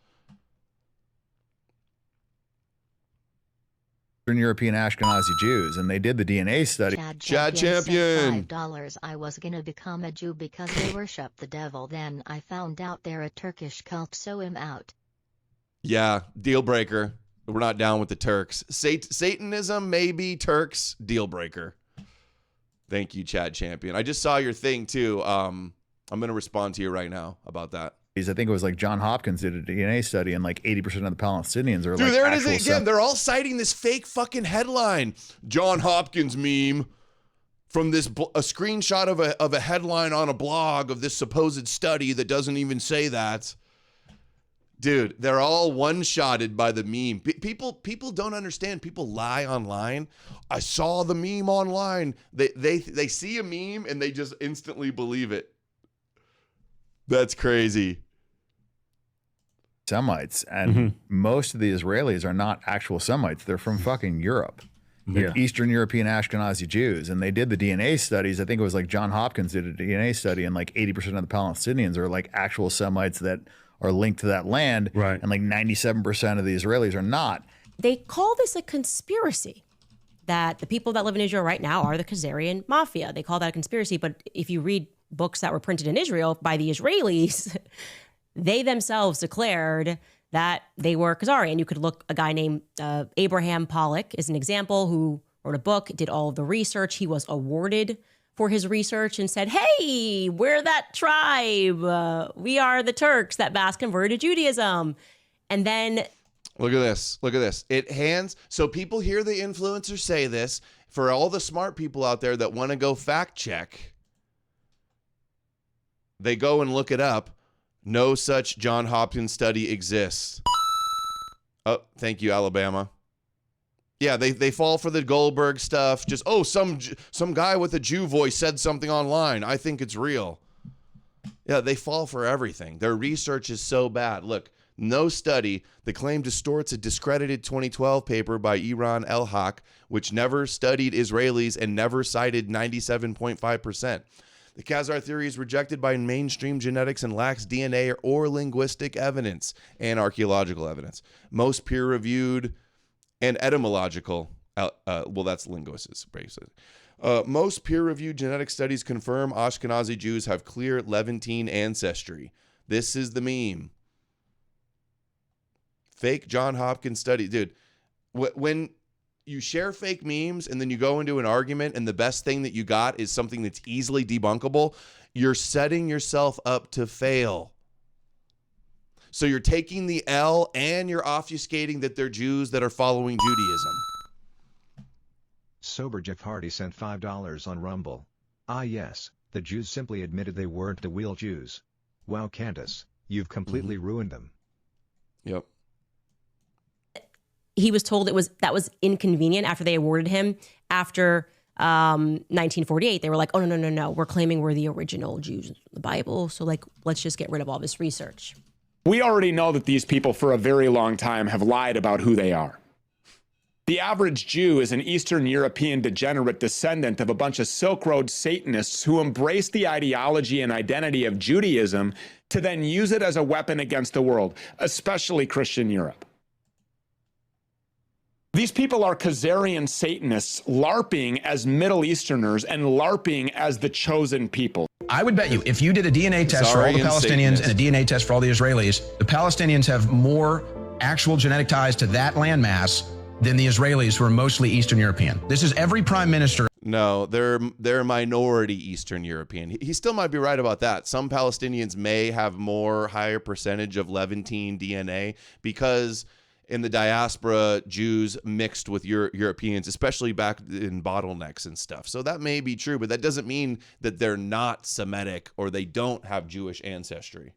European Ashkenazi Jews, and they did the DNA study. Chad Champion. $5. I was gonna become a Jew because they worship the devil. Then I found out they're a Turkish cult, so I'm out. Yeah, deal breaker. We're not down with the Turks. Satanism, maybe. Turks, deal breaker. Thank you, Chad Champion. I just saw your thing too. I'm going to respond to you right now about that. I think it was like John Hopkins did a DNA study, and like 80% of the Palestinians are Dude, there it is again. They're all citing this fake fucking headline. John Hopkins meme from a screenshot of a headline on a blog of this supposed study that doesn't even say that. Dude, they're all one-shotted by the meme. People don't understand. People lie online. I saw the meme online. They see a meme and they just instantly believe it. That's crazy. Semites, and most of the Israelis are not actual Semites. They're from fucking Europe. They're Eastern European Ashkenazi Jews, and they did the DNA studies. I think it was like John Hopkins did a DNA study, and like 80% of the Palestinians are like actual Semites that are linked to that land, right? And like 97% of the Israelis are not. They call this a conspiracy, that the people that live in Israel right now are the Khazarian mafia. They call that a conspiracy, but if you read books that were printed in Israel by the Israelis, they themselves declared that they were Khazarian. You could look, a guy named Abraham Pollock is an example, who wrote a book, did all of the research. He was awarded for his research and said, hey, we're that tribe. We are the Turks that mass converted to Judaism. And then look at this. Look at this. So people hear the influencers say this. For all the smart people out there that want to go fact check, they go and look it up. No such John Hopkins study exists. Oh, thank you, Alabama. Yeah, they fall for the Goldberg stuff. Just, some guy with a Jew voice said something online. I think it's real. Yeah, they fall for everything. Their research is so bad. Look, no study. The claim distorts a discredited 2012 paper by Iran El-Haq, which never studied Israelis and never cited 97.5%. The Khazar theory is rejected by mainstream genetics and lacks DNA or linguistic evidence and archaeological evidence. Most peer-reviewed and etymological, that's linguistics, basically. Most peer-reviewed genetic studies confirm Ashkenazi Jews have clear Levantine ancestry. This is the meme. Fake John Hopkins study. Dude, when you share fake memes and then you go into an argument and the best thing that you got is something that's easily debunkable, you're setting yourself up to fail. So you're taking the L and you're obfuscating that they're Jews that are following Judaism. Sober Jeff Hardy sent $5 on Rumble. Ah yes, The Jews simply admitted they weren't the real Jews. Wow, Candace, you've completely ruined them. Yep. He was told that was inconvenient after they awarded him after 1948. They were like, oh, no. We're claiming we're the original Jews in the Bible. So like, let's just get rid of all this research. We already know that these people for a very long time have lied about who they are. The average Jew is an Eastern European degenerate descendant of a bunch of Silk Road Satanists who embrace the ideology and identity of Judaism to then use it as a weapon against the world, especially Christian Europe. These people are Khazarian Satanists LARPing as Middle Easterners and LARPing as the chosen people. I would bet you if you did a DNA test for all the Palestinians and a DNA test for all the Israelis, the Palestinians have more actual genetic ties to that landmass than the Israelis, who are mostly Eastern European. This is every prime minister. No, they're minority Eastern European. He still might be right about that. Some Palestinians may have higher percentage of Levantine DNA because in the diaspora, Jews mixed with Europeans, especially back in bottlenecks and stuff. So that may be true, but that doesn't mean that they're not Semitic or they don't have Jewish ancestry.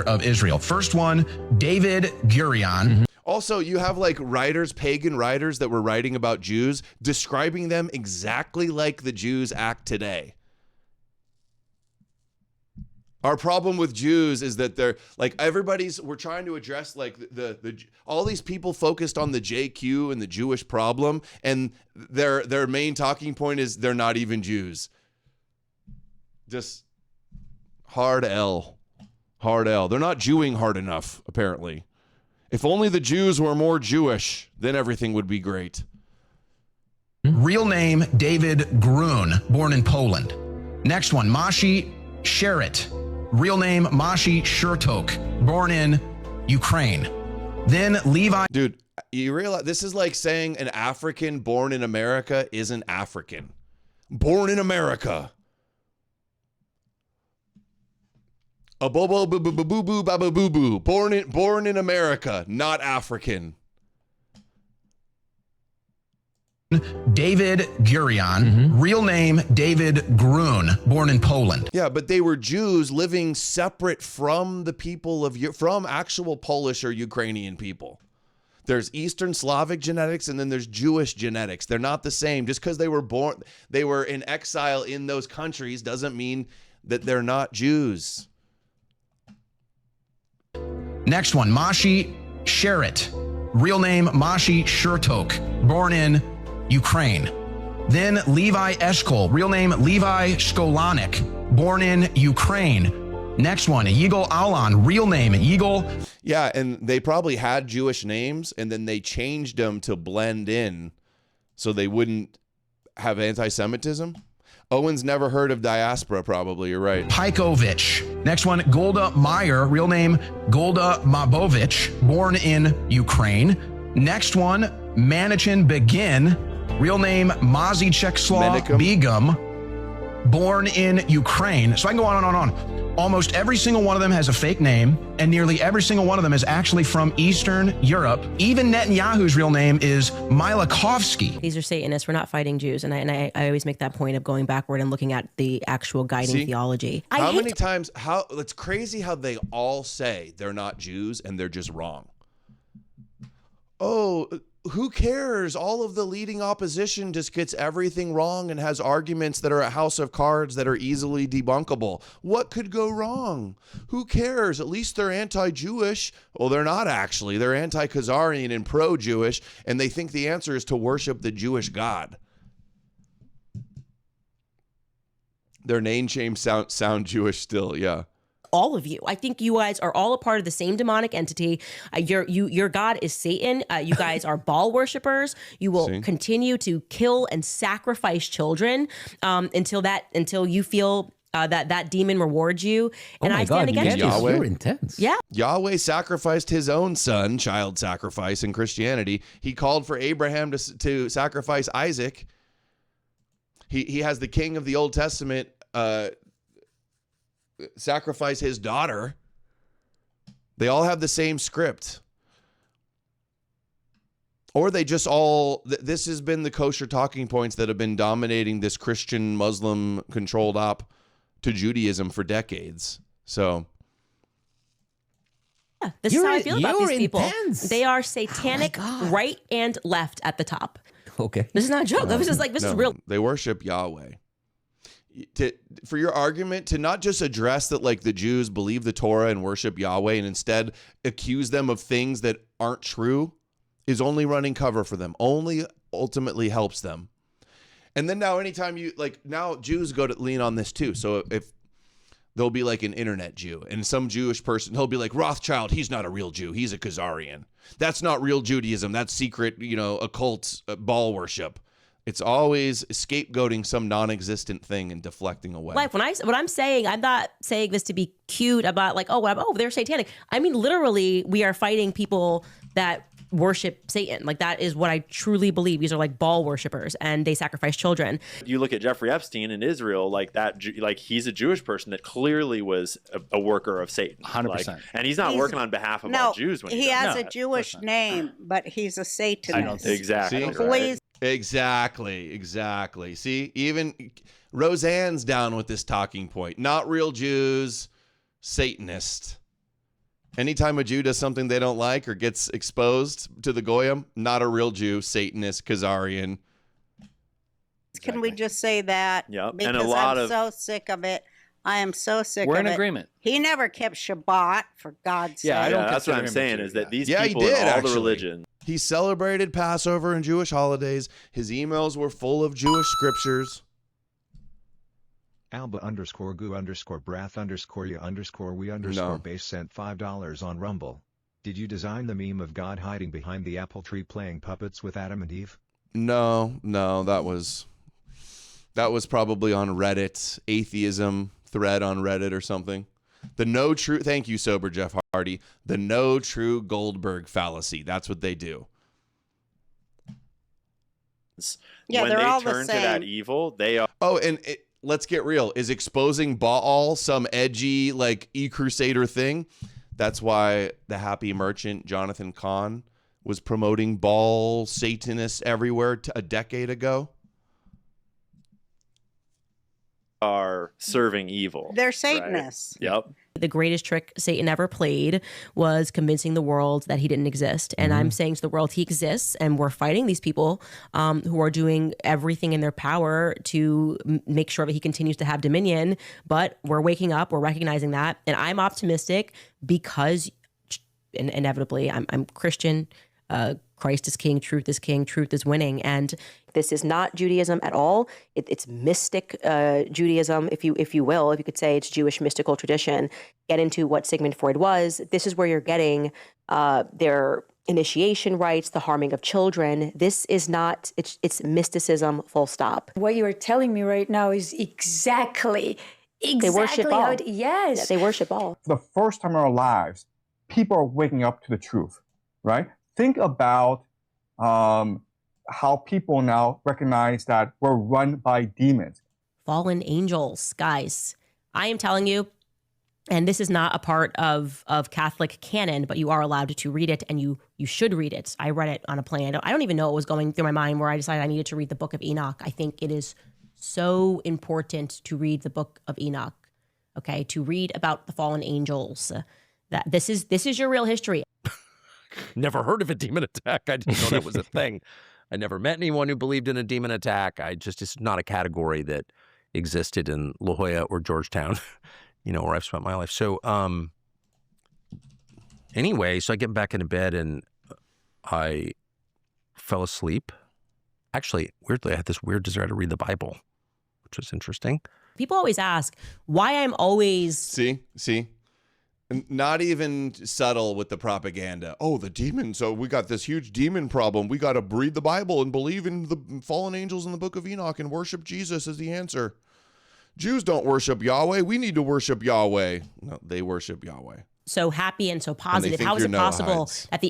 Of Israel. First one, David Gurion. Also, you have like writers, pagan writers that were writing about Jews, describing them exactly like the Jews act today. Our problem with Jews is that they're like we're trying to address like all these people focused on the JQ and the Jewish problem, and their main talking point is they're not even Jews. Just hard L. They're not Jewing hard enough, apparently. If only the Jews were more Jewish, then everything would be great. Real name, David Grun, born in Poland. Next one, Mashi Sherit. Real name, Mashi Shurtok, born in Ukraine. Then Levi. Dude, you realize this is like saying an African born in America isn't African. Born in America. A bobo boo boo boo boo boo baba boo boo. Born in America, not African. David Gurion, real name David Grun, born in Poland. Yeah, but they were Jews living separate from the people from actual Polish or Ukrainian people. There's Eastern Slavic genetics and then there's Jewish genetics. They're not the same. Just because they were in exile in those countries doesn't mean that they're not Jews. Next one, Mashi Sherit, real name Mashi Shurtok, born in Ukraine. Then Levi Eshkol, real name Levi Shkolanik, born in Ukraine. Next one, Yigal Alan, real name Yigal. Yeah, and they probably had Jewish names and then they changed them to blend in so they wouldn't have anti-Semitism. Owen's never heard of diaspora, probably. You're right. Pajkovich. Next one, Golda Meir, real name Golda Mabovich, born in Ukraine. Next one, Manichin Begin, real name Mazi Chekslaw Begum, born in Ukraine. So I can go on and on and on. Almost every single one of them has a fake name, and nearly every single one of them is actually from Eastern Europe. Even Netanyahu's real name is Mylakovsky. These are Satanists. We're not fighting Jews. And I always make that point of going backward and looking at the actual guiding theology. It's crazy how they all say they're not Jews and they're just wrong. Oh, who cares? All of the leading opposition just gets everything wrong and has arguments that are a house of cards that are easily debunkable. What could go wrong? Who cares? At least they're anti-Jewish. Well, they're not actually. They're anti-Khazarian and pro-Jewish, and they think the answer is to worship the Jewish God. Their name names sound Jewish still, yeah. All of you. I think you guys are all a part of the same demonic entity. Your God is Satan. You guys are Baal worshipers. You will continue to kill and sacrifice children until you feel that demon rewards you. And I stand against you. You're intense. Yeah. Yahweh sacrificed his own son, child sacrifice in Christianity. He called for Abraham to sacrifice Isaac. He has the king of the Old Testament sacrifice his daughter. They all have the same script. Or they just all, this has been the kosher talking points that have been dominating this Christian Muslim controlled op to Judaism for decades. So yeah, this is how I feel about these people. They are satanic right and left at the top. Okay. This is not a joke. This is like, this is real. They worship Yahweh. For your argument to not just address that like the Jews believe the Torah and worship Yahweh and instead accuse them of things that aren't true is only running cover for them, only ultimately helps them. And then now anytime you like, now Jews go to lean on this too. So if there'll be like an internet Jew and some Jewish person, he'll be like, Rothschild, he's not a real Jew. He's a Khazarian. That's not real Judaism. That's secret, occult Baal worship. It's always scapegoating some non-existent thing and deflecting away. Like what I'm saying, I'm not saying this to be cute about like, they're satanic. I mean, literally, we are fighting people that worship Satan. Like that is what I truly believe. These are like Baal worshipers and they sacrifice children. You look at Jeffrey Epstein in Israel, like that, like he's a Jewish person that clearly was a worker of Satan. 100%. And he's not working on behalf of all Jews. When he has a Jewish name, but he's a Satanist. Exactly. Please. Exactly. See, even Roseanne's down with this talking point. Not real Jews, Satanist. Anytime a Jew does something they don't like or gets exposed to the Goyim, not a real Jew, Satanist, Khazarian. Can we just say that? Yep. Because And I'm so sick of it. I am so sick of it. We're in agreement. He never kept Shabbat, for God's sake. I don't that's what I'm saying is that these people in all the religion. He celebrated Passover and Jewish holidays. His emails were full of Jewish scriptures. Alba_gu_brath_ya_we_ base sent $5 on Rumble. Did you design the meme of God hiding behind the apple tree playing puppets with Adam and Eve? No, that was probably on Reddit, atheism thread on Reddit or something. Thank you, Sober Jeff Hardy. The no true Goldberg fallacy. That's what they do. Yeah, when they're they all turn the to same. that evil, they are. Oh, and let's get real. Is exposing Baal some edgy, like, e-crusader thing? That's why the happy merchant, Jonathan Kahn, was promoting Baal Satanists everywhere a decade ago. Are serving evil. They're Satanists. Right? Yep. The greatest trick Satan ever played was convincing the world that he didn't exist. And I'm saying to the world he exists, and we're fighting these people who are doing everything in their power to make sure that he continues to have dominion. But we're waking up, we're recognizing that. And I'm optimistic because inevitably I'm Christian. Christ is king, truth is winning. And this is not Judaism at all. It's mystic Judaism, if you will. If you could say it's Jewish mystical tradition. Get into what Sigmund Freud was. This is where you're getting their initiation rites, the harming of children. This is not, it's mysticism, full stop. What you are telling me right now is exactly they worship how all. it, yes. Yeah, they worship all. For the first time in our lives, people are waking up to the truth, right? Think about how people now recognize that we're run by demons. Fallen angels, guys. I am telling you, and this is not a part of Catholic canon, but you are allowed to read it, and you should read it. I read it on a plane. I don't even know what was going through my mind where I decided I needed to read the Book of Enoch. I think it is so important to read the Book of Enoch, okay? To read about the fallen angels. That this is your real history. Never heard of a demon attack. I didn't know that was a thing. I never met anyone who believed in a demon attack. It's not a category that existed in La Jolla or Georgetown, where I've spent my life. So anyway, so I get back into bed and I fell asleep. Actually, weirdly, I had this weird desire to read the Bible, which was interesting. People always ask why I'm always... See? Not even subtle with the propaganda. Oh, the demons. So we got this huge demon problem. We got to read the Bible and believe in the fallen angels in the Book of Enoch and worship Jesus as the answer. Jews don't worship Yahweh. We need to worship Yahweh. No, they worship Yahweh. So happy and so positive. How is it possible that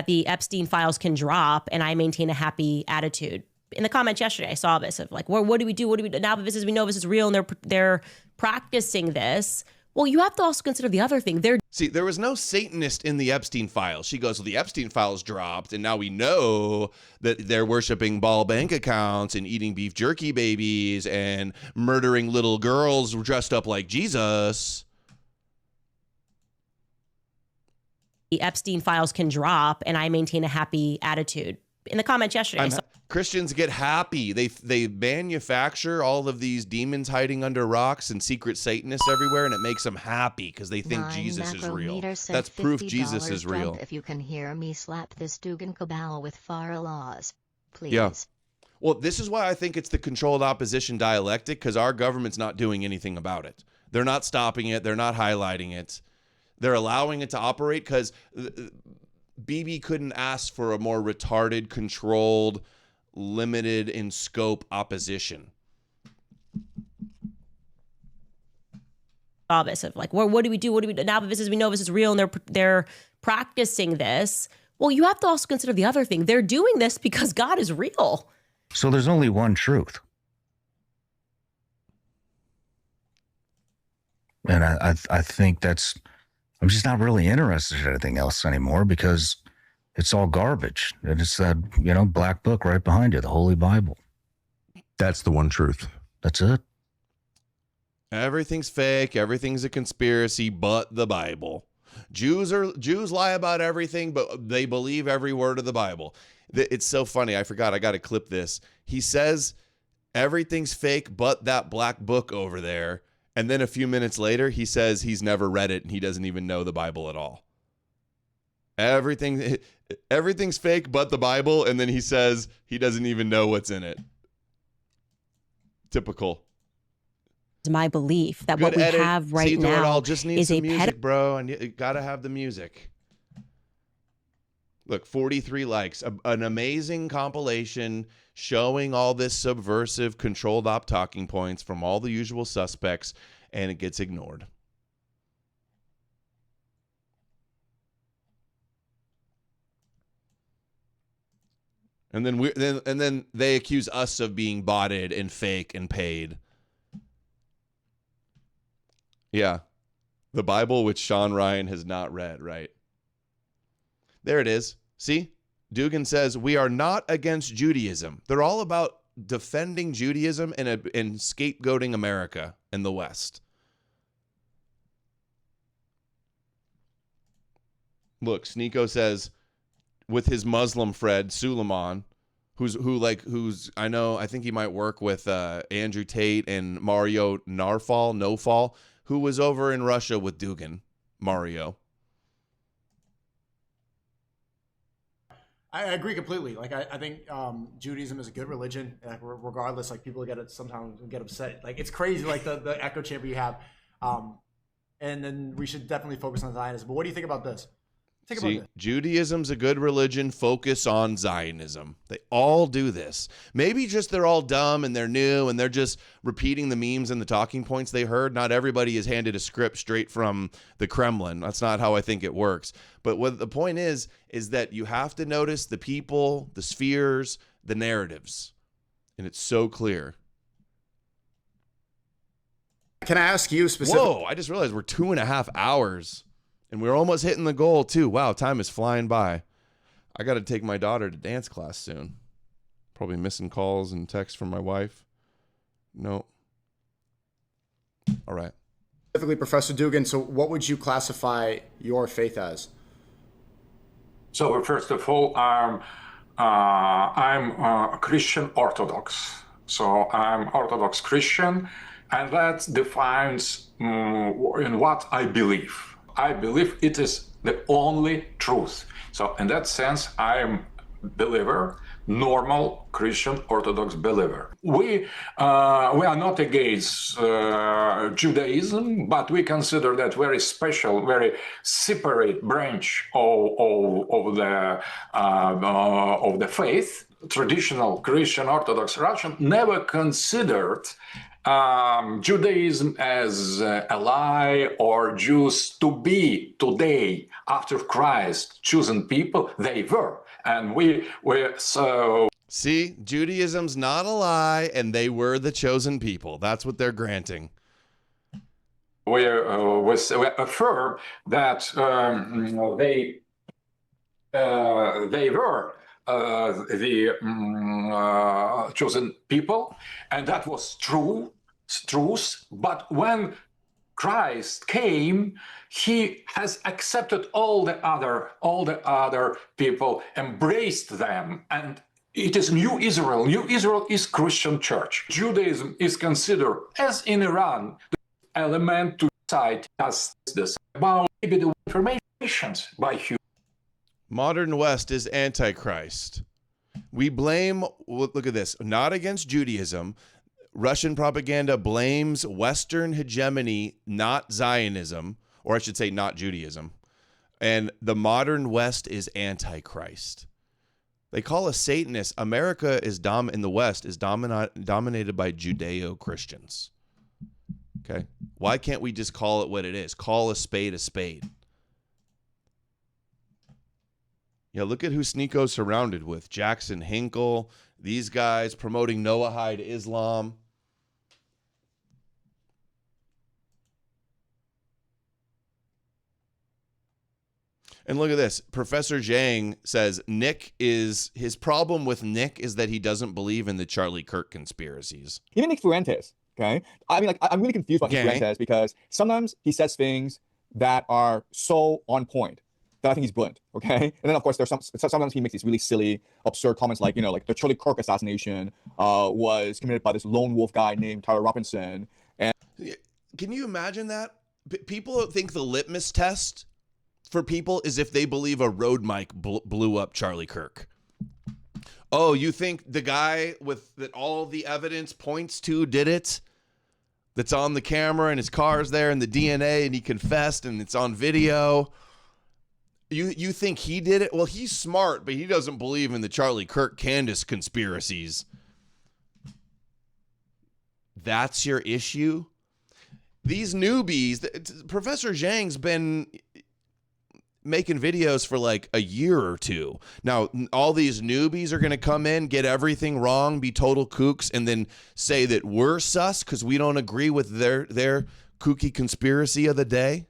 the Epstein files can drop and I maintain a happy attitude? In the comments yesterday, I saw this of like, what do we do? What do we do now? That we know this is real, and they're practicing this. Well, you have to also consider the other thing. See, there was no Satanist in the Epstein files. She goes, well, the Epstein files dropped, and now we know that they're worshiping ball bank accounts and eating beef jerky babies and murdering little girls dressed up like Jesus. The Epstein files can drop, and I maintain a happy attitude. In the comments yesterday, Christians get happy. They manufacture all of these demons hiding under rocks and secret Satanists everywhere, and it makes them happy because they think Jesus is real. That's proof Jesus is real. If you can hear me slap this Dugan cabal with far laws, please. Yeah. Well, this is why I think it's the controlled opposition dialectic, because our government's not doing anything about it. They're not stopping it. They're not highlighting it. They're allowing it to operate because BB couldn't ask for a more retarded, controlled, limited in scope opposition. Obvious of like, well, what do we do? What do we do now? That we know this is real, and they're practicing this. Well, you have to also consider the other thing. They're doing this because God is real. So there's only one truth. And I think I'm just not really interested in anything else anymore because it's all garbage. And it's that, black book right behind you, the Holy Bible. That's the one truth. That's it. Everything's fake. Everything's a conspiracy, but the Bible. Jews lie about everything, but they believe every word of the Bible. It's so funny. I forgot. I got to clip this. He says everything's fake, but that black book over there. And then a few minutes later, he says he's never read it and he doesn't even know the Bible at all. Everything's fake but the Bible, and then he says he doesn't even know what's in it. Typical. It's my belief that what we have right now just needs some music, bro, and you gotta have the music. Look, 43 likes, an amazing compilation showing all this subversive, controlled op talking points from all the usual suspects, and it gets ignored. And then they accuse us of being botted and fake and paid. Yeah, the Bible, which Sean Ryan has not read, right? There it is. See? Dugan says, we are not against Judaism. They're all about defending Judaism and scapegoating America and the West. Look, Sneeko says, with his Muslim friend, Suleiman, who's I think he might work with Andrew Tate and Mario Nofal, who was over in Russia with Dugan, Mario. I agree completely. Like, I think Judaism is a good religion, regardless. Like, people sometimes get upset. Like, it's crazy, like the echo chamber you have. And then we should definitely focus on Zionism. But what do you think about this? Judaism's a good religion. Focus on Zionism. They all do this. Maybe just they're all dumb and they're new and they're just repeating the memes and the talking points they heard. Not everybody is handed a script straight from the Kremlin. That's not how I think it works. But what the point is that you have to notice the people, the spheres, the narratives. And it's so clear. Can I ask you specifically? Whoa, I just realized we're 2.5 hours. And we're almost hitting the goal, too. Wow, time is flying by. I got to take my daughter to dance class soon. Probably missing calls and texts from my wife. No. All right. Specifically, Professor Dugan, so what would you classify your faith as? So first of all, I'm a Christian Orthodox. So I'm Orthodox Christian, and that defines in what I believe. I believe it is the only truth. So in that sense, I am believer, normal Christian Orthodox believer. We are not against Judaism, but we consider that very special, very separate branch of the faith. Traditional Christian Orthodox Russian never considered Judaism as a lie, or Jews to be today, after Christ, chosen people. They were. And we were so... See, Judaism's not a lie, and they were the chosen people. That's what they're granting. we affirm that they were the chosen people, and that was truth. But when Christ came, he has accepted all the other people, embraced them, and it is New Israel. New Israel is Christian church. Judaism is considered, as in Iran, the element to decide as this about maybe the informations by humans. Modern West is Antichrist. We blame, look at this, not against Judaism. Russian propaganda blames Western hegemony, not Zionism, or I should say not Judaism. And the modern West is Antichrist. They call us Satanists. America is in the West is dominated by Judeo-Christians. Okay? Why can't we just call it what it is? Call a spade a spade. Yeah, look at who Sneako's surrounded with. Jackson Hinkle, these guys promoting Noahide Islam. And look at this. Professor Zhang says his problem with Nick is that he doesn't believe in the Charlie Kirk conspiracies. Even Nick Fuentes, okay? I mean, like, I'm really confused about Nick Fuentes because sometimes he says things that are so on point that I think he's brilliant, okay? And then, of course, sometimes he makes these really silly, absurd comments like, like the Charlie Kirk assassination was committed by this lone wolf guy named Tyler Robinson. And can you imagine that? People think the litmus test for people is if they believe a road mic blew up Charlie Kirk. Oh, you think the guy that all the evidence points to did it? That's on the camera and his car's there and the DNA and he confessed and it's on video. You think he did it? Well, he's smart, but he doesn't believe in the Charlie Kirk Candace conspiracies. That's your issue? These newbies, Professor Zhang's been making videos for like a year or two. Now, all these newbies are going to come in, get everything wrong, be total kooks, and then say that we're sus because we don't agree with their kooky conspiracy of the day.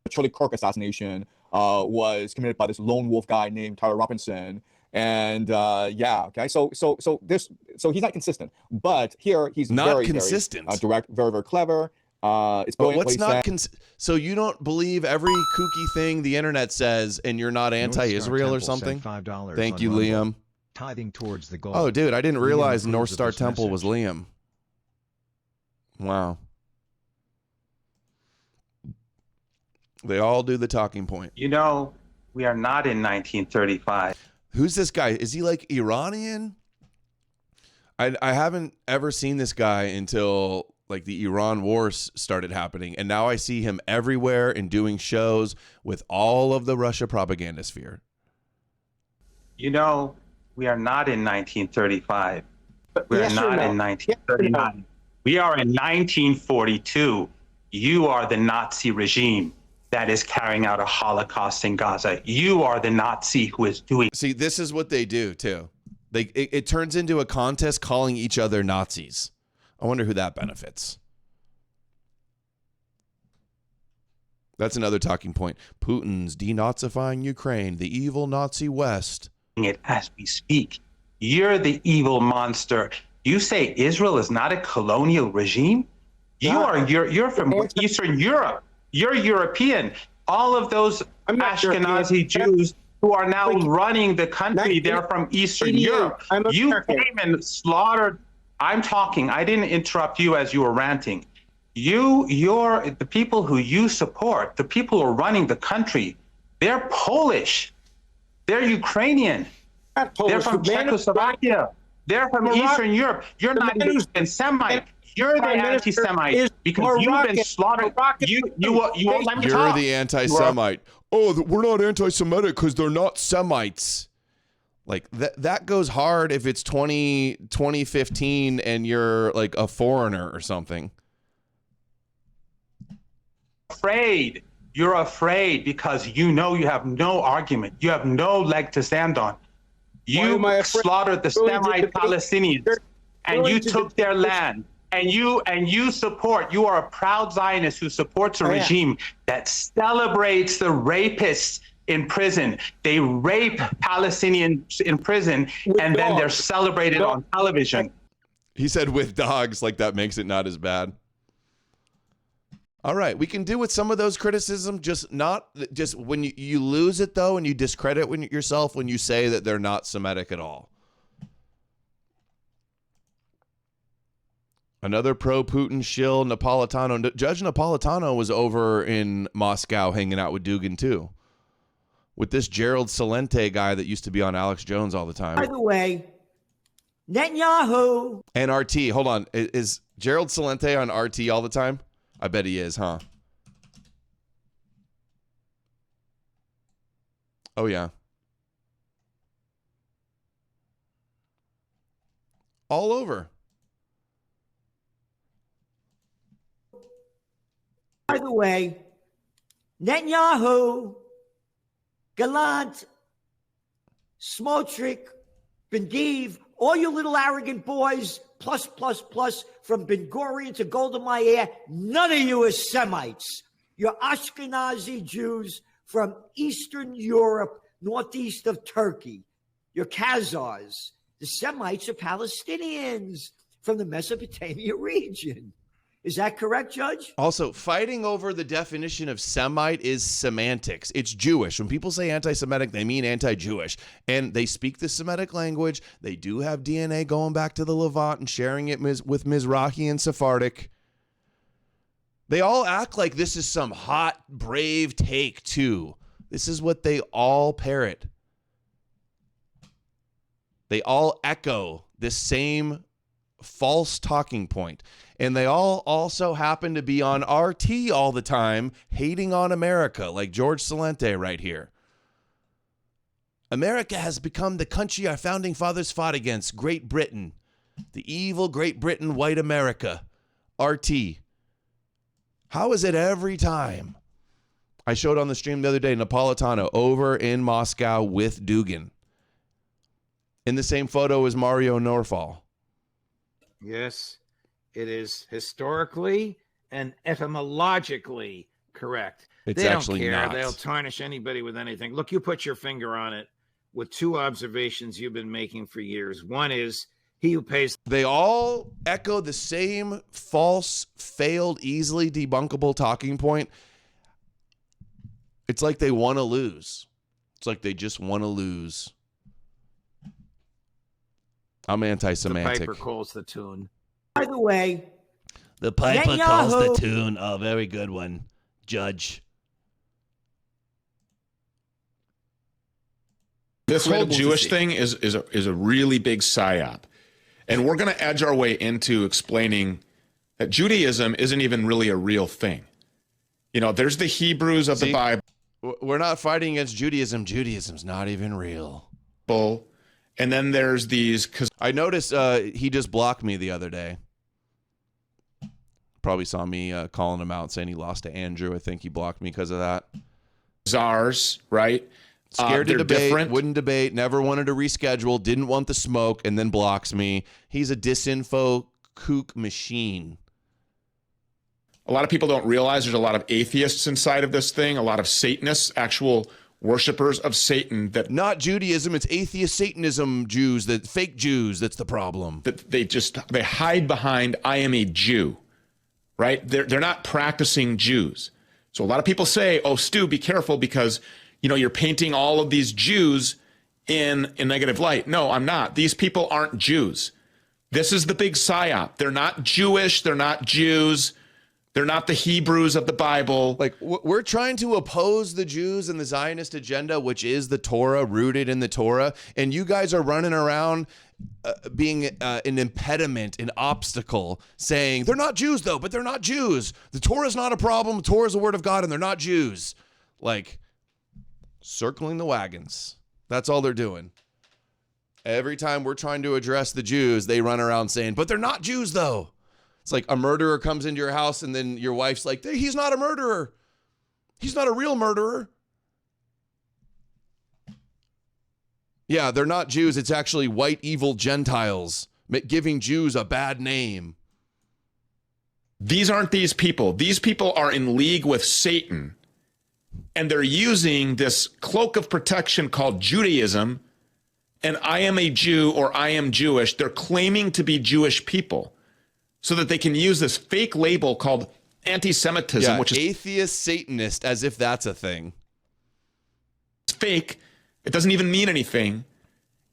The Charlie Kirk assassination was committed by this lone wolf guy named Tyler Robinson. And so he's not consistent. But here he's not very, consistent. Very direct, very, very clever. It's but what's not so you don't believe every kooky thing the internet says, and you're not anti-Israel or something? $5 Thank you, Liam. Tithing towards the goal. Oh, dude, I didn't realize North Star Temple was Liam. Wow. They all do the talking point. We are not in 1935. Who's this guy? Is he like Iranian? I haven't ever seen this guy until like the Iran wars started happening. And now I see him everywhere and doing shows with all of the Russia propaganda sphere. We are not in 1935. We are not in 1939. We are in 1942. You are the Nazi regime that is carrying out a Holocaust in Gaza. You are the Nazi who is doing. See, this is what they do too. It turns into a contest calling each other Nazis. I wonder who that benefits. That's another talking point. Putin's denazifying Ukraine, the evil Nazi West. It as we speak. You're the evil monster. You say Israel is not a colonial regime? You're from Eastern Europe. You're European. All of those Ashkenazi Jews who are now running the country, they're from Eastern Europe. You came and slaughtered. I'm talking. I didn't interrupt you as you were ranting. You're the people who you support, the people who are running the country, they're Polish. They're Ukrainian. They're from Czechoslovakia. They're from Eastern Europe. You're not even Semite. You're the anti-Semite because you've been slaughtered. You won't let me talk. You're the anti-Semite. Oh, we're not anti-Semitic because they're not Semites. Like that goes hard if it's 2015 and you're like a foreigner or something. You're afraid because you have no argument. You have no leg to stand on. You slaughtered the Semite Palestinians. and you took their land. And you you are a proud Zionist who supports a regime that celebrates the rapists in prison. They rape Palestinians in prison, and then they're celebrated on television. He said with dogs, like that makes it not as bad. All right, we can do with some of those criticism, just when you lose it though, and you discredit yourself when you say that they're not Semitic at all. Another pro-Putin shill, Napolitano. Judge Napolitano was over in Moscow hanging out with Dugin too, with this Gerald Celente guy that used to be on Alex Jones all the time. By the way, Netanyahu. And RT, hold on. Is Gerald Celente on RT all the time? I bet he is, huh? Oh, yeah. All over. By the way, Netanyahu, Gallant, Smotrich, Bendiv, all you little arrogant boys, plus from Ben Gurion to Golda Meir, none of you are Semites. You're Ashkenazi Jews from Eastern Europe, northeast of Turkey. You're Khazars. The Semites are Palestinians from the Mesopotamia region. Is that correct, Judge? Also, fighting over the definition of Semite is semantics. It's Jewish. When people say anti-Semitic, they mean anti-Jewish. And they speak the Semitic language. They do have DNA going back to the Levant and sharing it with Mizrahi and Sephardic. They all act like this is some hot, brave take, too. This is what they all parrot. They all echo this same false talking point. And they all also happen to be on RT all the time, hating on America, like George Celente right here. America has become the country our founding fathers fought against, Great Britain. The evil Great Britain, white America. RT. How is it every time? I showed on the stream the other day, Napolitano over in Moscow with Dugin. In the same photo as Mario Norfall. Yes, it is historically and etymologically correct. It's they actually don't care. not. They'll tarnish anybody with anything. Look, you put your finger on it with two observations you've been making for years. One is he who pays. They all echo the same false, failed, easily debunkable talking point. It's like they want to lose. It's like they just want to lose. I'm anti-semantic. The piper calls the tune. By the way, the piper Netanyahu calls the tune. Oh, very good one, Judge. This whole Incredible to Jewish see. thing is a really big psyop. And we're going to edge our way into explaining that Judaism isn't even really a real thing. You know, there's the Hebrews of the Bible. We're not fighting against Judaism. Judaism's not even real. And then there's these. I noticed he just blocked me the other day. Probably saw me calling him out, saying he lost to Andrew. I think he blocked me because of that. Czars, right? Scared to they're debate, different. wouldn't debate, never wanted to reschedule, didn't want the smoke, and then blocks me. He's a disinfo kook machine. A lot of people don't realize there's a lot of atheists inside of this thing, a lot of Satanists, actual worshipers of Satan. That not Judaism, it's atheist Satanism Jews, that fake Jews, that's the problem. That they hide behind, I am a Jew, right? They're not practicing Jews. So a lot of people say, oh, Stu, be careful because, you know, you're painting all of these Jews in a negative light. No, I'm not. These people aren't Jews. This is the big psyop. They're not Jewish. They're not Jews. They're not the Hebrews of the Bible. Like, we're trying to oppose the Jews and the Zionist agenda, which is the Torah, rooted in the Torah. And you guys are running around being an impediment, an obstacle, saying, they're not Jews, though, but they're not Jews. The Torah is not a problem. The Torah is the word of God, and they're not Jews. Like, circling the wagons. That's all they're doing. Every time we're trying to address the Jews, they run around saying, but they're not Jews, though. It's like a murderer comes into your house and then your wife's like, he's not a murderer. He's not a real murderer. Yeah, they're not Jews. It's actually white evil Gentiles giving Jews a bad name. These aren't these people. These people are in league with Satan. And they're using this cloak of protection called Judaism, and I am a Jew or I am Jewish. They're claiming to be Jewish people so that they can use this fake label called anti-Semitism, which is atheist Satanist, as if that's a thing. It's fake. It doesn't even mean anything,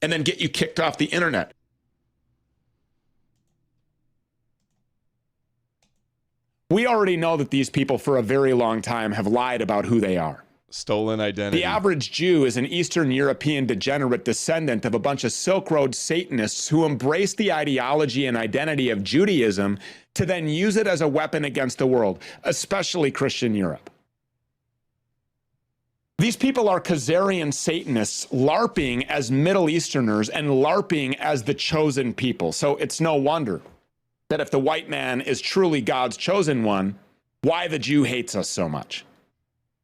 and then get you kicked off the internet. We already know that these people for a very long time have lied about who they are. Stolen identity. The average Jew is an Eastern European degenerate descendant of a bunch of Silk Road Satanists who embrace the ideology and identity of Judaism to then use it as a weapon against the world, especially Christian Europe. These people are Khazarian Satanists LARPing as Middle Easterners and LARPing as the chosen people. So it's no wonder that if the white man is truly God's chosen one, why the Jew hates us so much.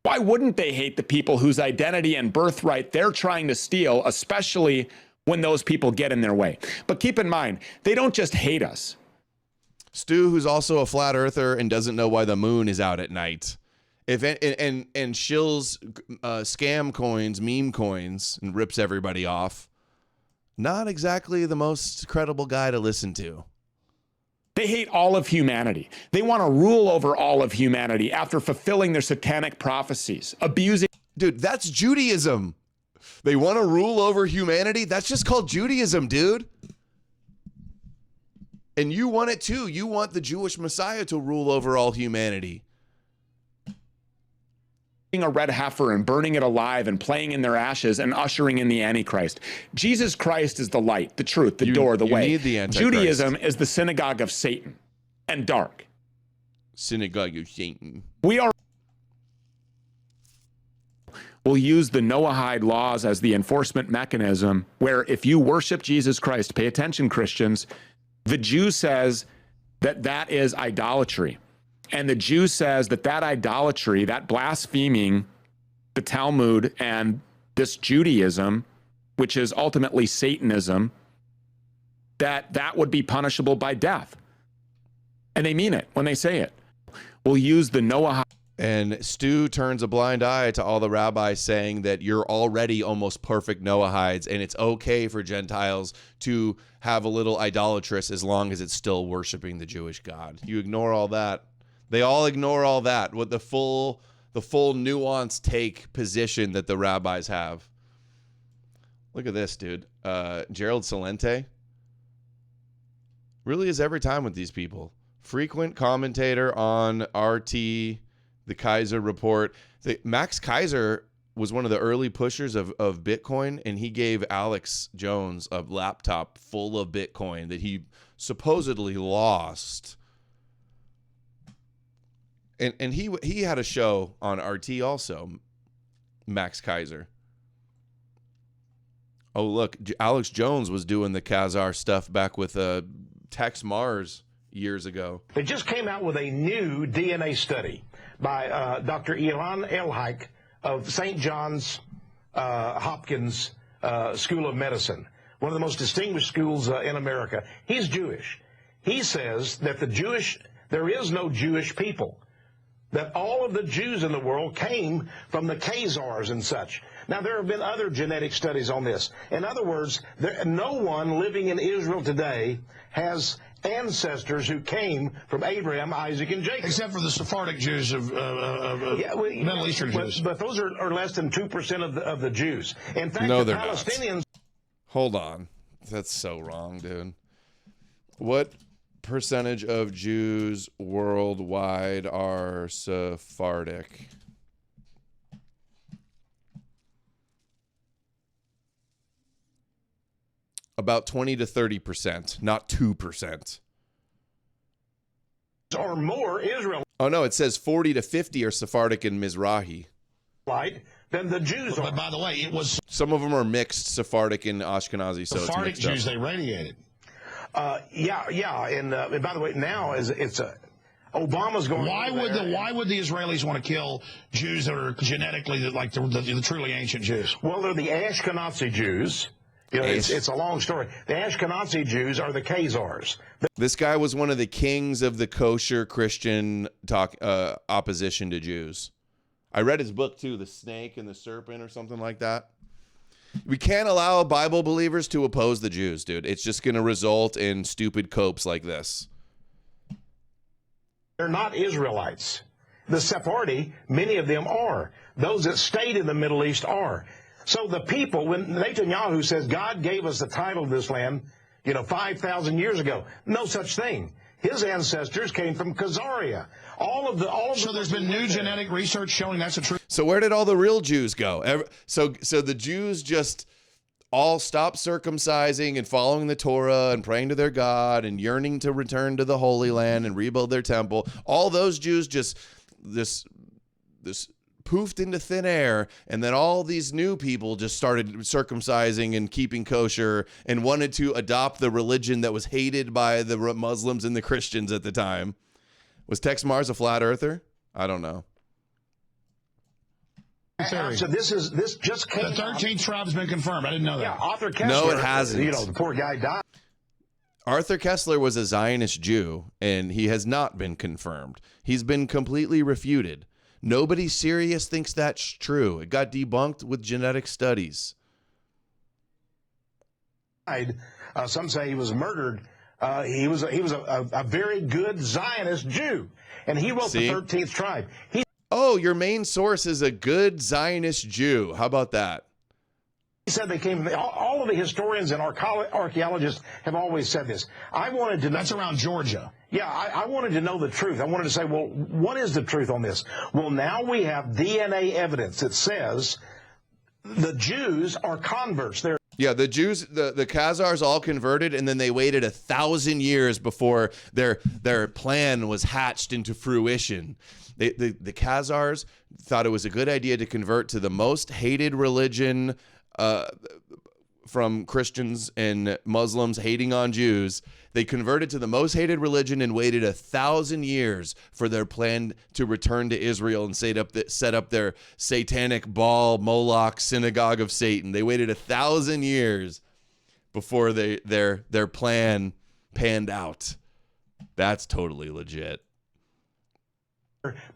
Why wouldn't they hate the people whose identity and birthright they're trying to steal, especially when those people get in their way? But keep in mind, they don't just hate us. Stu, who's also a flat earther and doesn't know why the moon is out at night. And shills scam coins, meme coins, and rips everybody off. Not exactly the most credible guy to listen to. They hate all of humanity. They want to rule over all of humanity after fulfilling their satanic prophecies, abusing. Dude, that's Judaism. They want to rule over humanity. That's just called Judaism, dude. And you want it too. You want the Jewish Messiah to rule over all humanity. A red heifer and burning it alive and playing in their ashes and ushering in the Antichrist. Jesus Christ is the light, the truth, the door, the way. Need the Antichrist. Judaism is the synagogue of Satan and dark. Synagogue of Satan. We'll use the Noahide laws as the enforcement mechanism where if you worship Jesus Christ, pay attention, Christians, the Jew says that that is idolatry. And the Jew says that that idolatry, that blaspheming the Talmud and this Judaism, which is ultimately Satanism, that would be punishable by death. And they mean it when they say it. We'll use the Noah. And Stu turns a blind eye to all the rabbis saying that you're already almost perfect Noahides, and it's okay for Gentiles to have a little idolatrous as long as it's still worshiping the Jewish God. You ignore all that. They all ignore all that with the full nuanced take position that the rabbis have. Look at this, dude. Gerald Celente really is every time with these people. Frequent commentator on RT, the Kaiser Report. Max Kaiser was one of the early pushers of Bitcoin, and he gave Alex Jones a laptop full of Bitcoin that he supposedly lost. And he had a show on RT also, Max Kaiser. Oh, look, Alex Jones was doing the Khazar stuff back with Tex Mars years ago. They just came out with a new DNA study by Dr. Ilan Elhaik of St. John's Hopkins School of Medicine, one of the most distinguished schools in America. He's Jewish. He says that there is no Jewish people, that all of the Jews in the world came from the Khazars and such. Now, there have been other genetic studies on this. In other words, no one living in Israel today has ancestors who came from Abraham, Isaac, and Jacob. Except for the Sephardic Jews of Middle Eastern Jews. But those are less than 2% of the Jews. In fact, no, the they're Palestinians... not. Hold on. That's so wrong, dude. What percentage of Jews worldwide are Sephardic? About 20 to 30%, not 2%. Or more Israel. Oh no, it says 40 to 50 are Sephardic and Mizrahi. Right? Then the Jews are. But by the way, it was some of them are mixed Sephardic and Ashkenazi. So Sephardic it's mixed Jews. They radiated. Yeah, and by the way, now Obama's going. Why would the Israelis want to kill Jews that are genetically like the truly ancient Jews? Well, they're the Ashkenazi Jews. You know, it's a long story. The Ashkenazi Jews are the Khazars. This guy was one of the kings of the kosher Christian opposition to Jews. I read his book too, The Snake and the Serpent or something like that. We can't allow Bible believers to oppose the Jews, dude. It's just going to result in stupid copes like this. They're not Israelites. The Sephardi, many of them are. Those that stayed in the Middle East are. So the people, when Netanyahu says God gave us the title of this land, 5,000 years ago, no such thing. His ancestors came from Khazaria. So there's been new genetic research showing that's the truth. So where did all the real Jews go? So the Jews just all stopped circumcising and following the Torah and praying to their God and yearning to return to the Holy Land and rebuild their temple. All those Jews just this poofed into thin air, and then all these new people just started circumcising and keeping kosher and wanted to adopt the religion that was hated by the Muslims and the Christians at the time. Was Tex Mars a flat earther? I don't know. So this just came. The 13th tribe has been confirmed. I didn't know that. Yeah, Arthur Kessler. No, it hasn't. The poor guy died. Arthur Kessler was a Zionist Jew, and he has not been confirmed. He's been completely refuted. Nobody serious thinks that's true. It got debunked with genetic studies. Some say he was murdered. He was a very good Zionist Jew, and he wrote the 13th tribe. Oh, your main source is a good Zionist Jew. How about that? He said they came. All of the historians and archaeologists have always said this. I wanted to know. That's around Georgia. Yeah, I wanted to know the truth. I wanted to say, well, what is the truth on this? Well, now we have DNA evidence that says the Jews are converts. Yeah, the Jews, the Khazars all converted, and then they waited 1,000 years before their plan was hatched into fruition. The Khazars thought it was a good idea to convert to the most hated religion from Christians and Muslims hating on Jews. They converted to the most hated religion and waited 1,000 years for their plan to return to Israel and set up their satanic Baal Moloch synagogue of Satan. They waited 1,000 years before their plan panned out. That's totally legit.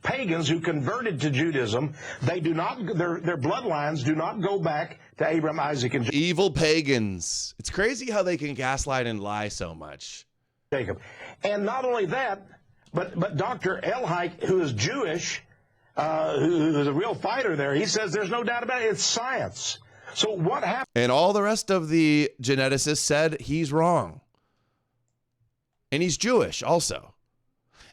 Pagans who converted to Judaism, they do not. Their bloodlines do not go back to Abraham, Isaac, and Jacob. Evil pagans. It's crazy how they can gaslight and lie so much. Jacob, and not only that, but Dr. Elhike, who is Jewish, who is a real fighter there, he says there's no doubt about it. It's science. So what happened? And all the rest of the geneticists said he's wrong, and he's Jewish also.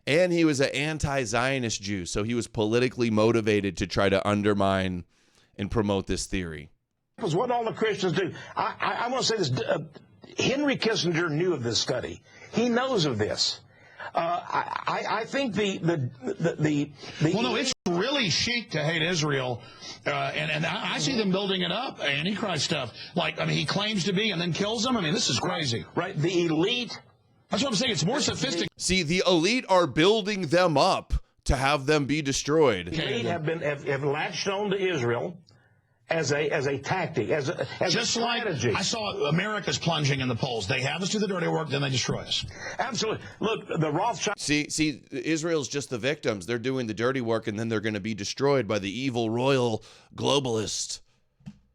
And he was an anti-Zionist Jew, so he was politically motivated to try to undermine and promote this theory. Because what all the Christians do. I want to say this. Henry Kissinger knew of this study. He knows of this. I think well, no, it's really chic to hate Israel, and I see them building it up, Antichrist stuff. Like, I mean, he claims to be and then kills them. I mean, this is crazy. Right. The elite. That's what I'm saying. It's more sophisticated. See, the elite are building them up to have them be destroyed. The elite have latched on to Israel as a tactic, as a strategy. Like I saw America's plunging in the polls. They have us do the dirty work, then they destroy us. Absolutely. Look, the Rothschild. See, Israel's just the victims. They're doing the dirty work, and then they're going to be destroyed by the evil royal globalist.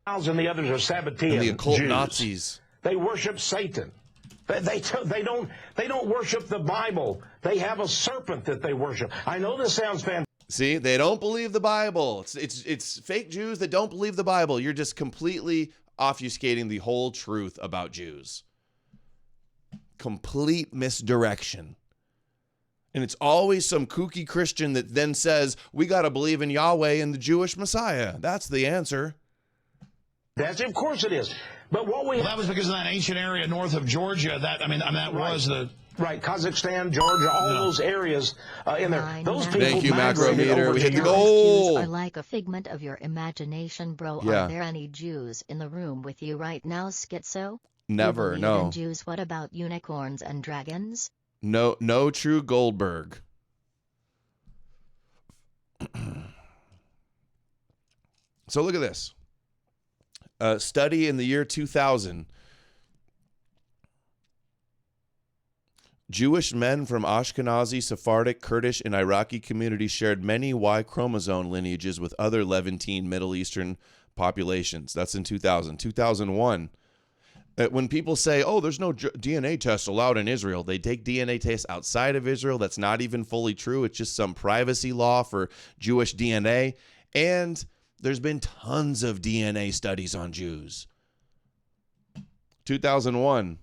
And the others are Sabbatean and the occult Jews. Nazis. They worship Satan. They don't worship the Bible. They have a serpent that they worship. I know this sounds fantastic. See, they don't believe the Bible. It's fake Jews that don't believe the Bible. You're just completely obfuscating the whole truth about Jews. Complete misdirection. And it's always some kooky Christian that then says, we got to believe in Yahweh and the Jewish Messiah. That's the answer. Of course it is. But that was because of that ancient area north of Georgia. That was the right. Kazakhstan, Georgia, all those areas in there. Those people. Thank you, Macrometer. We hit the goal. Jews are like a figment of your imagination, bro. Yeah. Are there any Jews in the room with you right now, Schizo? Never. You No. in Jews. What about unicorns and dragons? No true Goldberg. So look at this. Study in the year 2000. Jewish men from Ashkenazi, Sephardic, Kurdish, and Iraqi communities shared many Y chromosome lineages with other Levantine Middle Eastern populations. That's in 2000. 2001. When people say, oh, there's no DNA test allowed in Israel, they take DNA tests outside of Israel. That's not even fully true. It's just some privacy law for Jewish DNA. And there's been tons of DNA studies on Jews. 2001.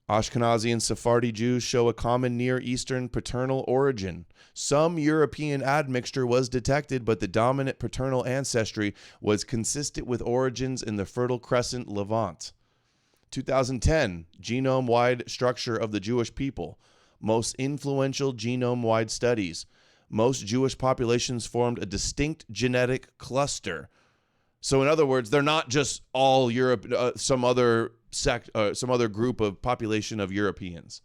Ashkenazi and Sephardi Jews show a common Near Eastern paternal origin. Some European admixture was detected, but the dominant paternal ancestry was consistent with origins in the Fertile Crescent Levant. 2010, genome-wide structure of the Jewish people. Most influential genome-wide studies. Most Jewish populations formed a distinct genetic cluster. So in other words, they're not just all Europe, some other group of population of Europeans.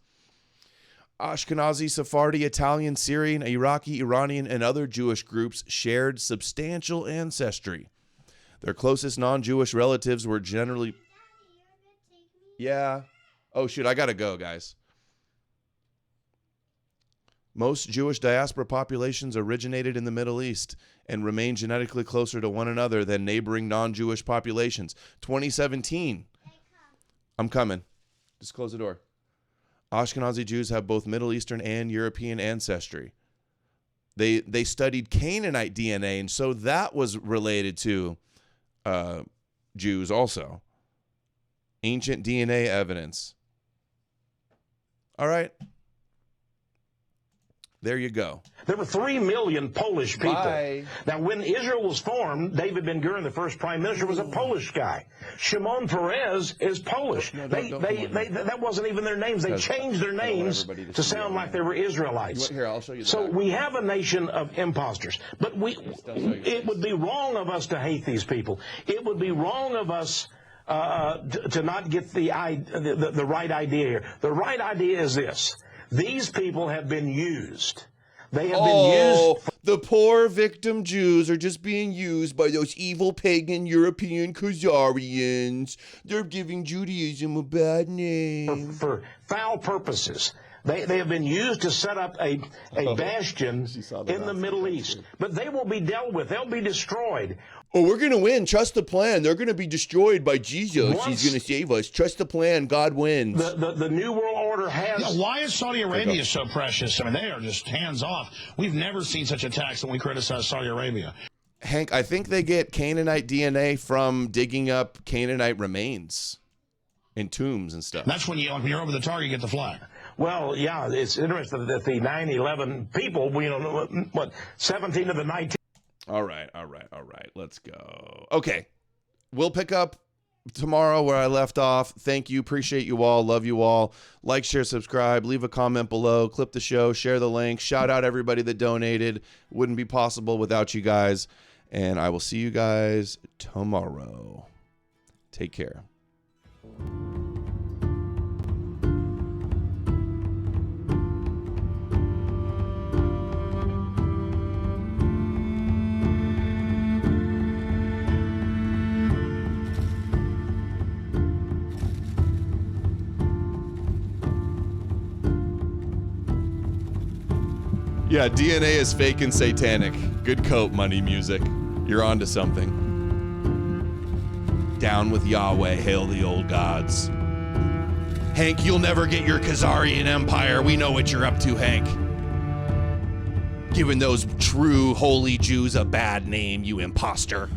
Ashkenazi, Sephardi, Italian, Syrian, Iraqi, Iranian, and other Jewish groups shared substantial ancestry. Their closest non-Jewish relatives were generally... Yeah. Oh, shoot, I gotta go, guys. Most Jewish diaspora populations originated in the Middle East and remain genetically closer to one another than neighboring non-Jewish populations. 2017. I'm coming. Just close the door. Ashkenazi Jews have both Middle Eastern and European ancestry. They studied Canaanite DNA, and so that was related to Jews also. Ancient DNA evidence. All right. There you go. There were 3 million Polish people. Bye. Now, when Israel was formed, David Ben-Gurion, the first prime minister, was a Polish guy. Shimon Peres is Polish. That wasn't even their names. They changed their names to sound like they were Israelites. Here, I'll show you that. So we have a nation of imposters. But it would be wrong of us to hate these people. It would be wrong of us to not get the right idea here. The right idea is this. These people have been used. They have been used. The poor victim Jews are just being used by those evil pagan European Khazarians. They're giving Judaism a bad name. For foul purposes. They have been used to set up a bastion in the Middle East. But they will be dealt with. They'll be destroyed. Oh, we're going to win. Trust the plan. They're going to be destroyed by Jesus. He's going to save us. Trust the plan. God wins. The New World Order has... Yeah, why is Saudi Arabia so precious? I mean, they are just hands off. We've never seen such attacks when we criticize Saudi Arabia. Hank, I think they get Canaanite DNA from digging up Canaanite remains in tombs and stuff. That's when when you're over the target, you get the flag. Well, yeah, it's interesting that the 9/11 people, 17 of the 19... All right. Let's go. Okay. We'll pick up tomorrow where I left off. Thank you. Appreciate you all. Love you all. Like, share, subscribe. Leave a comment below. Clip the show. Share the link. Shout out everybody that donated. Wouldn't be possible without you guys. And I will see you guys tomorrow. Take care. Yeah, DNA is fake and satanic. Good coat, Money Music. You're onto something. Down with Yahweh, hail the old gods. Hank, you'll never get your Khazarian empire. We know what you're up to, Hank. Giving those true holy Jews a bad name, you imposter.